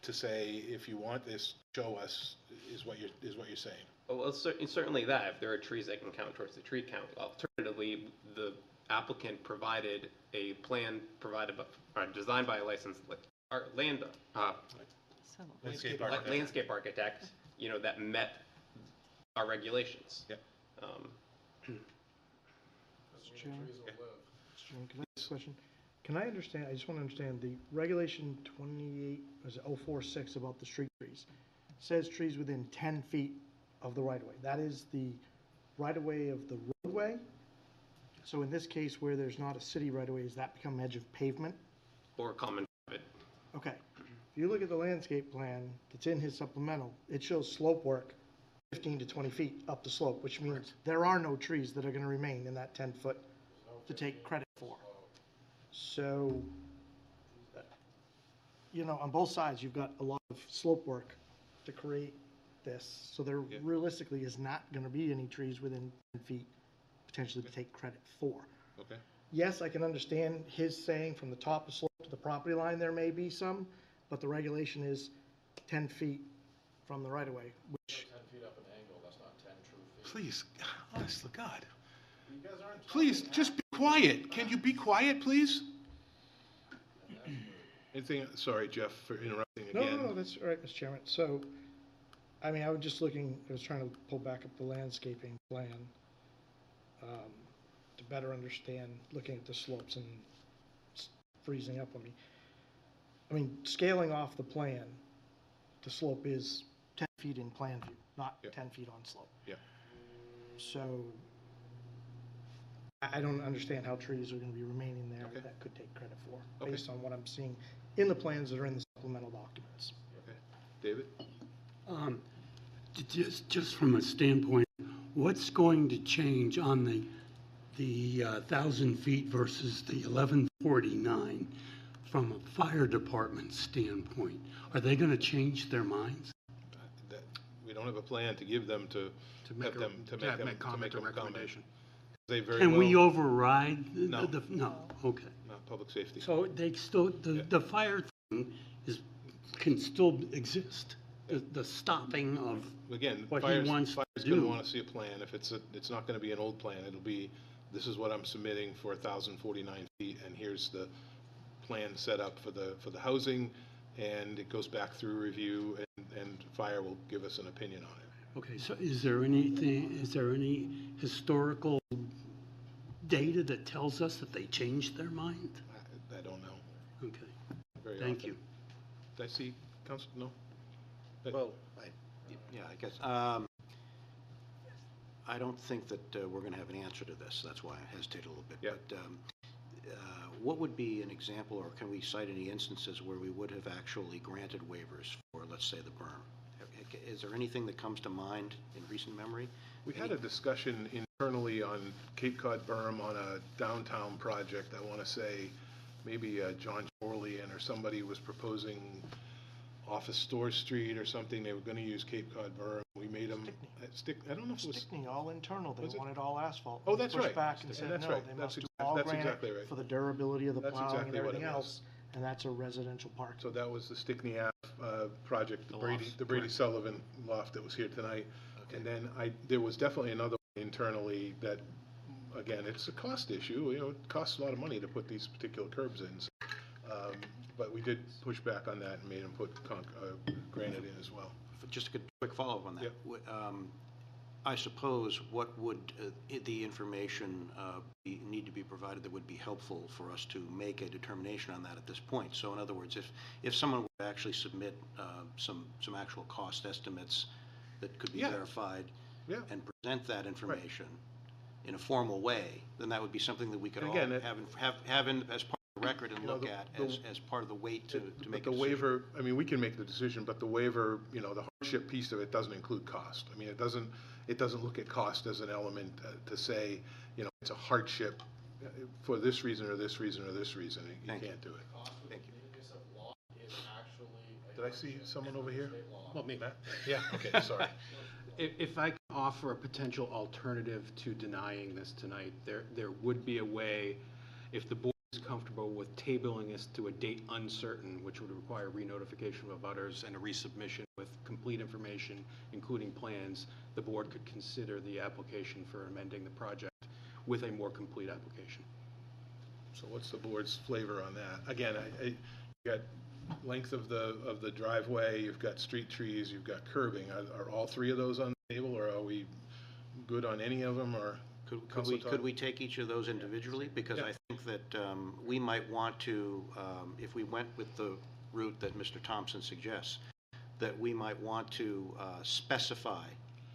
to say, if you want this, show us, is what you're saying. Oh, well, certainly that, if there are trees that can count towards the tree count. Alternatively, the applicant provided a plan designed by a licensed landscape architect, that met our regulations. Yep. Mr. Chairman, can I ask a question? Can I understand, I just want to understand, the regulation 28, was it 046 about the street trees, says trees within 10 feet of the right-of-way. That is the right-of-way of the roadway? So in this case, where there's not a city right-of-way, does that become edge of pavement? Or common private. Okay. If you look at the landscape plan that's in his supplemental, it shows slope work 15 to 20 feet up the slope, which means there are no trees that are going to remain in that 10-foot to take credit for. So, on both sides, you've got a lot of slope work to create this. So there realistically is not going to be any trees within 10 feet potentially to take credit for. Okay. Yes, I can understand his saying from the top of the slope to the property line, there may be some, but the regulation is 10 feet from the right-of-way, which... 10 feet up an angle, that's not 10 true feet. Please, honest to God. Please, just be quiet. Can you be quiet, please? Anything, sorry, Jeff, for interrupting again. No, that's all right, Mr. Chairman. So, I mean, I was trying to pull back up the landscaping plan to better understand, looking at the slopes and freezing up on me. I mean, scaling off the plan, the slope is 10 feet in plan view, not 10 feet on slope. Yeah. So, I don't understand how trees are going to be remaining there that could take credit for, based on what I'm seeing in the plans that are in the supplemental documents. Okay. David? Just from a standpoint, what's going to change on the 1,000 feet versus the 1,149 from a fire department standpoint? Are they going to change their minds? We don't have a plan to give them to make a recommendation. They very Can we well- override? No. No, okay. Not public safety. So they still, the fire thing can still exist, the stopping of Again, what he fire's wants to going to do. want to see a plan. If it's not going to be an old plan, it'll be, this is what I'm submitting for 1,049 feet, and here's the plan set up for the housing, and it goes back through review, and fire will give us an opinion on it. Okay, so is there any historical data that tells us that they changed their mind? I don't know. Okay, Very thank often. you. Did I see, Council, no? Well, I guess, I don't think that we're going to have an answer to this. That's why I hesitated a little bit. Yeah. But what would be an example, or can we cite any instances where we would have actually granted waivers for, let's say, the berm? Is there anything that comes to mind in recent memory? We had a discussion internally on Cape Cod berm on a downtown project. I want to say maybe John Jorlian or somebody was proposing off of Store Street or something. They were going to use Cape Cod berm. We made them I don't know if it was Stickney, all internal. They Was it? wanted all asphalt. Oh, We that's pushed right. back and said, That's no, right. they That's must do all that's granite exactly right. for the durability of the That's plowing and exactly what it everything was. else. and that's a residential park. So that was the Stickney Ave project, The the loft, Brady correct. Sullivan loft that was here tonight. Okay. And then there was definitely another one internally that, again, it's a cost issue, you know, it costs a lot of money to put these particular curbs in. So, but we did push back on that and made them put granite in as well. Just a quick follow-up on that. Yep. I suppose what would the information need to be provided that would be helpful for us to make a determination on that at this point? So in other words, if someone would actually submit some actual cost estimates that could be verified and present that information in a formal way, then that would be something that we could all Again, have in as part of the record and look at as part of the weight to make a the decision. waiver, I mean, we can make the decision, but the waiver, you know, the hardship piece of it doesn't include cost. I mean, it doesn't look at cost as an element to say, you know, it's a hardship for this reason or this reason or this reason. You can't do it. Thank you. Did I see someone over here? Well, me. Matt? Yeah, okay, sorry. If I can offer a potential alternative to denying this tonight, there would be a way, if the board is comfortable with tabling this to a date uncertain, which would require re-notification of abutters and a resubmission with complete information, including plans, the board could consider the application for amending the project with a more complete application. So what's the board's flavor on that? Again, you got length of the driveway, you've got street trees, you've got curbing. Are all three of those on the table, or are we good on any of them, or? Could we take each of those individually? Because I think that we might want to, if we went with the route that Mr. Thompson suggests, that we might want to specify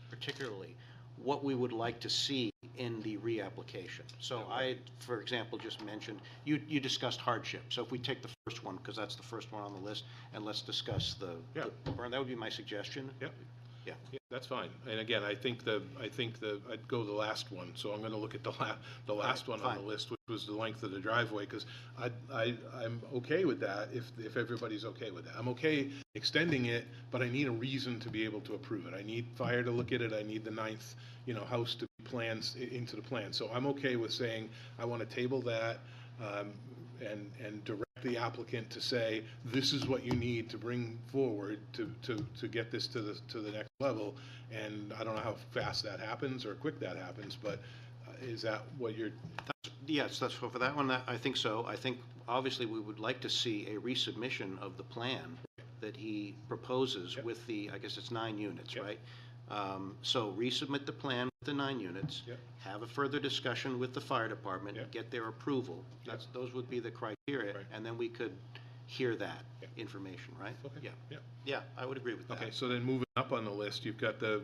particularly what we would like to see in the reapplication. So I, for example, just mentioned, you discussed hardship. So if we take the first one, because that's the first one on the list, and let's discuss the burn, that would be my suggestion. Yep. Yeah. That's fine. And again, I'd go the last one. So I'm going to look at the last one on the list, which was the length of the driveway, because I'm okay with that if everybody's okay with that. I'm okay extending it, but I need a reason to be able to approve it. I need fire to look at it. I need the ninth, you know, house to be plans into the plan. So I'm okay with saying I want to table that and direct the applicant to say, this is what you need to bring forward to get this to the next level. And I don't know how fast that happens or quick that happens, but is that what you're? Yes, that's for that one. I think so. I think obviously we would like to see a resubmission of the plan that he proposes with the, I guess it's 9 units, right? So resubmit the plan with the 9 units, have a further discussion with the fire department, get their approval. Those would be the criteria, and then we could hear that information, right? Okay. Yeah, I would agree with that. Okay, so then moving up on the list, you've got the,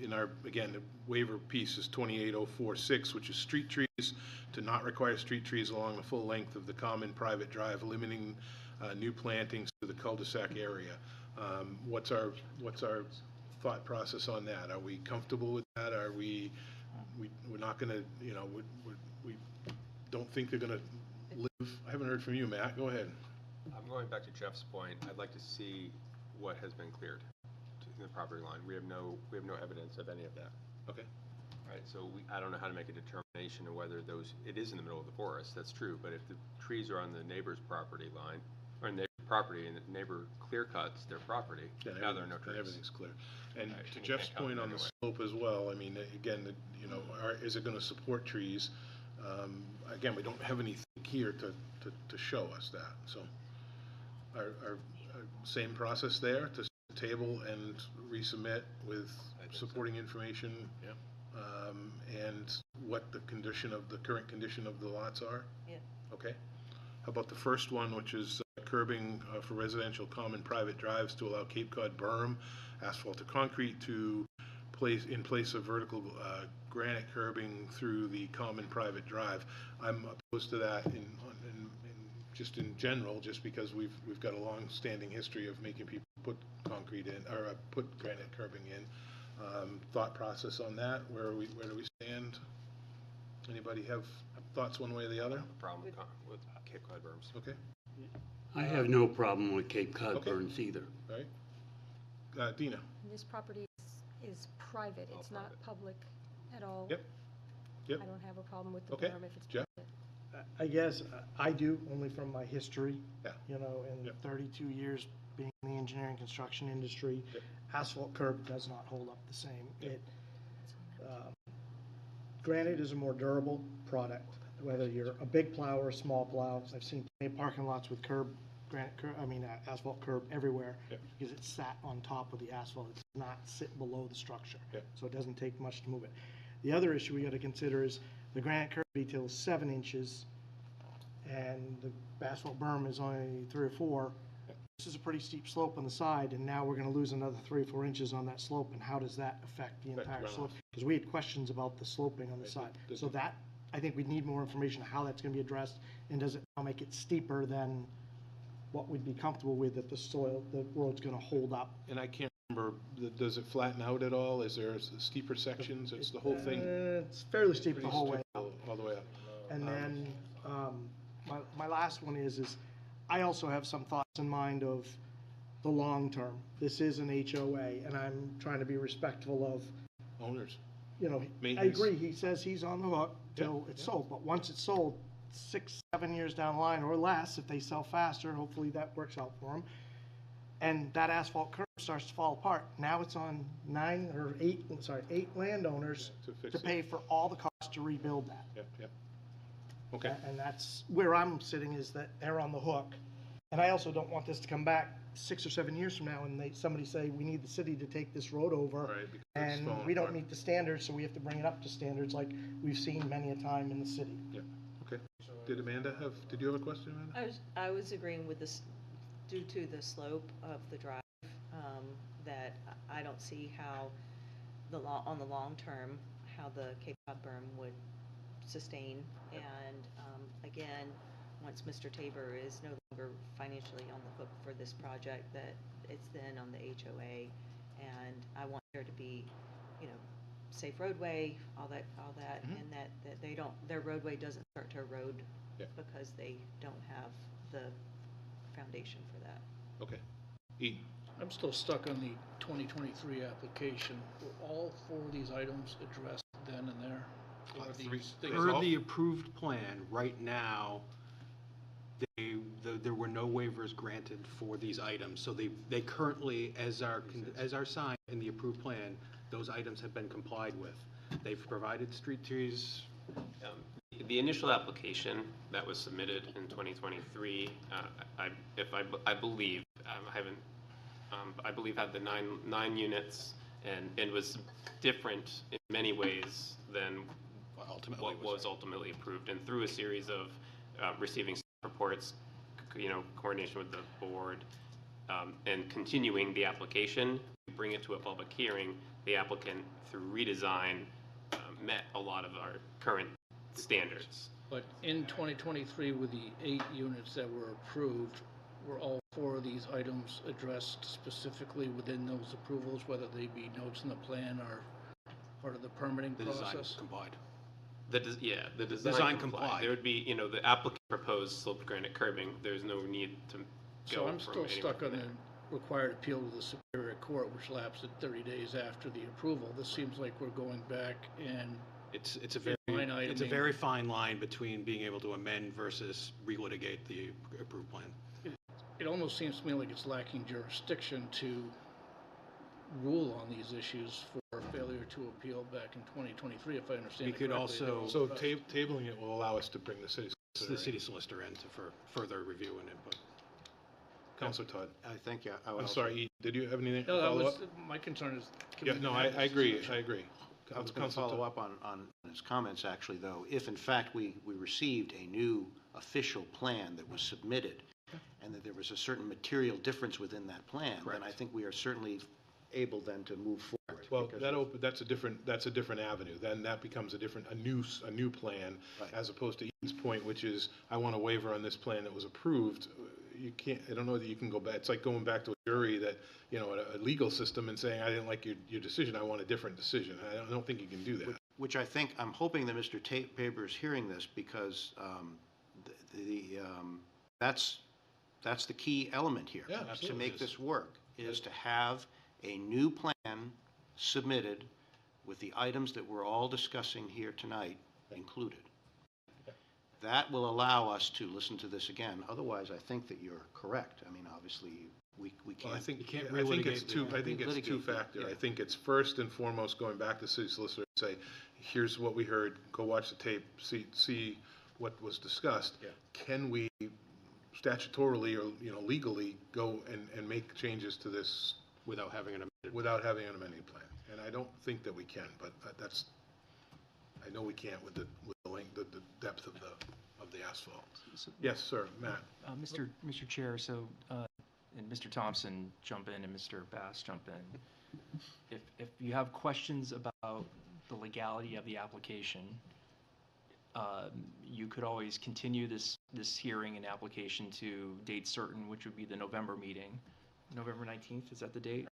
in our, again, the waiver piece is 28046, which is street trees, to not require street trees along the full length of the common private drive, limiting new plantings to the cul-de-sac area. What's our thought process on that? Are we comfortable with that? Are we're not going to, you know, we don't think they're going to live? I haven't heard from you, Matt. Go ahead. I'm going back to Jeff's point. I'd like to see what has been cleared in the property line. We have no evidence of any of that. Okay. Right. So I don't know how to make a determination of whether it is in the middle of the forest. That's true. But if the trees are on the neighbor's property line, or neighbor property, and the neighbor clear cuts their property, now there are no trees. Everything's clear. And to Jeff's point on the slope as well, I mean, again, you know, is it going to support trees? Again, we don't have anything here to show us that. So our same process there, to table and resubmit with supporting information, and what the current condition of the lots are? Yeah. Okay. How about the first one, which is curbing for residential common private drives to allow Cape Cod berm, asphalt to concrete in place of vertical granite curbing through the common private drive. I'm opposed to that just in general, just because we've got a long-standing history of making people put concrete in, or put granite curbing in. Thought process on that, where do we stand? Anybody have thoughts one way or the other? Problem with Cape Cod berms. Okay. I have no problem with Cape Cod berms either. All right. Dina? This property is private, it's not public at all. Yep. I don't have a problem with the berm if it's Jeff? private. I guess I do, only from my history. Yeah. You know, in 32 years being in the engineering construction industry, asphalt curb does not hold up the same. It, granite is a more durable product, whether you're a big plow or a small plow. I've seen plenty of parking lots with asphalt curb everywhere because it's sat on top of the asphalt. It does not sit below the structure. So it doesn't take much to move it. The other issue we got to consider is the granite curb detail is 7 inches and the asphalt berm is only 3 or 4. This is a pretty steep slope on the side, and now we're going to lose another 3 or 4 inches on that slope, and how does that affect the entire slope? Because we had questions about the sloping on the side. So that, I think we need more information on how that's going to be addressed, and does it now make it steeper than what we'd be comfortable with that the road's going to hold up? And I can't remember, does it flatten out at all? Is there steeper sections? It's the whole thing? It's fairly steep the whole way up. All the way up. And then my last one is I also have some thoughts in mind of the long term. This is an HOA, and I'm trying to be respectful of owners. You know, I agree. He says he's on the hook till it's sold, but once it's sold, 6, 7 years down the line or less, if they sell faster, hopefully that works out for them. And that asphalt curb starts to fall apart. Now it's on 8 landowners to pay for all the costs to rebuild that. Okay. And that's where I'm sitting, is that they're on the hook. And I also don't want this to come back 6 or 7 years from now and somebody say, we need the city to take this road over. And we don't meet the standards, so we have to bring it up to standards like we've seen many a time in the city. Yeah, okay. Did you have a question, Amanda? I was agreeing with this, due to the slope of the drive, that I don't see how on the long term, how the Cape Cod berm would sustain. And again, once Mr. Tabor is no longer financially on the hook for this project, that it's then on the HOA. And I want there to be, safe roadway, all that, and that their roadway doesn't start to erode because they don't have the foundation for that. Okay. Eden. I'm still stuck on the 2023 application. Were all 4 of these items addressed then and there? Or these things? Per the approved plan, right now, there were no waivers granted for these items. So they currently, as are signed in the approved plan, those items have been complied with. They've provided street trees. The initial application that was submitted in 2023, I believe, I believe had the nine units and was different in many ways than what was ultimately approved. And through a series of receiving staff reports, coordination with the board, and continuing the application, we bring it to a public hearing. The applicant, through redesign, met a lot of our current standards. But in 2023, with the 8 units that were approved, were all 4 of these items addressed specifically within those approvals, whether they be notes in the plan or part of the permitting process? The design was complied. The design complied. There would be, the applicant proposed sloped granite curbing. There's no need to go. So I'm still stuck on the required appeal to the Superior Court, which lapsed at 30 days after the approval. This seems like we're going back and It's a very fine line between being able to amend versus relitigate the approved plan. It almost seems to me like it's lacking jurisdiction to rule on these issues for failure to appeal back in 2023, if I understand it correctly. So tabling it will allow us to bring the city solicitor in for further review and input. Councilor Todd. I think, I'm sorry, did you have anything? No, that was, my concern is. I agree. I was going to follow up on his comments, actually, though. If, in fact, we received a new official plan that was submitted, and that there was a certain material difference within that plan, then I think we are certainly able then to move forward. Well, that's a different avenue. Then that becomes a new plan, as opposed to Eden's point, which is, I want a waiver on this plan that was approved. You can't, I don't know that you can go back. It's like going back to a jury that, a legal system and saying, I didn't like your decision, I want a different decision. I don't think you can do that. Which I think, I'm hoping that Mr. Tabor is hearing this, because that's the key element here. To make this work, is to have a new plan submitted with the items that we're all discussing here tonight included. that will allow us to listen to this again. Otherwise, I think that you're correct. I mean, obviously, we can't. Well, I think, can't I think it's relitigate two, the- I think it's Relitigate, two-factor. yeah. I think it's first and foremost going back to city solicitor and say, here's what we heard, go watch the tape, see what was discussed. Yeah. Can we statutorily or, legally go and make changes to this Without having an without having an amending plan? And I don't think that we can, but that's, I know we can't with the length, the depth of the asphalt. Yes, sir, Matt. Mr. Chair, so, and Mr. Thompson jump in and Mr. Bass jump in. If you have questions about the legality of the application, you could always continue this hearing and application to date certain, which would be the November meeting. November 19th, is that the date?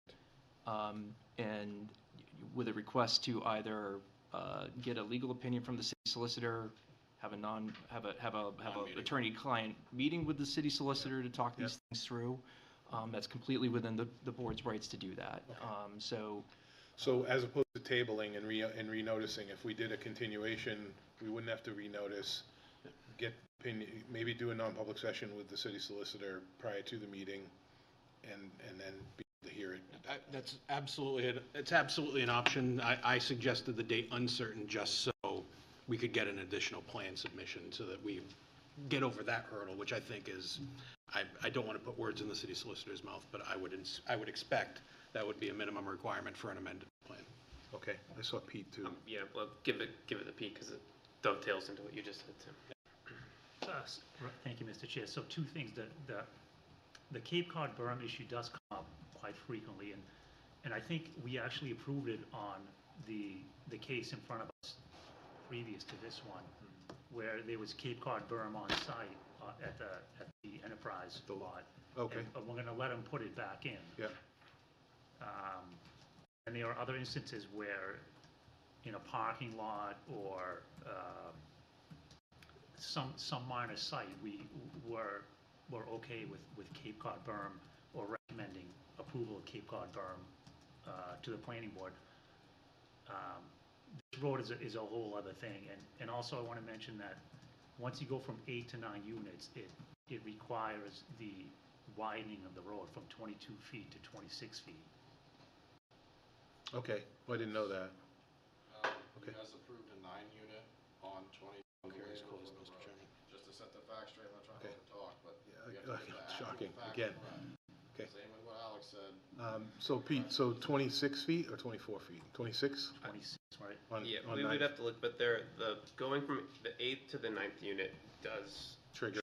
And with a request to either get a legal opinion from the city solicitor, have a attorney-client meeting with the city solicitor to talk these things through. That's completely within the board's rights to do that. So as opposed to tabling and renoticing, if we did a continuation, we wouldn't have to renotice, get opinion, maybe do a non-public session with the city solicitor prior to the meeting, and then be able to hear it. That's absolutely, it's absolutely an option. I suggested the date uncertain just so we could get an additional plan submission so that we get over that hurdle, which I think is, I don't want to put words in the city solicitor's mouth, but I would expect that would be a minimum requirement for an amended plan. Okay, I saw Pete too. Yeah, well, give it the peek because it dovetails into what you just said, Tim. Thank you, Mr. Chair. So two things, the Cape Cod berm issue does come up quite frequently, and I think we actually approved it on the case in front of us previous to this one, where there was Cape Cod berm on site at the Enterprise lot. Okay. And we're gonna let them put it back in. Yeah. And there are other instances where in a parking lot or some minor site, we're okay with Cape Cod berm or recommending approval of Cape Cod berm to the planning board. This road is a whole other thing, and also I want to mention that once you go from 8 to 9 units, it requires the widening of the road from 22 feet to 26 feet. Okay, well, I didn't know that. You guys approved a 9-unit on 20. Carries closed, Mr. Chairman. Just to set the facts straight, I'm not trying to talk, but Yeah, we have to get the actual shocking, facts again. correct. Okay. Same with what Alex said. So Pete, so 26 feet or 24 feet? 26? 26, right? Yeah, on we nine. would have to look, but going from the 8th to the 9th unit does Trigger.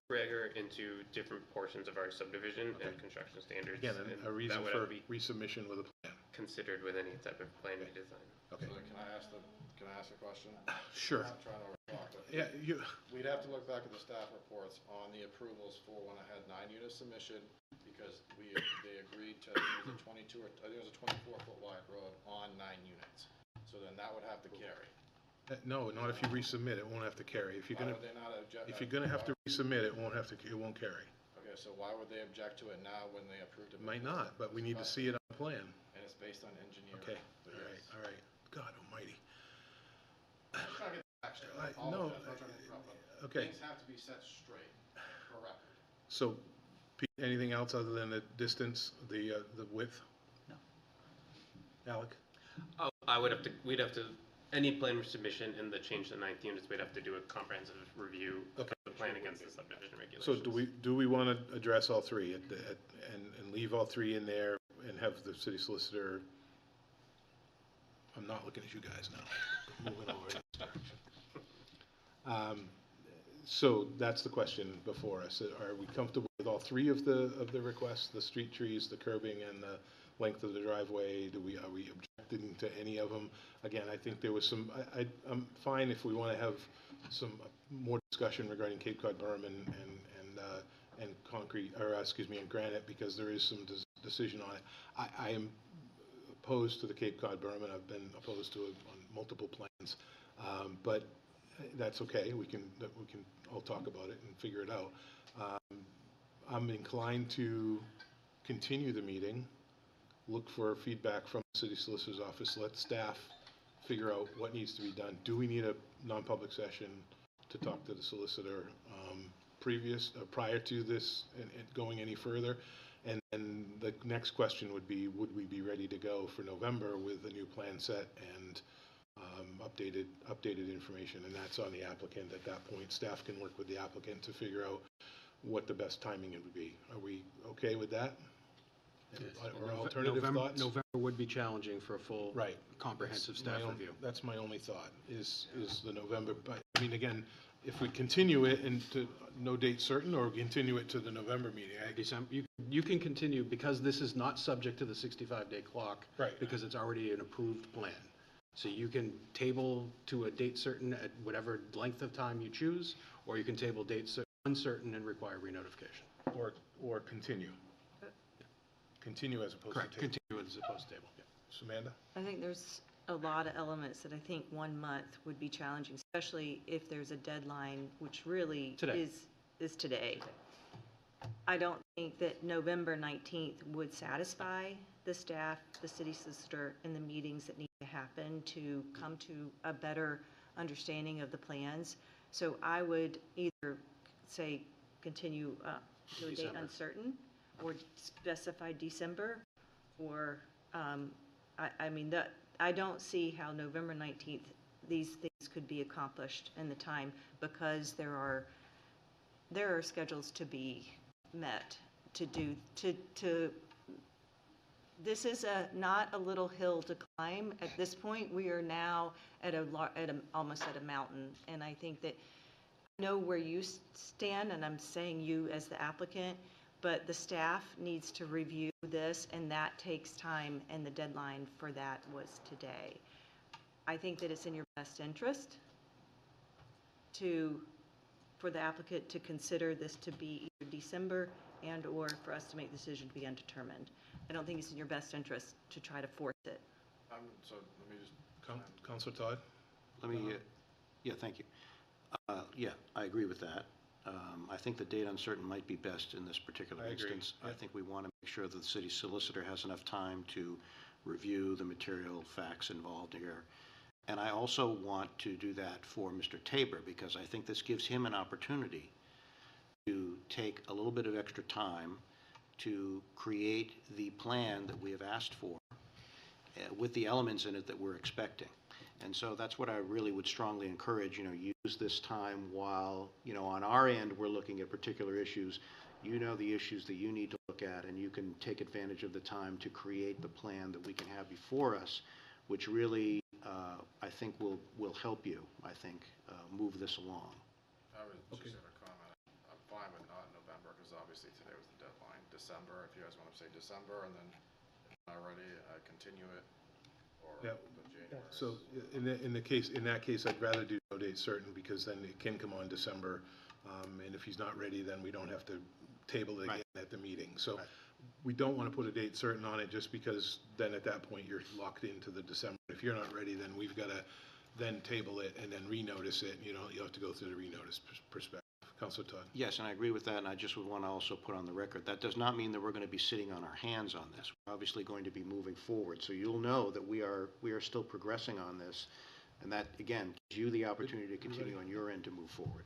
into different portions of our subdivision and construction standards. Again, and a reason that would for have to be resubmission with a plan. considered with any type of plan redesign. Okay. So can I ask a question? Sure. I'm not trying to overtalk, but Yeah, we'd have to look back at the staff reports on the approvals for when I had 9-unit submission, because they agreed to, I think it was a 22 or, I think it was a 24-foot wide road on 9 units. So then that would have to carry. No, not if you resubmit, it won't have to carry. If you're Why gonna, would they not object? if you're gonna have to resubmit, it won't carry. Okay, so why would they object to it now when they approved it? Might not, but we need to see it on the plan. And it's based on engineering. Okay, all right. God almighty. I'm just trying to get the facts straight. I- All no, of that, I'm not trying to interrupt, but okay. Things have to be set straight, correct. So, Pete, anything else other than the distance, the width? No. Alec? We'd have to, any plan submission and the change to the 9th units, we'd have to do a comprehensive review of the plan against the subdivision regulations. So do we want to address all three and leave all three in there and have the city solicitor? I'm not looking at you guys now. Moving over. So that's the question before us. Are we comfortable with all three of the requests, the street trees, the curbing, and the length of the driveway? Are we objecting to any of them? Again, I think there was some, I'm fine if we want to have some more discussion regarding Cape Cod berm and concrete, or excuse me, and granite, because there is some decision on it. I am opposed to the Cape Cod berm, and I've been opposed to it on multiple plans, but that's okay. We can all talk about it and figure it out. I'm inclined to continue the meeting, look for feedback from the city solicitor's office, let staff figure out what needs to be done. Do we need a non-public session to talk to the solicitor prior to this and going any further. And the next question would be, would we be ready to go for November with a new plan set and updated information? And that's on the applicant at that point. Staff can work with the applicant to figure out what the best timing it would be. Are we okay with that? Or alternative thoughts? November would be challenging for a full, Right. comprehensive staff review. That's my only thought, is the November, but, I mean, again, if we continue it and to no date certain, or continue it to the November meeting, You can continue, because this is not subject to the 65-day clock. Right. Because it's already an approved plan. So you can table to a date certain at whatever length of time you choose, or you can table date uncertain and require renotification. or continue. Continue as opposed to Correct, table. continue as opposed to table. Samantha? I think there's a lot of elements that I think 1 month would be challenging, especially if there's a deadline, which really Today. is today. I don't think that November 19th would satisfy the staff, the city solicitor, and the meetings that need to happen to come to a better understanding of the plans. So I would either say continue to a date December. uncertain, or specify December, or, I mean, I don't see how November 19th, these things could be accomplished in the time, because there are schedules to be met this is not a little hill to climb. At this point, we are now at almost at a mountain, and I think that I know where you stand, and I'm saying you as the applicant, but the staff needs to review this, and that takes time, and the deadline for that was today. I think that it's in your best interest for the applicant to consider this to be either December and/or for us to make the decision to be undetermined. I don't think it's in your best interest to try to force it. So let me just. Councilor Todd? Let me, yeah, thank you. Yeah, I agree with that. I think the date uncertain might be best in this particular instance. I think we want to make sure that the city solicitor has enough time to review the material facts involved here. And I also want to do that for Mr. Tabor, because I think this gives him an opportunity to take a little bit of extra time to create the plan that we have asked for with the elements in it that we're expecting. And so that's what I really would strongly encourage, use this time while, on our end, we're looking at particular issues. The issues that you need to look at, and you can take advantage of the time to create the plan that we can have before us, which really, I think will help you, move this along. I was just going to comment. I'm fine with not November, because obviously today was the deadline. December, if you guys want to say December, and then if not ready, continue it, or Yeah. the January. So in that case, I'd rather do no date certain, because then it can come on December. And if he's not ready, then we don't have to table it again at the meeting. So we don't want to put a date certain on it, just because then at that point you're locked into the December. If you're not ready, then we've got to then table it and then renotice it. You'll have to go through the renotice perspective. Councilor Todd? Yes, and I agree with that, and I just would want to also put on the record, that does not mean that we're going to be sitting on our hands on this. We're obviously going to be moving forward, so you'll know that we are still progressing on this, and that, again, gives you the opportunity to continue on your end to move forward.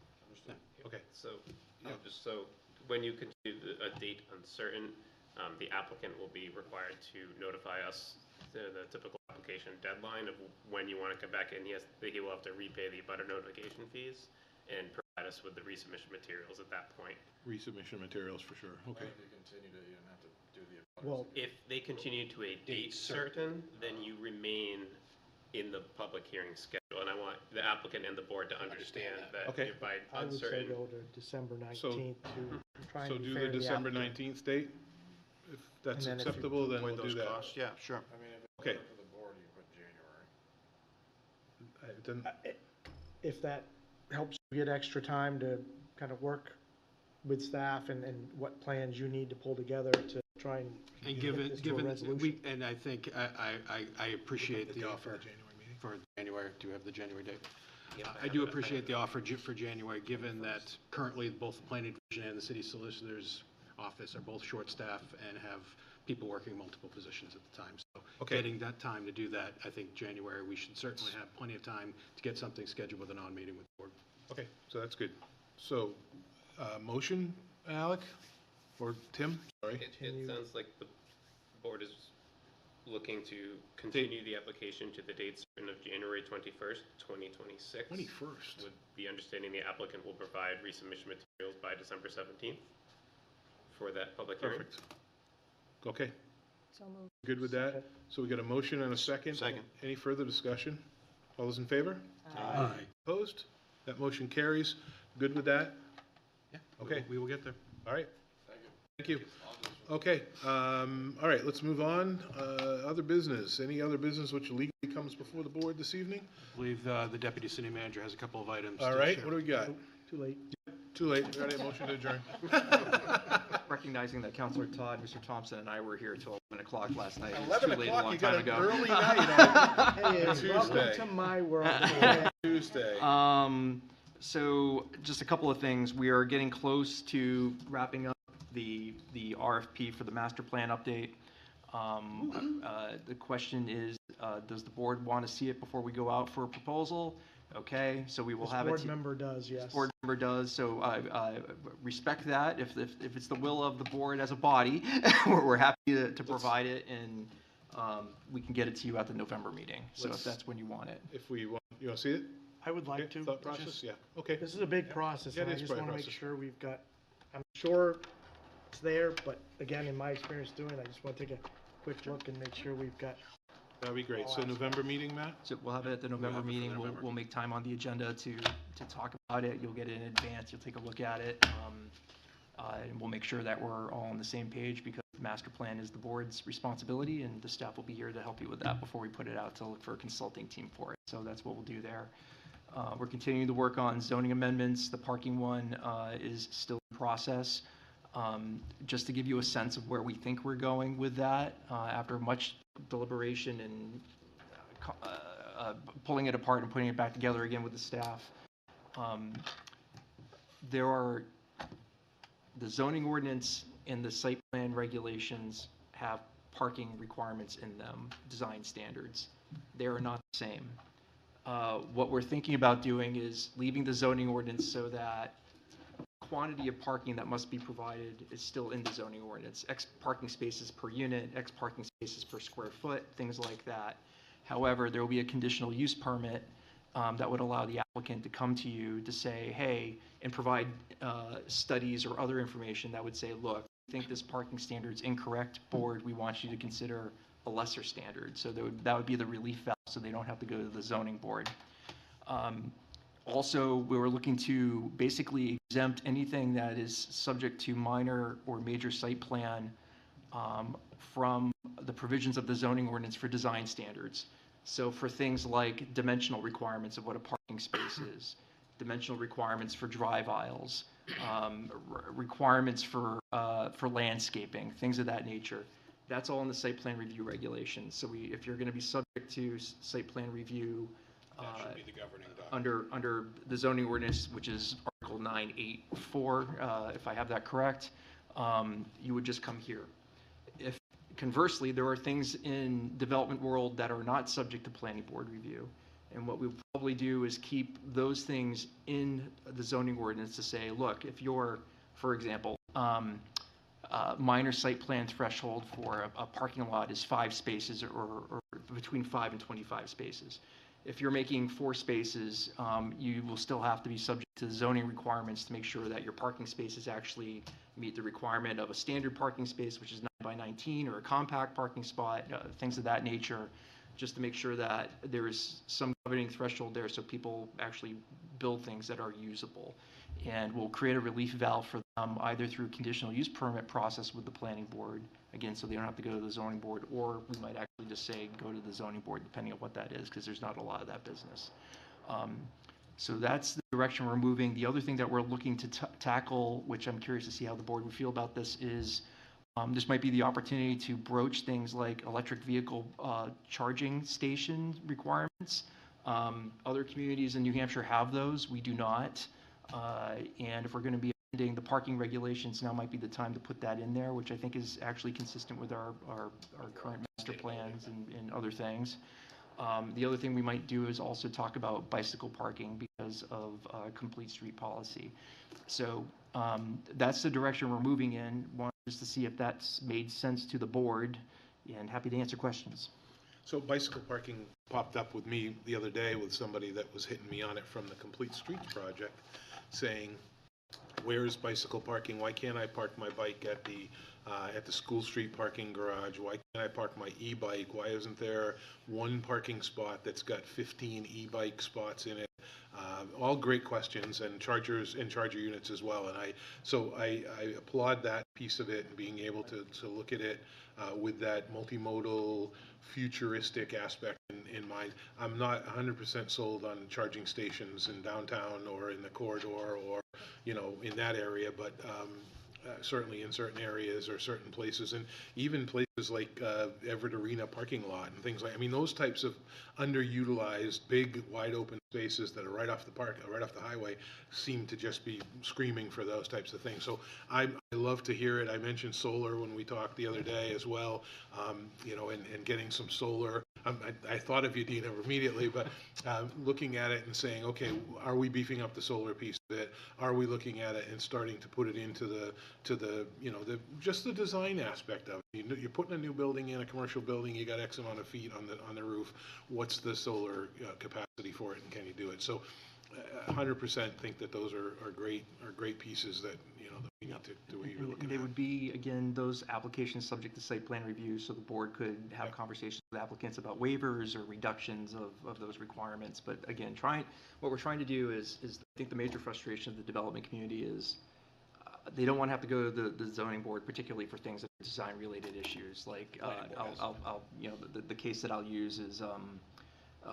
Okay. So, just so, when you continue a date uncertain, the applicant will be required to notify us the typical application deadline of when you want to come back in. He will have to repay the abutter notification fees and provide us with the resubmission materials at that point. Resubmission materials for sure. Okay. If you continue to, you don't have to do the. Well, If they continue to a date certain, then you remain in the public hearing schedule. And I want the applicant and the board to understand that Okay. if by I would say uncertain. go to December 19th to try So and be do fair the to December applicant. 19th date? If that's And then if you acceptable, then we'll Avoid do those that. costs. Yeah, sure. I mean, if it's Okay. up to the board, you put January. Then If that helps you get extra time to kind of work with staff and what plans you need to pull together to try and And get this to a resolution. and I think, I appreciate the offer January meeting. for January. Do you have the January date? Yeah, I do appreciate the offer for January, given that currently both the planning division and the city solicitor's office are both short-staffed and have people working multiple positions at the time. So getting that time to do that, I think January, we should certainly have plenty of time to get something scheduled with a non-meeting with the board. Okay, so that's good. So, motion, Alec, or Tim, sorry? It sounds like the board is looking to continue the application to the date certain of January 21st, 2026. 21st. With the understanding the applicant will provide resubmission materials by December 17th for that public hearing. Perfect. Okay, So moved. good with that? So we got a motion and a second? Second. Any further discussion? All those in favor? Aye. Opposed? That motion carries. Good with that? Yeah. Okay. We will get there. All right. Thank you. Okay, all right, let's move on. Other business, any other business which legally comes before the board this evening? I believe the deputy city manager has a couple of items. All to right, share. what do we got? Too late. Too late, we already have a motion to adjourn. Recognizing that Councilor Todd, Mr. Thompson, and I were here till 11 o'clock last night. It was 11 too late a o'clock, long you got time an ago. early night Hey, on welcome Tuesday. to my world. Tuesday. So just a couple of things. We are getting close to wrapping up the RFP for the master plan update. The question is, does the board want to see it before we go out for a proposal? Okay, so we will This have it. board member does, yes. This board member does, so respect that. If it's the will of the board as a body, we're happy to provide it, and we can get it to you at the November meeting. So if that's when you want it. If we want, you want to see it? I would like Okay, to. thought It's process, just- yeah, okay. This is a big process, Yeah, and it I is just quite a want to make process. sure we've got, I'm sure it's there, but again, in my experience doing it, I just want to take a quick look and make sure we've got. That'd be great. So November meeting, Matt? So we'll have it at the November meeting. We'll make time on the agenda to talk about it. You'll get it in advance. You'll take a look at it. And we'll make sure that we're all on the same page, because the master plan is the board's responsibility, and the staff will be here to help you with that before we put it out to look for a consulting team for it. So that's what we'll do there. We're continuing to work on zoning amendments. The parking one is still in process. Just to give you a sense of where we think we're going with that, after much deliberation and pulling it apart and putting it back together again with the staff, there are the zoning ordinance and the site plan regulations have parking requirements in them, design standards. They are not the same. What we're thinking about doing is leaving the zoning ordinance so that quantity of parking that must be provided is still in the zoning ordinance. X parking spaces per unit, X parking spaces per square foot, things like that. However, there will be a conditional use permit that would allow the applicant to come to you to say, hey, and provide studies or other information that would say, look, I think this parking standard's incorrect, board, we want you to consider a lesser standard. So that would be the relief valve, so they don't have to go to the zoning board. Also, we were looking to basically exempt anything that is subject to minor or major site plan from the provisions of the zoning ordinance for design standards. So for things like dimensional requirements of what a parking space is, dimensional requirements for drive aisles, requirements for landscaping, things of that nature. That's all in the site plan review regulations. So if you're going to be subject to site plan review, That should be the governing document. under the zoning ordinance, which is Article 984, if I have that correct, you would just come here. If conversely, there are things in development world that are not subject to planning board review. And what we'll probably do is keep those things in the zoning ordinance to say, look, if you're, for example, minor site plan threshold for a parking lot is 5 spaces or between 5 and 25 spaces. If you're making 4 spaces, you will still have to be subject to zoning requirements to make sure that your parking spaces actually meet the requirement of a standard parking space, which is 9 by 19, or a compact parking spot, things of that nature, just to make sure that there is some governing threshold there so people actually build things that are usable. And we'll create a relief valve for them either through conditional use permit process with the planning board, again, so they don't have to go to the zoning board, or we might actually just say go to the zoning board, depending on what that is, because there's not a lot of that business. So that's the direction we're moving. The other thing that we're looking to tackle, which I'm curious to see how the board would feel about this, is this might be the opportunity to broach things like electric vehicle charging station requirements. Other communities in New Hampshire have those. We do not. And if we're going to be amending the parking regulations, now might be the time to put that in there, which I think is actually consistent with our current master plans and other things. The other thing we might do is also talk about bicycle parking because of complete street policy. So that's the direction we're moving in. One, just to see if that's made sense to the board, and happy to answer questions. So bicycle parking popped up with me the other day with somebody that was hitting me on it from the Complete Streets project, saying, where's bicycle parking? Why can't I park my bike at the School Street parking garage? Why can't I park my e-bike? Why isn't there one parking spot that's got 15 e-bike spots in it? All great questions, and chargers and charger units as well. And I applaud that piece of it, and being able to look at it with that multimodal, futuristic aspect in mind. I'm not 100% sold on charging stations in downtown or in the corridor or, in that area, but certainly in certain areas or certain places, and even places like Everett Arena parking lot and things like, those types of underutilized, big, wide open spaces that are right off the highway seem to just be screaming for those types of things. So I love to hear it. I mentioned solar when we talked the other day as well, and getting some solar. I thought of you, Dina, immediately, but looking at it and saying, okay, are we beefing up the solar piece of it? Are we looking at it and starting to put it into just the design aspect of it? You're putting a new building in, a commercial building, you got X amount of feet on the roof. What's the solar capacity for it, and can you do it? So 100% think that those are great pieces that that we need to be looking at. They would be, again, those applications subject to site plan review, so the board could have conversations with applicants about waivers or reductions of those requirements. But again, what we're trying to do is I think the major frustration of the development community is they don't want to have to go to the zoning board, particularly for things that are design-related issues. Like the case that I'll use is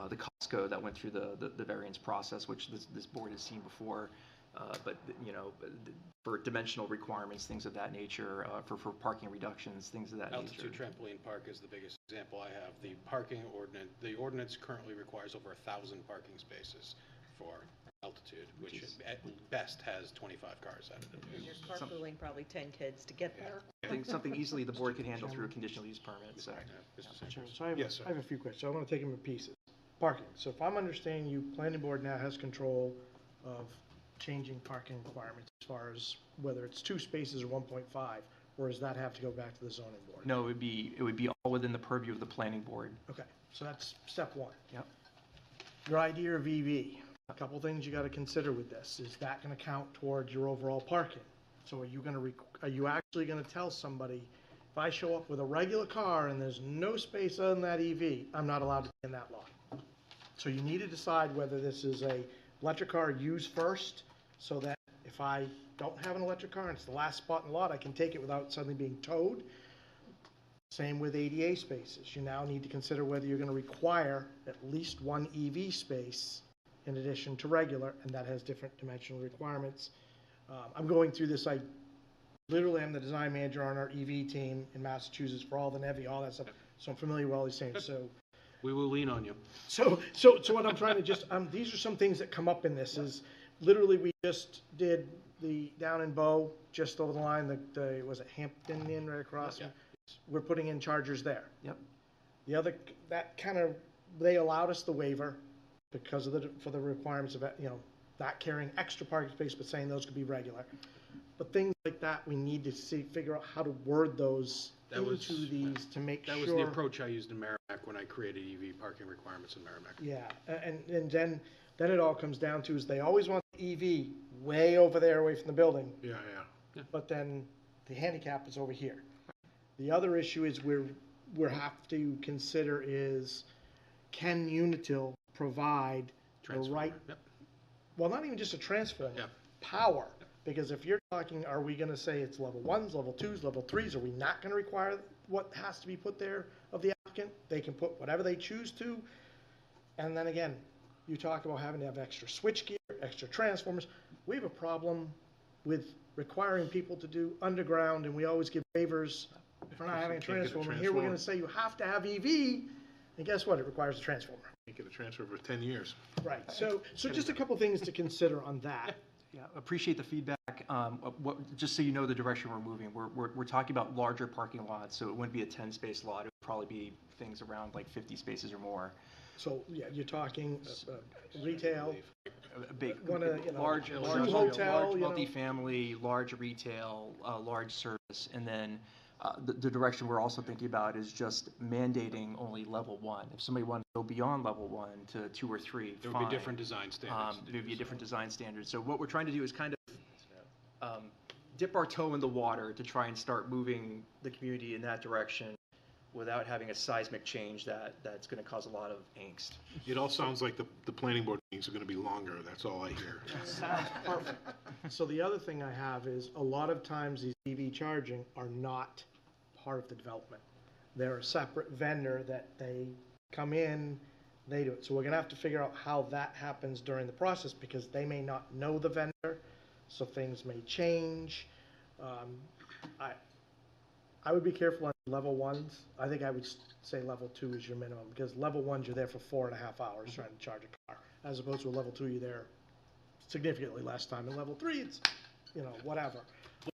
the Costco that went through the variance process, which this board has seen before. But for dimensional requirements, things of that nature, for parking reductions, things of that nature. Altitude Trampoline Park is the biggest example I have. The parking ordinance, the ordinance currently requires over 1,000 parking spaces for altitude, which at best has 25 cars out of it. You're carpooling probably 10 kids to get there. I think something easily the board can handle through a conditional use permit. So, So I have a few questions. So I want to take them in pieces. Parking. So if I'm understanding you, planning board now has control of changing parking requirements as far as whether it's 2 spaces or 1.5, or does that have to go back to the zoning board? No, it would be all within the purview of the planning board. Okay, so that's step 1. Yep. Your idea of EV, a couple things you got to consider with this. Is that going to count towards your overall parking? So are you actually going to tell somebody, if I show up with a regular car and there's no space other than that EV, I'm not allowed to be in that lot? So you need to decide whether this is a electric car used first, so that if I don't have an electric car and it's the last spot in the lot, I can take it without suddenly being towed. Same with ADA spaces. You now need to consider whether you're going to require at least 1 EV space in addition to regular, and that has different dimensional requirements. I'm going through this. I literally am the design manager on our EV team in Massachusetts for all the NEVI, all that stuff. So I'm familiar with all these things. So we will lean on you. So what I'm trying to just, these are some things that come up in this is, literally we just did the down in Bow, just over the line, was it Hampton Inn right across? Yeah. We're putting in chargers there. Yep. The other, they allowed us the waiver because of for the requirements of, not carrying extra parking space, but saying those could be regular. But things like that, we need to figure out how to word those into these to make sure. That was the approach I used in Merrimack when I created EV parking requirements in Merrimack. Yeah, and then it all comes down to is they always want the EV way over there away from the building. Yeah. But then the handicap is over here. The other issue is we have to consider is, can Unitil provide the right, well, not even just a transformer, power. Because if you're talking, are we going to say it's level 1s, level 2s, level 3s? Are we not going to require what has to be put there of the applicant? They can put whatever they choose to. And then again, you talk about having to have extra switchgear, extra transformers. We have a problem with requiring people to do underground, and we always give waivers for not having a transformer. Here we're going to say you have to have EV, and guess what? It requires a transformer. You get a transformer for 10 years. Right. So just a couple things to consider on that. Yeah, appreciate the feedback. Just so you know the direction we're moving, we're talking about larger parking lots, so it wouldn't be a 10-space lot. It would probably be things around like 50 spaces or more. So, yeah, you're talking retail, A big, large large hotel, multifamily, large retail, large service, and then the direction we're also thinking about is just mandating only level 1. If somebody wanted to go beyond level 1 to 2 or 3, There would be fine. different design standards. There would be a different design standard. So what we're trying to do is kind of dip our toe in the water to try and start moving the community in that direction without having a seismic change that's going to cause a lot of angst. It all sounds like the planning board meetings are going to be longer, that's all I hear. Sounds perfect. So the other thing I have is, a lot of times these EV charging are not part of the development. They're a separate vendor that they come in, they do it. So we're gonna have to figure out how that happens during the process, because they may not know the vendor, so things may change. I would be careful on level 1s. I think I would say level 2 is your minimum, because level 1s, you're there for 4.5 hours trying to charge a car, as opposed to a level 2, you're there significantly less time. And level 3, it's, whatever.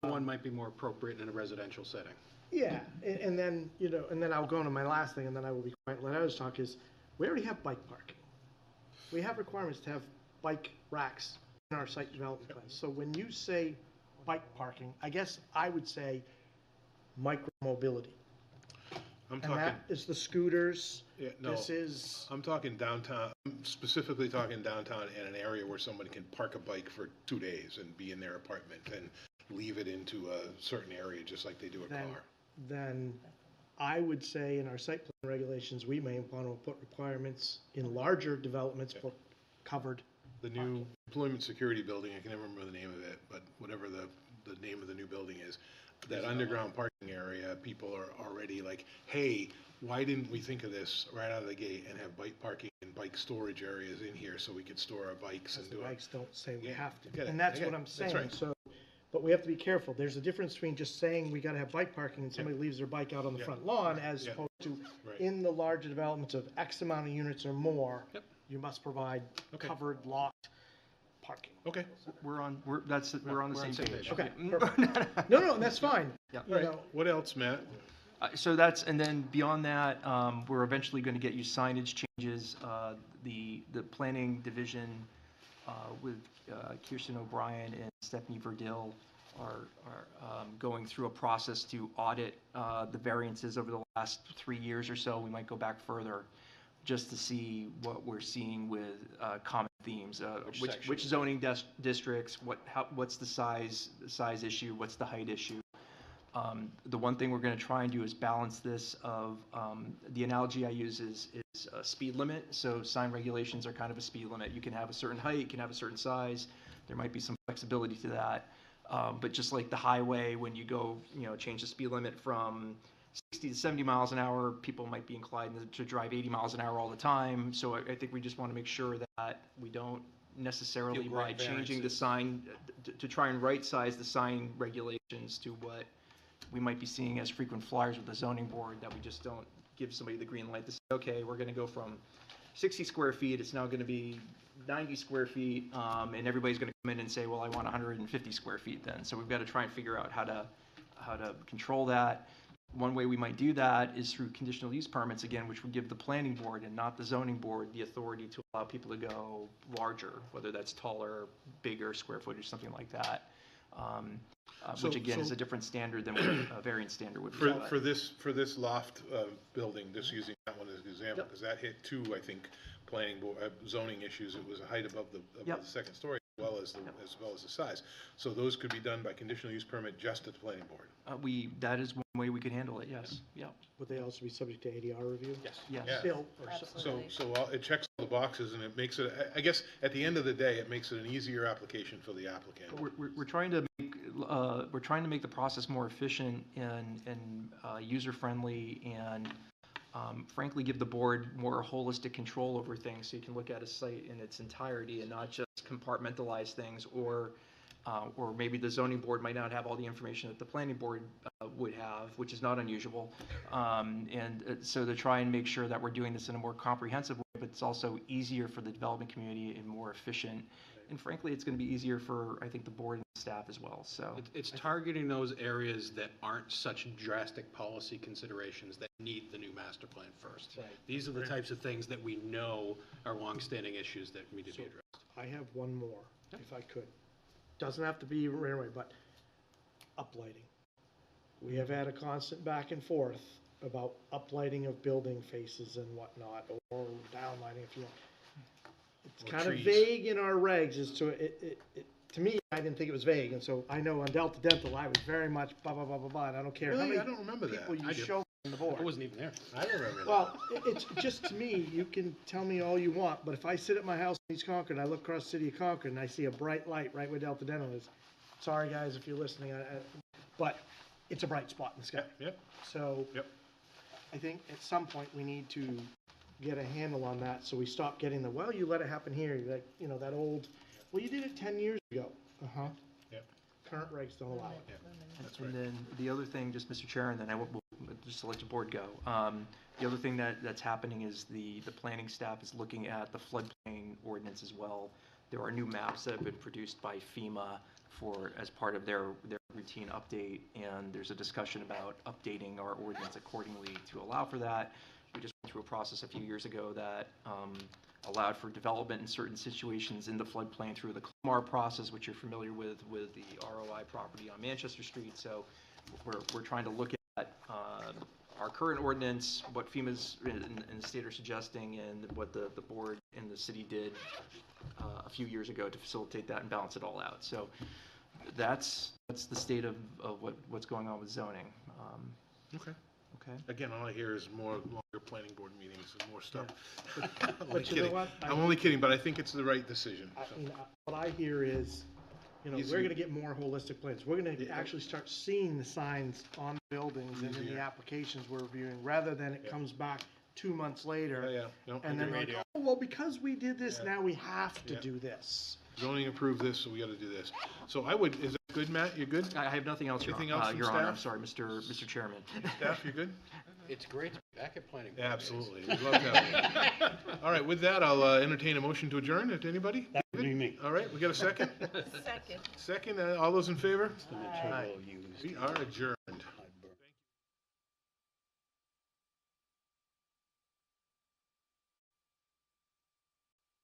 Level 1 might be more appropriate in a residential setting. Yeah, and then, and then I'll go into my last thing, and then I will be quiet and let others talk, is we already have bike parking. We have requirements to have bike racks in our site development plans. So when you say bike parking, I guess I would say micro-mobility. I'm And talking, that is the scooters. yeah, no, This is, I'm talking downtown, I'm specifically talking downtown in an area where somebody can park a bike for 2 days and be in their apartment and leave it into a certain area, just like they do a car. then I would say in our site plan regulations, we may want to put requirements in larger developments for covered. The new employment security building, I can never remember the name of it, but whatever the name of the new building is, that underground parking area, people are already like, hey, why didn't we think of this right out of the gate and have bike parking and bike storage areas in here so we could store our bikes and The do it? regs don't say we Yeah, have I get to, it, and that's I get what it. I'm That's saying, right. so, but we have to be careful. There's a difference between just saying we gotta have bike parking and somebody leaves their bike out on the Yeah. front lawn, as Yeah. opposed to Right. in the larger developments of X amount of units or more, Yep. you must provide Okay. covered, locked parking. Okay. We're on the same page. Okay, perfect. No, that's fine. Yeah. You know, What else, Matt? So and then beyond that, we're eventually going to get you signage changes. The planning division with Kirsten O'Brien and Stephanie Verdil are going through a process to audit the variances over the last 3 years or so. We might go back further just to see what we're seeing with common themes. Which zoning districts, what's the size issue, what's the height issue. The one thing we're going to try and do is balance this of, the analogy I use is a speed limit. So sign regulations are kind of a speed limit. You can have a certain height, you can have a certain size. There might be some flexibility to that. But just like the highway, when you go, change the speed limit from 60 to 70 miles an hour, people might be inclined to drive 80 miles an hour all the time. So I think we just want to make sure that we don't necessarily, by changing the sign, to try and right-size the sign regulations to what we might be seeing as frequent flyers with the zoning board, that we just don't give somebody the green light to say, okay, we're going to go from 60 square feet, it's now going to be 90 square feet, and everybody's going to come in and say, well, I want 150 square feet then. So we've got to try and figure out how to control that. One way we might do that is through conditional use permits, again, which would give the planning board and not the zoning board the authority to allow people to go larger, whether that's taller, bigger, square footage, something like that. Which again is a different standard than what a variance standard would be. For this loft building, just using that one as an example, because that hit 2, I think, planning board, zoning issues. It was a height above the second story, as well as the size. So those could be done by conditional use permit just at the planning board. That is one way we could handle it, yes. Yeah. would they also be subject to ADR review? Yes. Yes. Yeah. Still, or So it checks all the boxes, and it makes it, I guess, at the end of the day, it makes it an easier application for the applicant. We're trying to make the process more efficient and user-friendly, and frankly give the board more holistic control over things, so you can look at a site in its entirety and not just compartmentalize things, or maybe the zoning board might not have all the information that the planning board would have, which is not unusual. So to try and make sure that we're doing this in a more comprehensive way, but it's also easier for the development community and more efficient. And frankly, it's going to be easier for, I think, the board and the staff as well, so. It's targeting those areas that aren't such drastic policy considerations that need the new master plan first. Right. These are the types of things that we know are longstanding issues that need to be addressed. I have one more, if I could. Doesn't have to be right away, but uplighting. We have had a constant back and forth about uplighting of building faces and whatnot, or downlighting if you want. It's Or kind of trees. vague in our regs as to, to me, I didn't think it was vague, and so I know on Delta Dental, I was very much blah, blah, blah, blah, blah, and I don't care how Really? many I don't remember that. people I you do. show on the board. I wasn't even there. I remember that. Well, it's just to me, you can tell me all you want, but if I sit at my house in East Concord, and I look across the city of Concord, and I see a bright light right where Delta Dental is, sorry, guys, if you're listening, but it's a bright spot in the sky. Yep. So Yep. I think at some point, we need to get a handle on that, so we stop getting the, well, you let it happen here, like, you know, that old, well, you did it 10 years ago. Uh-huh. Yep. Current regs don't allow it. That's And right. then the other thing, just Mr. Chair, and then I will just to let the board go. The other thing that's happening is the planning staff is looking at the floodplain ordinance as well. There are new maps that have been produced by FEMA as part of their routine update, and there's a discussion about updating our ordinance accordingly to allow for that. We just went through a process a few years ago that allowed for development in certain situations in the floodplain through the CLMAR process, which you're familiar with the ROI property on Manchester Street. So we're trying to look at our current ordinance, what FEMA's in the state are suggesting, and what the board and the city did a few years ago to facilitate that and balance it all out. So that's the state of what's going on with zoning. Okay. Okay. Again, all I hear is more longer planning board meetings and more stuff. But you know what? I'm only kidding, but I think it's the right decision. I mean, what I hear is, you know, Easier. we're gonna get more holistic plans. We're gonna actually start seeing the signs on the buildings and in Easier. the applications we're reviewing, rather than it comes back 2 months later. Yeah, no, And then agreed. like, oh, well, because we did this, Yeah. now we have to Yeah. do this. Zoning approved this, so we gotta do this. So is that good, Matt? You good? I have nothing else, Your Anything else from Your Honor. I'm staff? sorry, Mr. Chairman. Staff, you good? It's great to be back at planning. board Absolutely. We'd love to have you. All right, with that, I'll entertain a motion to adjourn. Anybody? That would be me. All right, we got a second? Second. Second, all those in favor? The material used. We are adjourned.